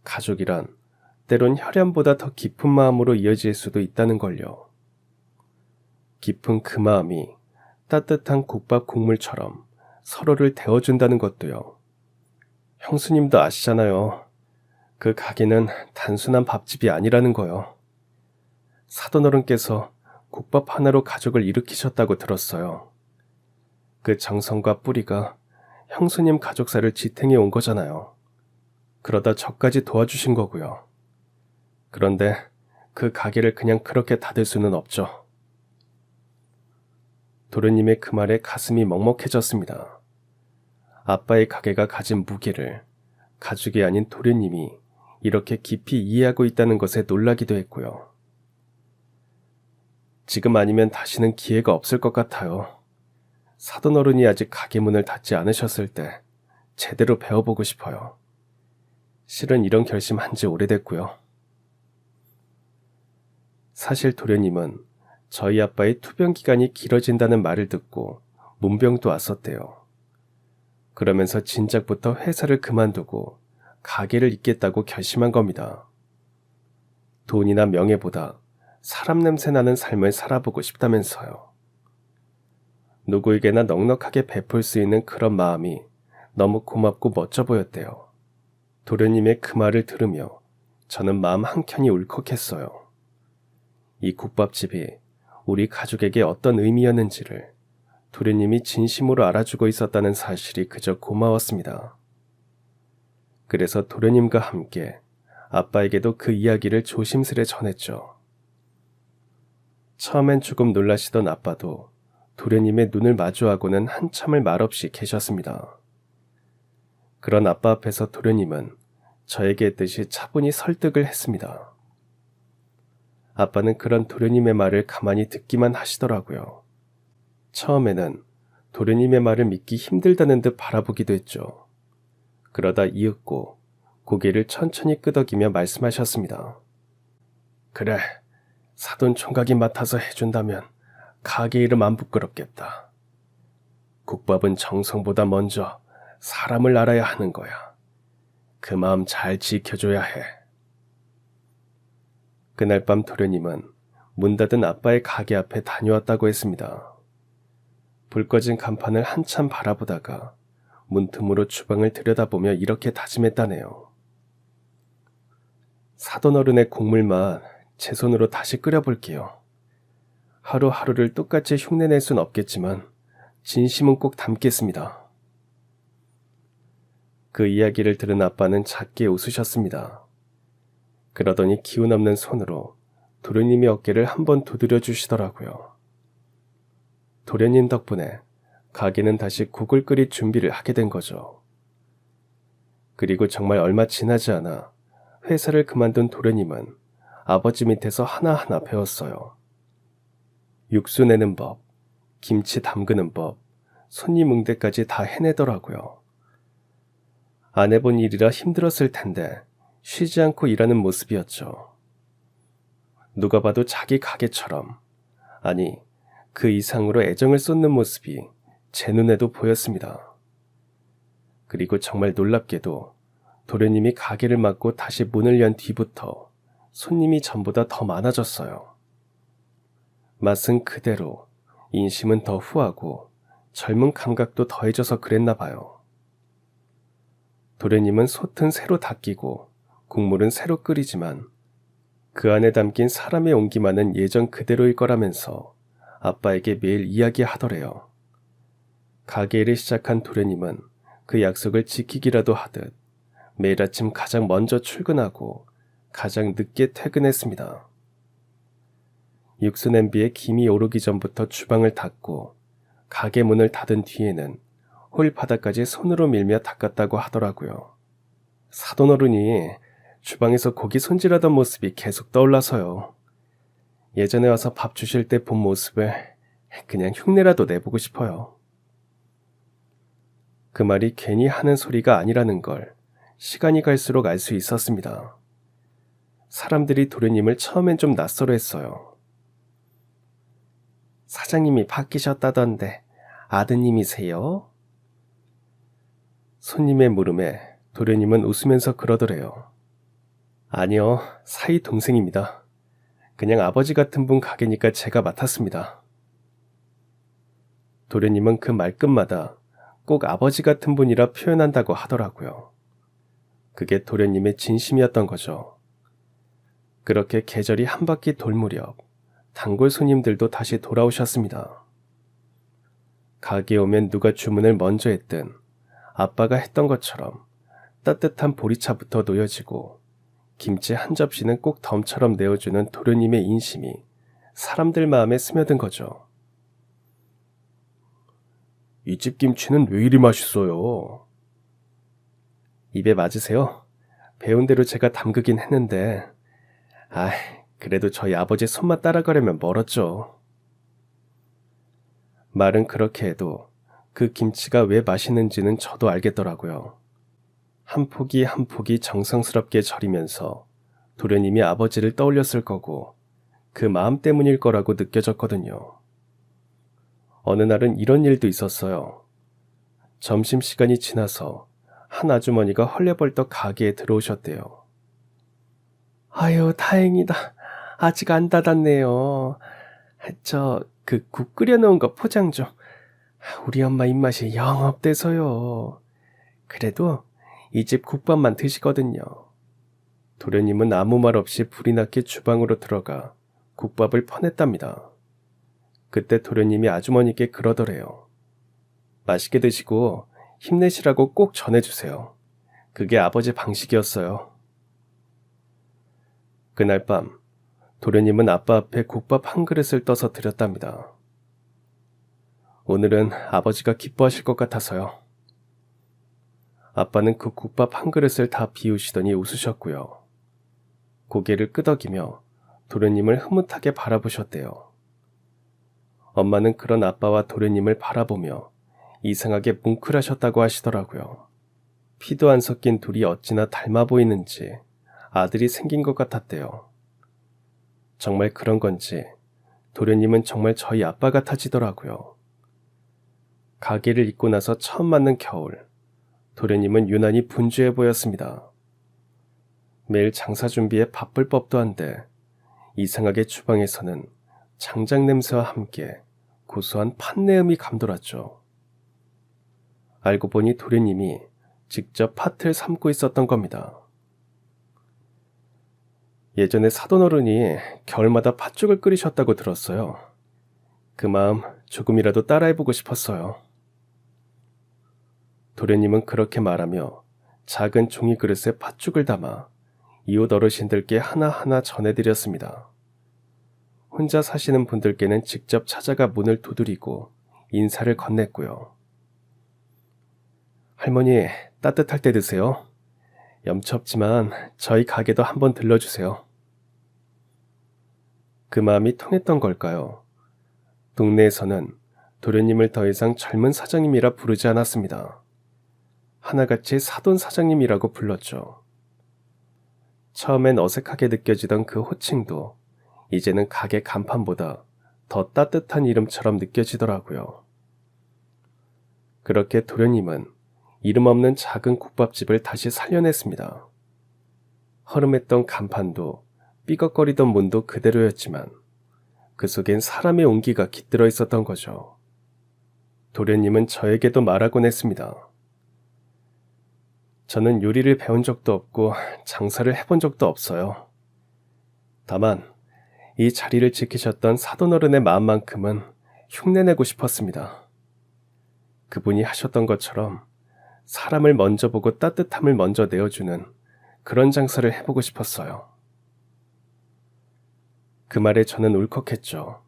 가족이란 때론 혈연보다 더 깊은 마음으로 이어질 수도 있다는 걸요. 깊은 그 마음이 따뜻한 국밥 국물처럼 서로를 데워준다는 것도요. 형수님도 아시잖아요. 그 가게는 단순한 밥집이 아니라는 거요. 사돈어른께서 국밥 하나로 가족을 일으키셨다고 들었어요. 그 정성과 뿌리가 형수님 가족사를 지탱해 온 거잖아요. 그러다 저까지 도와주신 거고요. 그런데 그 가게를 그냥 그렇게 닫을 수는 없죠. 도련님의 그 말에 가슴이 먹먹해졌습니다. 아빠의 가게가 가진 무게를 가족이 아닌 도련님이 이렇게 깊이 이해하고 있다는 것에 놀라기도 했고요. 지금 아니면 다시는 기회가 없을 것 같아요. 사돈 어른이 아직 가게 문을 닫지 않으셨을 때 제대로 배워보고 싶어요. 실은 이런 결심 한 지 오래됐고요. 사실 도련님은 저희 아빠의 투병 기간이 길어진다는 말을 듣고 문병도 왔었대요. 그러면서 진작부터 회사를 그만두고 가게를 잇겠다고 결심한 겁니다. 돈이나 명예보다 사람 냄새 나는 삶을 살아보고 싶다면서요. 누구에게나 넉넉하게 베풀 수 있는 그런 마음이 너무 고맙고 멋져 보였대요. 도련님의 그 말을 들으며 저는 마음 한켠이 울컥했어요. 이 국밥집이 우리 가족에게 어떤 의미였는지를 도련님이 진심으로 알아주고 있었다는 사실이 그저 고마웠습니다. 그래서 도련님과 함께 아빠에게도 그 이야기를 조심스레 전했죠. 처음엔 조금 놀라시던 아빠도 도련님의 눈을 마주하고는 한참을 말없이 계셨습니다. 그런 아빠 앞에서 도련님은 저에게 했듯이 차분히 설득을 했습니다. 아빠는 그런 도련님의 말을 가만히 듣기만 하시더라고요. 처음에는 도련님의 말을 믿기 힘들다는 듯 바라보기도 했죠. 그러다 이윽고 고개를 천천히 끄덕이며 말씀하셨습니다. 그래, 사돈 총각이 맡아서 해준다면 가게 이름 안 부끄럽겠다. 국밥은 정성보다 먼저 사람을 알아야 하는 거야. 그 마음 잘 지켜줘야 해. 그날 밤 도련님은 문 닫은 아빠의 가게 앞에 다녀왔다고 했습니다. 불 꺼진 간판을 한참 바라보다가 문틈으로 주방을 들여다보며 이렇게 다짐했다네요. 사돈 어른의 국물만 제 손으로 다시 끓여볼게요. 하루하루를 똑같이 흉내낼 순 없겠지만 진심은 꼭 담겠습니다. 그 이야기를 들은 아빠는 작게 웃으셨습니다. 그러더니 기운 없는 손으로 도련님의 어깨를 한번 두드려 주시더라고요. 도련님 덕분에 가게는 다시 국을 끓일 준비를 하게 된 거죠. 그리고 정말 얼마 지나지 않아 회사를 그만둔 도련님은 아버지 밑에서 하나하나 배웠어요. 육수 내는 법, 김치 담그는 법, 손님 응대까지 다 해내더라고요. 안 해본 일이라 힘들었을 텐데 쉬지 않고 일하는 모습이었죠. 누가 봐도 자기 가게처럼, 아니 그 이상으로 애정을 쏟는 모습이 제 눈에도 보였습니다. 그리고 정말 놀랍게도 도련님이 가게를 맡고 다시 문을 연 뒤부터 손님이 전보다 더 많아졌어요. 맛은 그대로, 인심은 더 후하고 젊은 감각도 더해져서 그랬나 봐요. 도련님은 솥은 새로 닦이고 국물은 새로 끓이지만 그 안에 담긴 사람의 온기만은 예전 그대로일 거라면서 아빠에게 매일 이야기하더래요. 가게 일을 시작한 도련님은 그 약속을 지키기라도 하듯 매일 아침 가장 먼저 출근하고 가장 늦게 퇴근했습니다. 육수 냄비에 김이 오르기 전부터 주방을 닫고 가게 문을 닫은 뒤에는 홀 바닥까지 손으로 밀며 닦았다고 하더라고요. 사돈 어른이 주방에서 고기 손질하던 모습이 계속 떠올라서요. 예전에 와서 밥 주실 때 본 모습을 그냥 흉내라도 내보고 싶어요. 그 말이 괜히 하는 소리가 아니라는 걸 시간이 갈수록 알 수 있었습니다. 사람들이 도련님을 처음엔 좀 낯설어 했어요. 사장님이 바뀌셨다던데 아드님이세요? 손님의 물음에 도련님은 웃으면서 그러더래요. 아니요, 사이 동생입니다. 그냥 아버지 같은 분 가게니까 제가 맡았습니다. 도련님은 그 말끝마다 꼭 아버지 같은 분이라 표현한다고 하더라고요. 그게 도련님의 진심이었던 거죠. 그렇게 계절이 한 바퀴 돌 무렵 단골 손님들도 다시 돌아오셨습니다. 가게에 오면 누가 주문을 먼저 했든 아빠가 했던 것처럼 따뜻한 보리차부터 놓여지고 김치 한 접시는 꼭 덤처럼 내어주는 도련님의 인심이 사람들 마음에 스며든 거죠. 이 집 김치는 왜 이리 맛있어요? 입에 맞으세요? 배운 대로 제가 담그긴 했는데 그래도 저희 아버지 손맛 따라가려면 멀었죠. 말은 그렇게 해도 그 김치가 왜 맛있는지는 저도 알겠더라고요. 한 포기 한 포기 정성스럽게 절이면서 도련님이 아버지를 떠올렸을 거고 그 마음 때문일 거라고 느껴졌거든요. 어느 날은 이런 일도 있었어요. 점심시간이 지나서 한 아주머니가 헐레벌떡 가게에 들어오셨대요. 아유, 다행이다. 아직 안 닫았네요. 국 끓여놓은 거 포장 좀. 우리 엄마 입맛이 영 없대서요. 그래도 이 집 국밥만 드시거든요. 도련님은 아무 말 없이 불이 났게 주방으로 들어가 국밥을 퍼냈답니다. 그때 도련님이 아주머니께 그러더래요. 맛있게 드시고 힘내시라고 꼭 전해주세요. 그게 아버지 방식이었어요. 그날 밤 도련님은 아빠 앞에 국밥 한 그릇을 떠서 드렸답니다. 오늘은 아버지가 기뻐하실 것 같아서요. 아빠는 그 국밥 한 그릇을 다 비우시더니 웃으셨고요. 고개를 끄덕이며 도련님을 흐뭇하게 바라보셨대요. 엄마는 그런 아빠와 도련님을 바라보며 이상하게 뭉클하셨다고 하시더라고요. 피도 안 섞인 둘이 어찌나 닮아 보이는지 아들이 생긴 것 같았대요. 정말 그런 건지 도련님은 정말 저희 아빠 같아지더라고요. 가게를 잊고 나서 처음 맞는 겨울, 도련님은 유난히 분주해 보였습니다. 매일 장사 준비에 바쁠 법도 한데 이상하게 주방에서는 장작 냄새와 함께 고소한 팥내음이 감돌았죠. 알고 보니 도련님이 직접 팥을 삶고 있었던 겁니다. 예전에 사돈어른이 겨울마다 팥죽을 끓이셨다고 들었어요. 그 마음 조금이라도 따라해보고 싶었어요. 도련님은 그렇게 말하며 작은 종이 그릇에 팥죽을 담아 이웃 어르신들께 하나하나 전해드렸습니다. 혼자 사시는 분들께는 직접 찾아가 문을 두드리고 인사를 건넸고요. 할머니, 따뜻할 때 드세요. 염치 없지만 저희 가게도 한번 들러주세요. 그 마음이 통했던 걸까요? 동네에서는 도련님을 더 이상 젊은 사장님이라 부르지 않았습니다. 하나같이 사돈 사장님이라고 불렀죠. 처음엔 어색하게 느껴지던 그 호칭도 이제는 가게 간판보다 더 따뜻한 이름처럼 느껴지더라고요. 그렇게 도련님은 이름 없는 작은 국밥집을 다시 살려냈습니다. 허름했던 간판도 삐걱거리던 문도 그대로였지만 그 속엔 사람의 온기가 깃들어 있었던 거죠. 도련님은 저에게도 말하곤 했습니다. 저는 요리를 배운 적도 없고 장사를 해본 적도 없어요. 다만 이 자리를 지키셨던 사돈어른의 마음만큼은 흉내내고 싶었습니다. 그분이 하셨던 것처럼 사람을 먼저 보고 따뜻함을 먼저 내어주는 그런 장사를 해보고 싶었어요. 그 말에 저는 울컥했죠.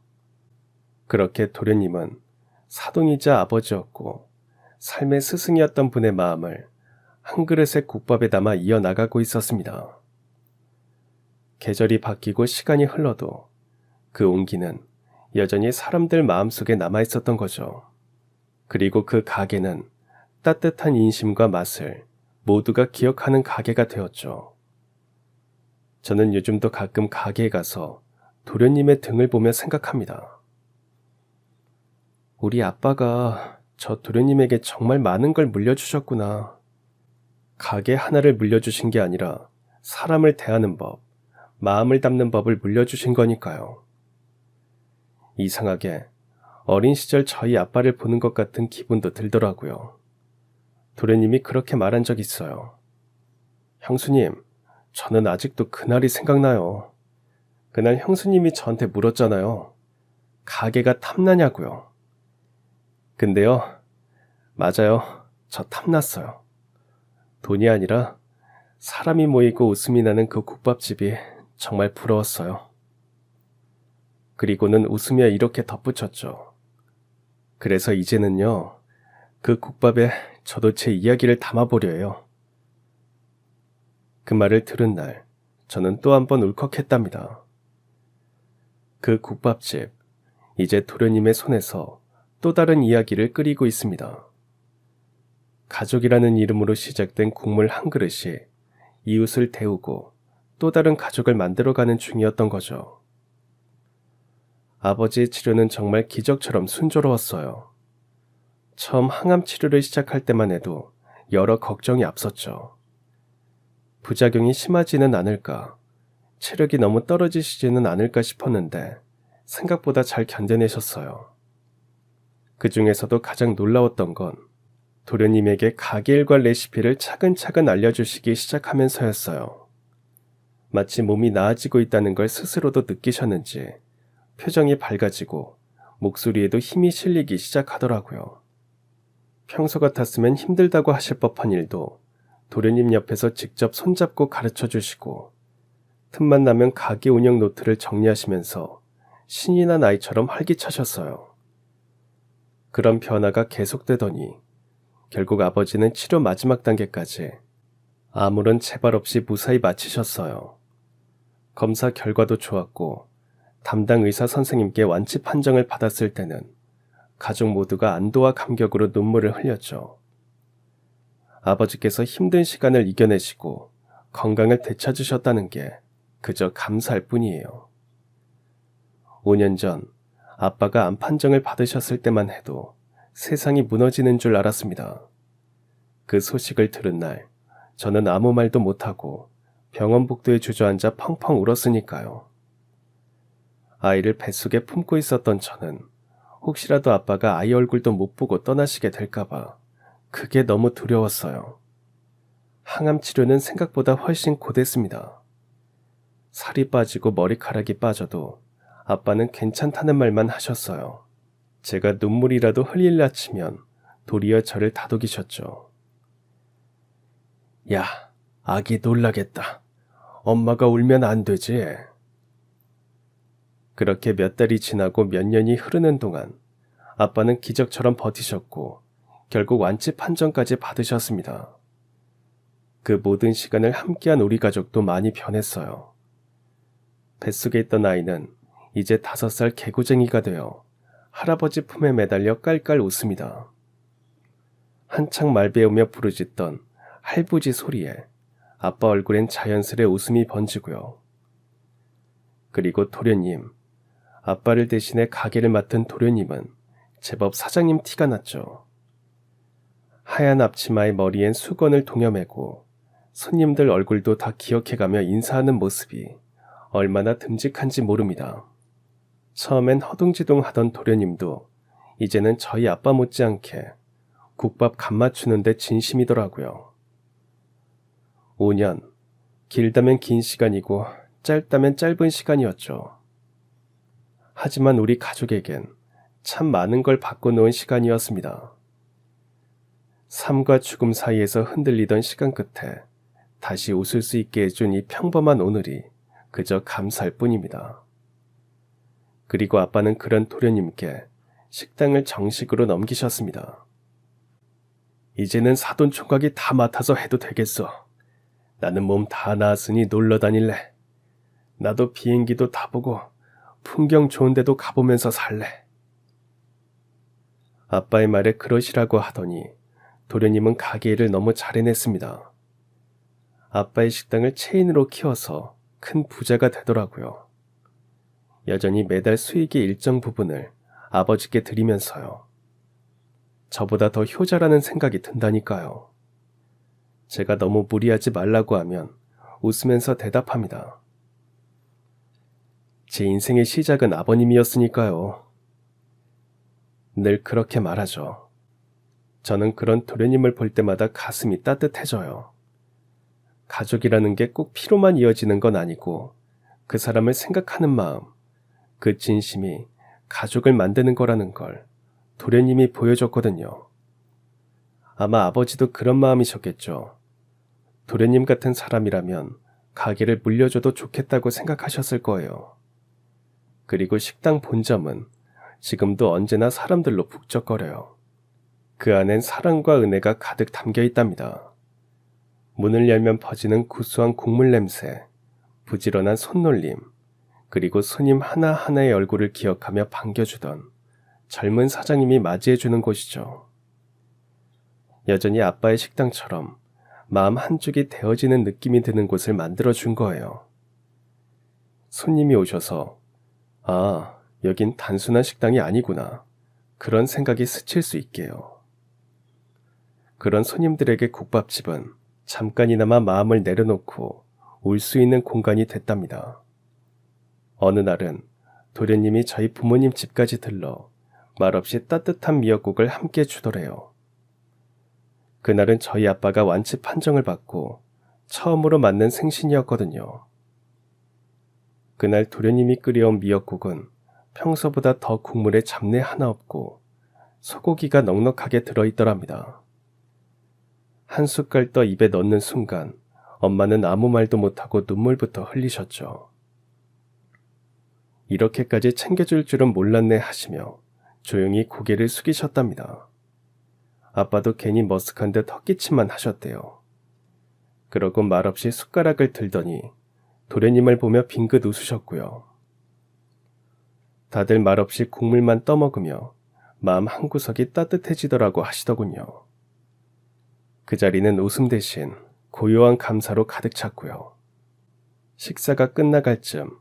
그렇게 도련님은 사돈이자 아버지였고 삶의 스승이었던 분의 마음을 한 그릇의 국밥에 담아 이어나가고 있었습니다. 계절이 바뀌고 시간이 흘러도 그 온기는 여전히 사람들 마음속에 남아있었던 거죠. 그리고 그 가게는 따뜻한 인심과 맛을 모두가 기억하는 가게가 되었죠. 저는 요즘도 가끔 가게에 가서 도련님의 등을 보며 생각합니다. 우리 아빠가 저 도련님에게 정말 많은 걸 물려주셨구나. 가게 하나를 물려주신 게 아니라 사람을 대하는 법, 마음을 담는 법을 물려주신 거니까요. 이상하게 어린 시절 저희 아빠를 보는 것 같은 기분도 들더라고요. 도련님이 그렇게 말한 적 있어요. 형수님, 저는 아직도 그날이 생각나요. 그날 형수님이 저한테 물었잖아요. 가게가 탐나냐고요. 근데요, 맞아요. 저 탐났어요. 돈이 아니라 사람이 모이고 웃음이 나는 그 국밥집이 정말 부러웠어요. 그리고는 웃으며 이렇게 덧붙였죠. 그래서 이제는요, 그 국밥에 저도 제 이야기를 담아보려 해요. 그 말을 들은 날, 저는 또 한 번 울컥했답니다. 그 국밥집, 이제 도련님의 손에서 또 다른 이야기를 끓이고 있습니다. 가족이라는 이름으로 시작된 국물 한 그릇이 이웃을 데우고 또 다른 가족을 만들어가는 중이었던 거죠. 아버지의 치료는 정말 기적처럼 순조로웠어요. 처음 항암 치료를 시작할 때만 해도 여러 걱정이 앞섰죠. 부작용이 심하지는 않을까, 체력이 너무 떨어지시지는 않을까 싶었는데 생각보다 잘 견뎌내셨어요. 그 중에서도 가장 놀라웠던 건 도련님에게 가게 일과 레시피를 차근차근 알려주시기 시작하면서였어요. 마치 몸이 나아지고 있다는 걸 스스로도 느끼셨는지 표정이 밝아지고 목소리에도 힘이 실리기 시작하더라고요. 평소 같았으면 힘들다고 하실 법한 일도 도련님 옆에서 직접 손잡고 가르쳐 주시고 틈만 나면 가게 운영 노트를 정리하시면서 신이 난 아이처럼 활기차셨어요. 그런 변화가 계속되더니 결국 아버지는 치료 마지막 단계까지 아무런 체발 없이 무사히 마치셨어요. 검사 결과도 좋았고 담당 의사 선생님께 완치 판정을 받았을 때는 가족 모두가 안도와 감격으로 눈물을 흘렸죠. 아버지께서 힘든 시간을 이겨내시고 건강을 되찾으셨다는 게 그저 감사할 뿐이에요. 5년 전 아빠가 암 판정을 받으셨을 때만 해도 세상이 무너지는 줄 알았습니다. 그 소식을 들은 날 저는 아무 말도 못하고 병원 복도에 주저앉아 펑펑 울었으니까요. 아이를 뱃속에 품고 있었던 저는 혹시라도 아빠가 아이 얼굴도 못 보고 떠나시게 될까봐 그게 너무 두려웠어요. 항암 치료는 생각보다 훨씬 고됐습니다. 살이 빠지고 머리카락이 빠져도 아빠는 괜찮다는 말만 하셨어요. 제가 눈물이라도 흘릴라 치면 도리어 저를 다독이셨죠. 야, 아기 놀라겠다. 엄마가 울면 안 되지. 그렇게 몇 달이 지나고 몇 년이 흐르는 동안 아빠는 기적처럼 버티셨고 결국 완치 판정까지 받으셨습니다. 그 모든 시간을 함께한 우리 가족도 많이 변했어요. 뱃속에 있던 아이는 이제 5살 개구쟁이가 되어 할아버지 품에 매달려 깔깔 웃습니다. 한창 말 배우며 부르짖던 할부지 소리에 아빠 얼굴엔 자연스레 웃음이 번지고요. 그리고 도련님, 아빠를 대신해 가게를 맡은 도련님은 제법 사장님 티가 났죠. 하얀 앞치마에 머리엔 수건을 동여매고 손님들 얼굴도 다 기억해가며 인사하는 모습이 얼마나 듬직한지 모릅니다. 처음엔 허둥지둥 하던 도련님도 이제는 저희 아빠 못지않게 국밥 간 맞추는데 진심이더라고요. 5년, 길다면 긴 시간이고 짧다면 짧은 시간이었죠. 하지만 우리 가족에겐 참 많은 걸 바꿔놓은 시간이었습니다. 삶과 죽음 사이에서 흔들리던 시간 끝에 다시 웃을 수 있게 해준 이 평범한 오늘이 그저 감사할 뿐입니다. 그리고 아빠는 그런 도련님께 식당을 정식으로 넘기셨습니다. 이제는 사돈 총각이 다 맡아서 해도 되겠어. 나는 몸 다 나았으니 놀러 다닐래. 나도 비행기도 타보고 풍경 좋은 데도 가보면서 살래. 아빠의 말에 그러시라고 하더니 도련님은 가게 일을 너무 잘 해냈습니다. 아빠의 식당을 체인으로 키워서 큰 부자가 되더라고요. 여전히 매달 수익의 일정 부분을 아버지께 드리면서요. 저보다 더 효자라는 생각이 든다니까요. 제가 너무 무리하지 말라고 하면 웃으면서 대답합니다. 제 인생의 시작은 아버님이었으니까요. 늘 그렇게 말하죠. 저는 그런 도련님을 볼 때마다 가슴이 따뜻해져요. 가족이라는 게 꼭 피로만 이어지는 건 아니고 그 사람을 생각하는 마음, 그 진심이 가족을 만드는 거라는 걸 도련님이 보여줬거든요. 아마 아버지도 그런 마음이셨겠죠. 도련님 같은 사람이라면 가게를 물려줘도 좋겠다고 생각하셨을 거예요. 그리고 식당 본점은 지금도 언제나 사람들로 북적거려요. 그 안엔 사랑과 은혜가 가득 담겨 있답니다. 문을 열면 퍼지는 구수한 국물 냄새, 부지런한 손놀림, 그리고 손님 하나하나의 얼굴을 기억하며 반겨주던 젊은 사장님이 맞이해주는 곳이죠. 여전히 아빠의 식당처럼 마음 한쪽이 데워지는 느낌이 드는 곳을 만들어준 거예요. 손님이 오셔서 아, 여긴 단순한 식당이 아니구나. 그런 생각이 스칠 수 있게요. 그런 손님들에게 국밥집은 잠깐이나마 마음을 내려놓고 올 수 있는 공간이 됐답니다. 어느 날은 도련님이 저희 부모님 집까지 들러 말없이 따뜻한 미역국을 함께 주더래요. 그날은 저희 아빠가 완치 판정을 받고 처음으로 맞는 생신이었거든요. 그날 도련님이 끓여온 미역국은 평소보다 더 국물에 잡내 하나 없고 소고기가 넉넉하게 들어있더랍니다. 한 숟갈 떠 입에 넣는 순간 엄마는 아무 말도 못하고 눈물부터 흘리셨죠. 이렇게까지 챙겨줄 줄은 몰랐네 하시며 조용히 고개를 숙이셨답니다. 아빠도 괜히 머쓱한 듯 헛기침만 하셨대요. 그러고 말없이 숟가락을 들더니 도련님을 보며 빙긋 웃으셨고요. 다들 말없이 국물만 떠먹으며 마음 한구석이 따뜻해지더라고 하시더군요. 그 자리는 웃음 대신 고요한 감사로 가득 찼고요. 식사가 끝나갈 쯤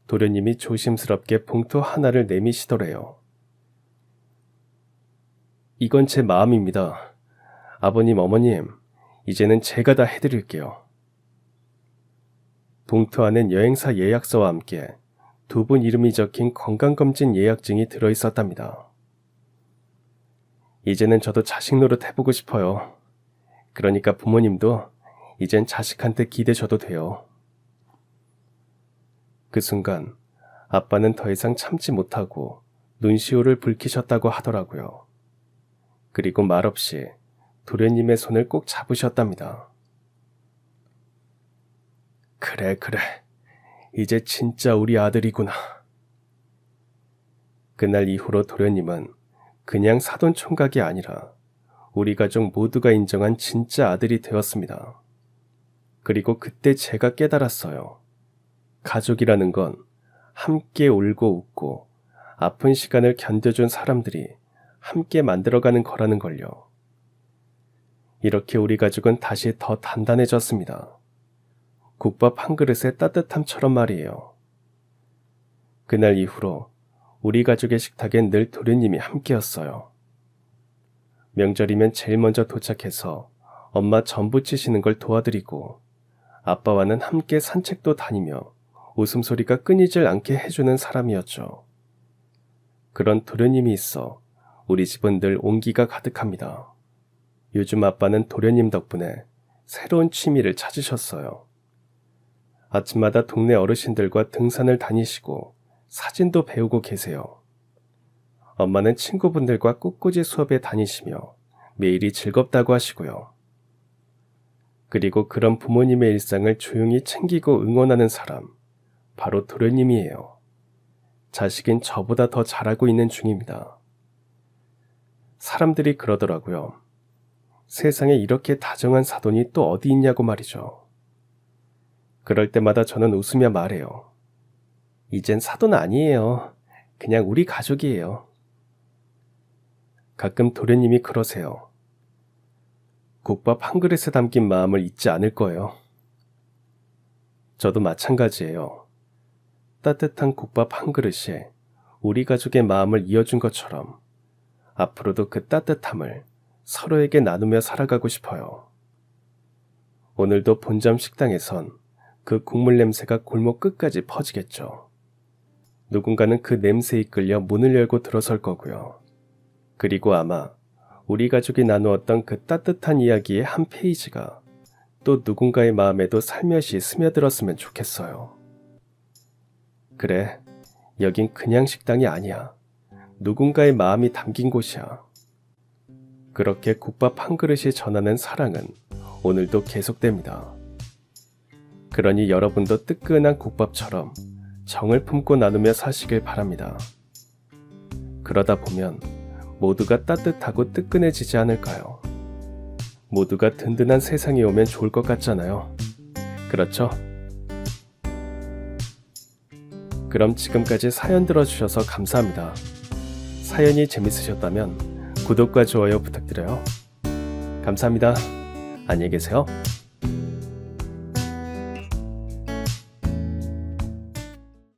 도련님이 조심스럽게 봉투 하나를 내미시더래요. 이건 제 마음입니다. 아버님, 어머님, 이제는 제가 다 해드릴게요. 봉투 안엔 여행사 예약서와 함께 두 분 이름이 적힌 건강검진 예약증이 들어있었답니다. 이제는 저도 자식 노릇 해보고 싶어요. 그러니까 부모님도 이젠 자식한테 기대셔도 돼요. 그 순간 아빠는 더 이상 참지 못하고 눈시울을 붉히셨다고 하더라고요. 그리고 말없이 도련님의 손을 꼭 잡으셨답니다. 그래, 이제 진짜 우리 아들이구나. 그날 이후로 도련님은 그냥 사돈 총각이 아니라 우리 가족 모두가 인정한 진짜 아들이 되었습니다. 그리고 그때 제가 깨달았어요. 가족이라는 건 함께 울고 웃고 아픈 시간을 견뎌준 사람들이 함께 만들어가는 거라는 걸요. 이렇게 우리 가족은 다시 더 단단해졌습니다. 국밥 한 그릇의 따뜻함처럼 말이에요. 그날 이후로 우리 가족의 식탁엔 늘 도련님이 함께였어요. 명절이면 제일 먼저 도착해서 엄마 전 부치시는 걸 도와드리고 아빠와는 함께 산책도 다니며 웃음소리가 끊이질 않게 해주는 사람이었죠. 그런 도련님이 있어 우리 집은 늘 온기가 가득합니다. 요즘 아빠는 도련님 덕분에 새로운 취미를 찾으셨어요. 아침마다 동네 어르신들과 등산을 다니시고 사진도 배우고 계세요. 엄마는 친구분들과 꽃꽂이 수업에 다니시며 매일이 즐겁다고 하시고요. 그리고 그런 부모님의 일상을 조용히 챙기고 응원하는 사람, 바로 도련님이에요. 자식은 저보다 더 잘하고 있는 중입니다. 사람들이 그러더라고요. 세상에 이렇게 다정한 사돈이 또 어디 있냐고 말이죠. 그럴 때마다 저는 웃으며 말해요. 이젠 사돈 아니에요. 그냥 우리 가족이에요. 가끔 도련님이 그러세요. 국밥 한 그릇에 담긴 마음을 잊지 않을 거예요. 저도 마찬가지예요. 따뜻한 국밥 한 그릇에 우리 가족의 마음을 이어준 것처럼 앞으로도 그 따뜻함을 서로에게 나누며 살아가고 싶어요. 오늘도 본점 식당에선 그 국물 냄새가 골목 끝까지 퍼지겠죠. 누군가는 그 냄새에 이끌려 문을 열고 들어설 거고요. 그리고 아마 우리 가족이 나누었던 그 따뜻한 이야기의 한 페이지가 또 누군가의 마음에도 살며시 스며들었으면 좋겠어요. 그래, 여긴 그냥 식당이 아니야. 누군가의 마음이 담긴 곳이야. 그렇게 국밥 한 그릇이 전하는 사랑은 오늘도 계속됩니다. 그러니 여러분도 뜨끈한 국밥처럼 정을 품고 나누며 사시길 바랍니다. 그러다 보면 모두가 따뜻하고 뜨끈해지지 않을까요? 모두가 든든한 세상이 오면 좋을 것 같잖아요. 그렇죠? 그럼 지금까지 사연 들어주셔서 감사합니다. 사연이 재밌으셨다면 구독과 좋아요 부탁드려요. 감사합니다. 안녕히 계세요.